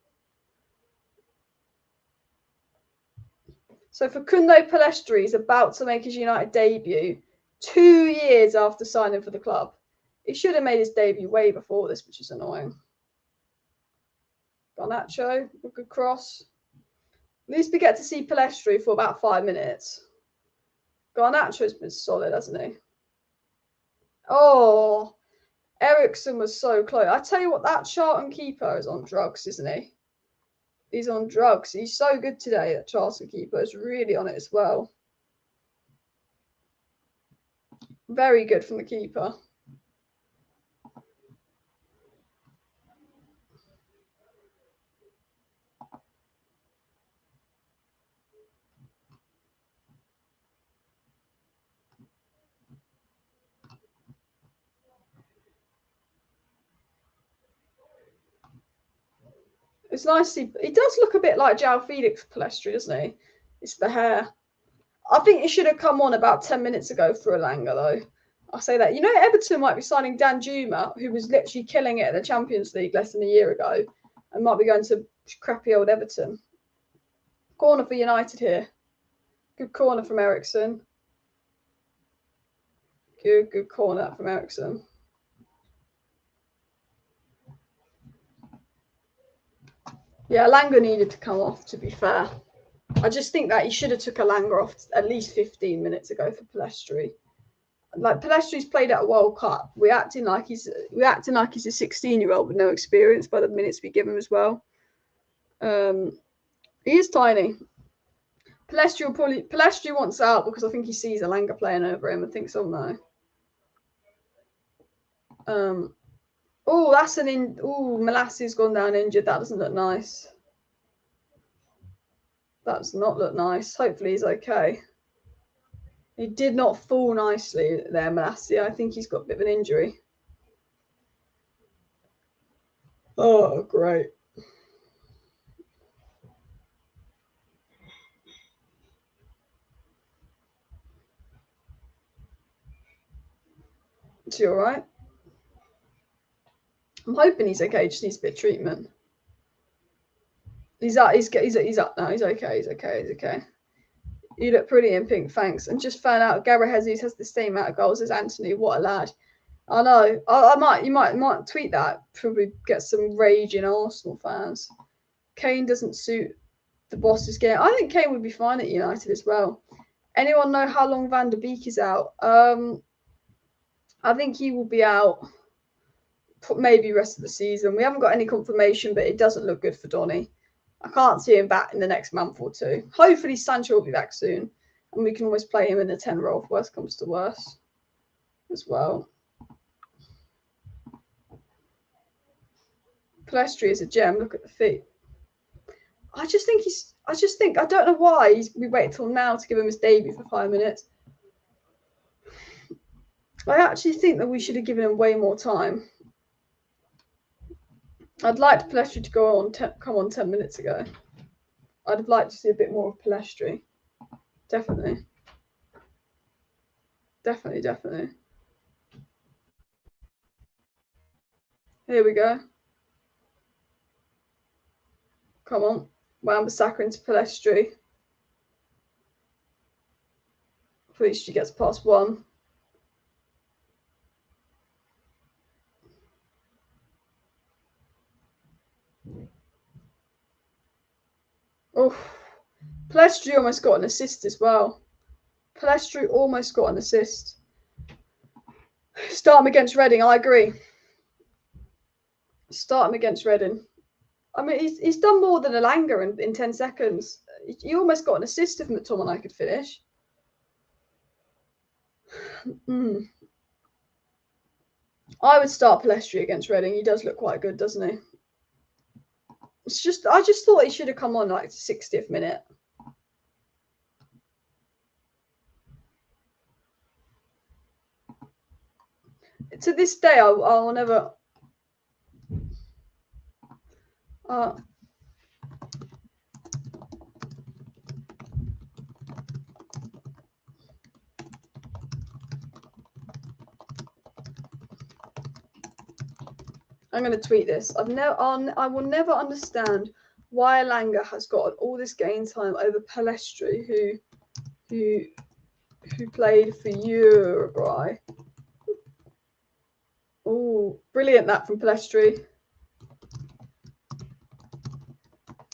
So Facundo Palistri is about to make his United debut 2 years after signing for the club. He should have made his debut way before this, which is annoying. Garnacho, a good cross. At least we get to see Palistri for about 5 minutes. Garnacho's been solid, hasn't he? Oh, Eriksson was so close. I tell you what, that Charlton keeper is on drugs, isn't he? He's on drugs. He's so good today, that Charlton keeper is really on it as well. Very good from the keeper. It's nice to see. He does look a bit like João Felix Palistri, doesn't he? It's the hair. I think he should have come on about 10 minutes ago for Elanga, though. I'll say that. You know, Everton might be signing Dan Juma, who was literally killing it in the Champions League less than a year ago, and might be going to crappy old Everton. Corner for United here. Good corner from Ericsson. Good corner from Ericsson. Yeah, Langer needed to come off, to be fair. I just think that he should have took a Langer off at least 15 minutes ago for Palistri. Like, Palestri's played at a World Cup. We're acting like he's a 16-year-old with no experience by the minutes we give him as well. He is tiny. Palistri wants out because I think he sees Elanga playing over him and thinks, oh no. That's Molasses's gone down injured. That doesn't look nice. That does not look nice. Hopefully he's okay. He did not fall nicely there, Molasse. I think he's got a bit of an injury. Oh, great. Is he all right? I'm hoping he's okay. Just needs a bit of treatment. He's up. He's up now. He's okay. He's okay. You look pretty in pink, thanks. And just found out Gabriel Jesus has the same amount of goals as Anthony. What a lad! I know. You might tweet that. Probably get some raging Arsenal fans. Kane doesn't suit the boss's game. I think Kane would be fine at United as well. Anyone know how long Van der Beek is out? I think he will be out maybe rest of the season. We haven't got any confirmation, but it doesn't look good for Donny. I can't see him back in the next month or two. Hopefully Sancho will be back soon, and we can always play him in the 10 role if worst comes to worst as well. Palistri is a gem. Look at the feet. I don't know why we waited till now to give him his debut for 5 minutes. I actually think that we should have given him way more time. I'd like Palistri to come on 10 minutes ago. I'd have liked to see a bit more of Palistri. Definitely. Here we go. Come on. Wan-Bissaka into Palistri. Palistri gets past one. Oh, Palistri almost got an assist as well. Palistri almost got an assist. Start him against Reading, I agree. Start him against Reading. I mean, he's done more than Elanga in 10 seconds. He almost got an assist if McTominay could finish. I would start Palistri against Reading. He does look quite good, doesn't he? I just thought he should have come on like 60th minute. To this day, I'll never. I'm going to tweet this. I will never understand why Elanga has got all this game time over Palistri, who played for Uruguay. Oh, brilliant that from Palistri.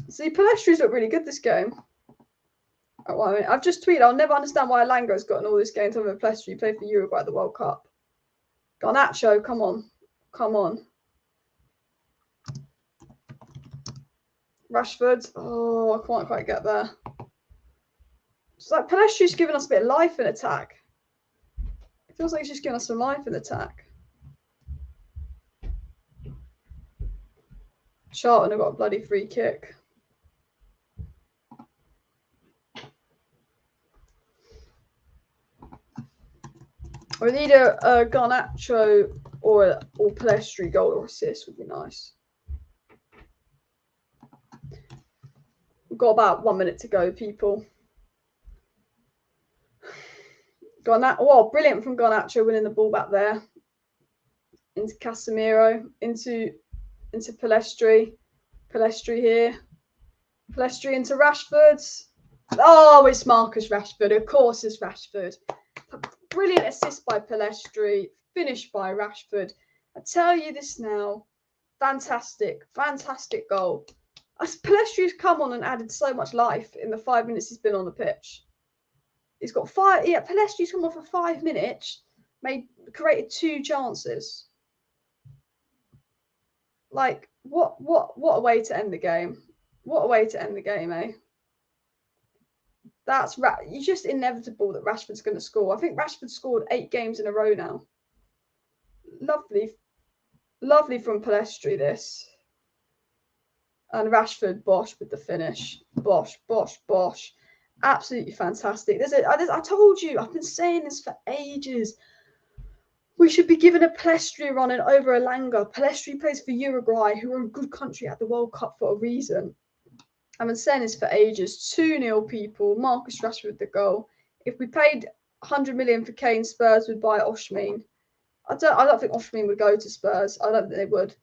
See, Palestri's looked really good this game. Oh, well, I mean, I've just tweeted, I'll never understand why Elanga has gotten all this game time over Palistri. He played for Uruguay at the World Cup. Garnacho, come on. Rashford. Oh, I can't quite get there. It's like Palestri's giving us a bit of life in attack. It feels like he's just giving us some life in attack. Charlton have got a bloody free kick. We need a Garnacho or Palistri goal or assist would be nice. We've got about 1 minute to go, people. Well, brilliant from Garnacho winning the ball back there. Into Casemiro, into Palistri. Palistri here. Palistri into Rashford. Oh, it's Marcus Rashford. Of course it's Rashford. Brilliant assist by Palistri. Finished by Rashford. I tell you this now. Fantastic. Fantastic goal. Palestri's come on and added so much life in the 5 minutes he's been on the pitch. He's got five. Yeah, Palestri's come on for 5 minutes. Created 2 chances. Like, what a way to end the game. What a way to end the game, eh? It's just inevitable that Rashford's going to score. I think Rashford scored 8 games in a row now. Lovely from Palistri, this. And Rashford, bosh with the finish. Bosh. Absolutely fantastic. I told you, I've been saying this for ages. We should be given a Palistri run in over Elanga. Palistri plays for Uruguay, who are a good country at the World Cup for a reason. I've been saying this for ages. 2-0 people. Marcus Rashford the goal. If we paid 100 million for Kane, Spurs would buy Osimhen. I don't think Osimhen would go to Spurs. I don't think they would.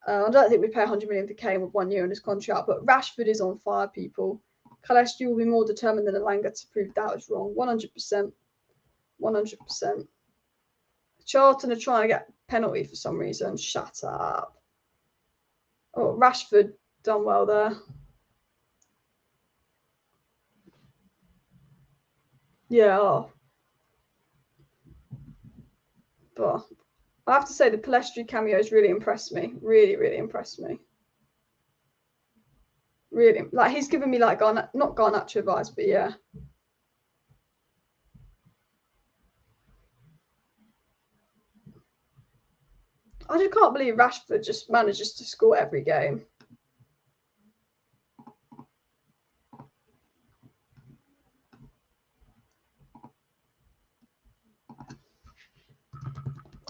I don't think we'd pay 100 million for Kane with 1 year in his contract. But Rashford is on fire, people. Palistri will be more determined than Elanga to prove that is wrong. 100%. 100%. Charlton are trying to get a penalty for some reason. Shut up. Oh, Rashford done well there. Yeah. But I have to say the Palistri cameos really impressed me. Really impressed me. Really. Like, he's given me like not Garnacho vibes, but yeah. I just can't believe Rashford just manages to score every game.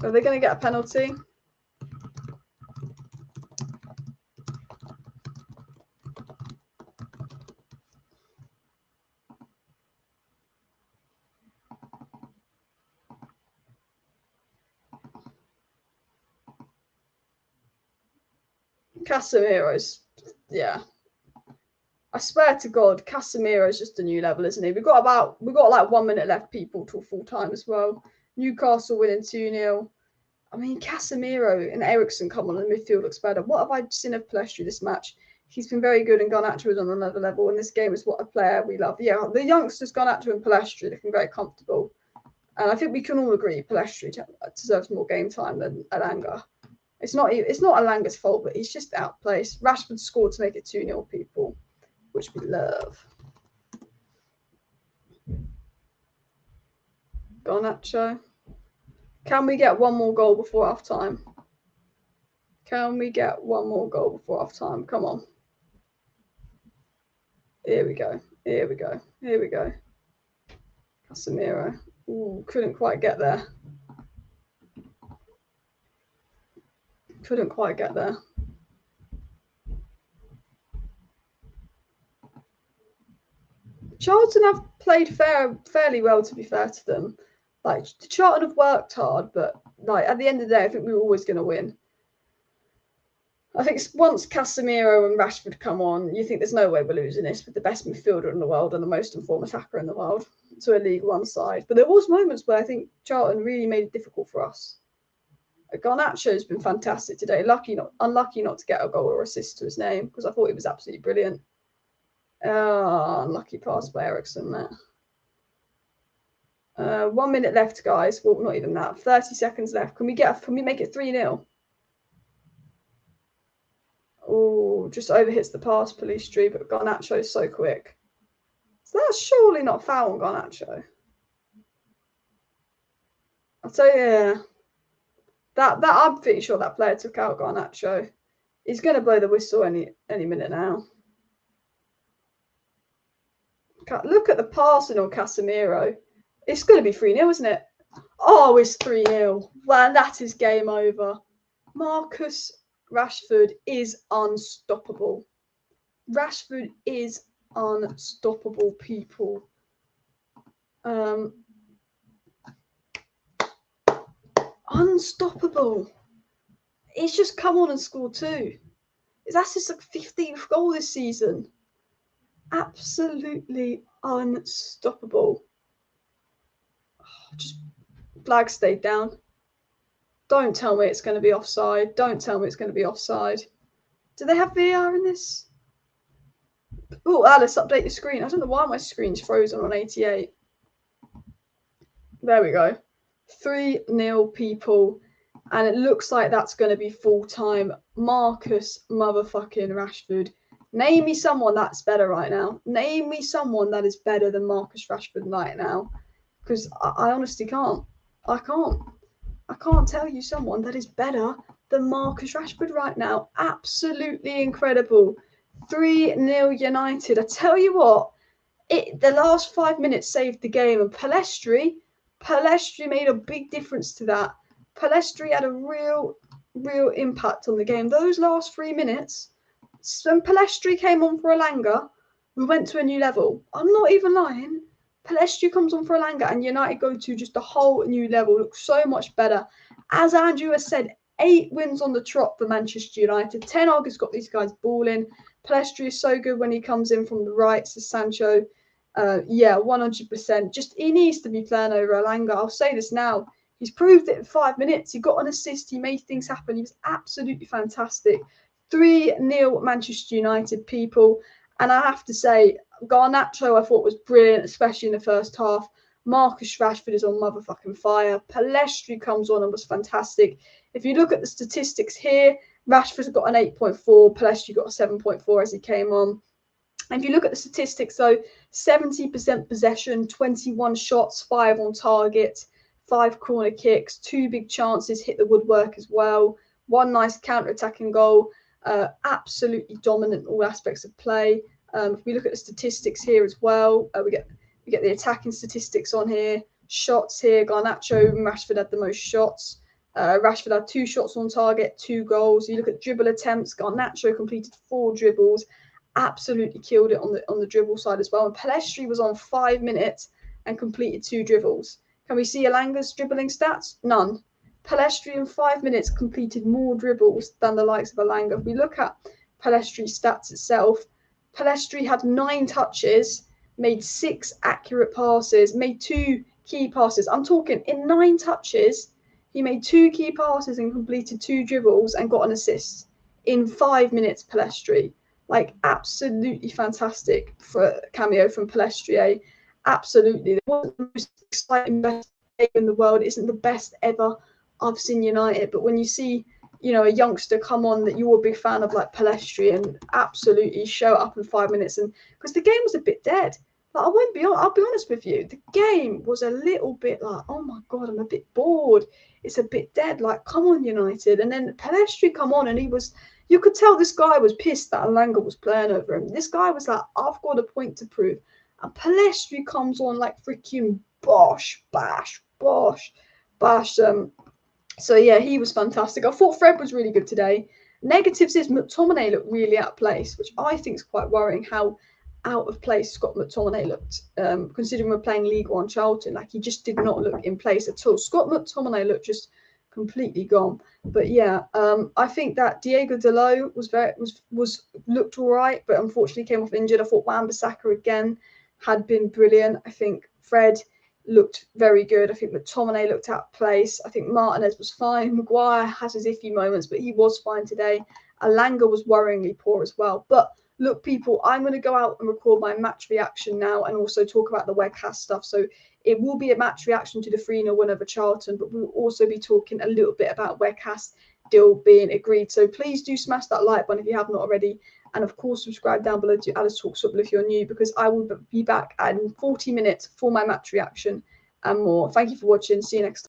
Are they going to get a penalty? Casemiro's, yeah. I swear to God, Casemiro's just a new level, isn't he? We've got like 1 minute left, people, till full time as well. Newcastle winning 2-0. I mean, Casemiro and Eriksen come on, and the midfield looks better. What have I seen of Palistri this match? He's been very good, and Garnacho is on another level. And this game is what a player we love. Yeah, the youngsters Garnacho and Palistri looking very comfortable. And I think we can all agree Palistri deserves more game time than Elanga. It's not Elanga's fault, but he's just outplaced. Rashford scored to make it 2-0, people, which we love. Garnacho. Can we get 1 more goal before half time? Can we get 1 more goal before half time? Come on. Here we go. Casemiro. Ooh, couldn't quite get there. Charlton have played fairly well, to be fair to them. Like, Charlton have worked hard, but like at the end of the day, I think we were always going to win. I think once Casemiro and Rashford come on, you think there's no way we're losing this with the best midfielder in the world and the most informed attacker in the world to a League One side. But there was moments where I think Charlton really made it difficult for us. Garnacho's been fantastic today. Unlucky not to get a goal or assist to his name, because I thought he was absolutely brilliant. Unlucky pass by Eriksen there. 1 minute left, guys. Well, not even that. 30 seconds left. Can we make it 3-0? Oh, just overhits the pass, Palistri, but Garnacho is so quick. So that's surely not foul on Garnacho. I'll tell you, that I'm pretty sure that player took out Garnacho. He's going to blow the whistle any minute now. Look at the passing on Casemiro. It's going to be 3-0, isn't it? Oh, it's 3-0. Well, that is game over. Marcus Rashford is unstoppable. Rashford is unstoppable, people. unstoppable. He's just come on and scored 2. That's his 15th goal this season. Absolutely unstoppable. Just flag stayed down. Don't tell me it's going to be offside. Don't tell me it's going to be offside. Do they have VAR in this? Oh, Alice, update your screen. I don't know why my screen's frozen on 88. There we go. 3-0 people. And it looks like that's going to be full-time. Marcus motherfucking Rashford. Name me someone that's better right now. Name me someone that is better than Marcus Rashford right now. Because I honestly can't. I can't tell you someone that is better than Marcus Rashford right now. Absolutely incredible. 3-0 United. I tell you what, the last 5 minutes saved the game. And Palistri made a big difference to that. Palistri had a real impact on the game. Those last 3 minutes, when Palistri came on for Elanga, we went to a new level. I'm not even lying. Palistri comes on for Elanga and United go to just a whole new level. Looks so much better. As Andrew has said, 8 wins on the trot for Manchester United. Ten Hag has got these guys balling. Palistri is so good when he comes in from the right. Says Sancho. Yeah, 100%. Just he needs to be playing over Elanga. I'll say this now. He's proved it in 5 minutes. He got an assist. He made things happen. He was absolutely fantastic. 3-0 Manchester United, people. And I have to say, Garnacho I thought was brilliant, especially in the first half. Marcus Rashford is on motherfucking fire. Palistri comes on and was fantastic. If you look at the statistics here, Rashford's got an 8.4. Palistri got a 7.4 as he came on. And if you look at the statistics, though, 70% possession, 21 shots, 5 on target, 5 corner kicks, 2 big chances, hit the woodwork as well. 1 nice counter-attacking goal. Absolutely dominant in all aspects of play. If we look at the statistics here as well, we get the attacking statistics on here. Shots here, Garnacho and Rashford had the most shots. Rashford had 2 shots on target, 2 goals. You look at dribble attempts, Garnacho completed 4 dribbles. Absolutely killed it on the dribble side as well. And Palistri was on 5 minutes and completed 2 dribbles. Can we see Elanga's dribbling stats? None. Palistri in 5 minutes completed more dribbles than the likes of Elanga. If we look at Palestri's stats itself, Palistri had 9 touches, made 6 accurate passes, made 2 key passes. I'm talking in 9 touches, he made 2 key passes and completed 2 dribbles and got an assist in 5 minutes. Palistri, like absolutely fantastic for a cameo from Palistri. Absolutely, it wasn't the most exciting best game in the world. It isn't the best ever I've seen United, but when you see, you know, a youngster come on that you're a big fan of like Palistri and absolutely show up in 5 minutes, and because the game was a bit dead. Like I'll be honest with you, the game was a little bit like, oh my god, I'm a bit bored. It's a bit dead. Like, come on, United. And then Palistri come on, and you could tell this guy was pissed that Elanga was playing over him. This guy was like, I've got a point to prove. And Palistri comes on like freaking bash. So yeah, he was fantastic. I thought Fred was really good today. Negatives is McTominay looked really out of place, which I think is quite worrying how out of place Scott McTominay looked, considering we're playing League One Charlton. Like, he just did not look in place at all. Scott McTominay looked just completely gone. But yeah, I think that Diego Dalot looked all right, but unfortunately came off injured. I thought Wan-Bissaka again had been brilliant. I think Fred looked very good. I think McTominay looked out of place. I think Martinez was fine. Maguire has his iffy moments, but he was fine today. Elanga was worryingly poor as well. But look, people, I'm going to go out and record my match reaction now and also talk about the webcast stuff. So it will be a match reaction to the 3-0 win over Charlton, but we'll also be talking a little bit about webcast deal being agreed. So please do smash that like button if you have not already. And of course, subscribe down below to Alice Talks Football if you're new, because I will be back in 40 minutes for my match reaction and more. Thank you for watching. See you next time.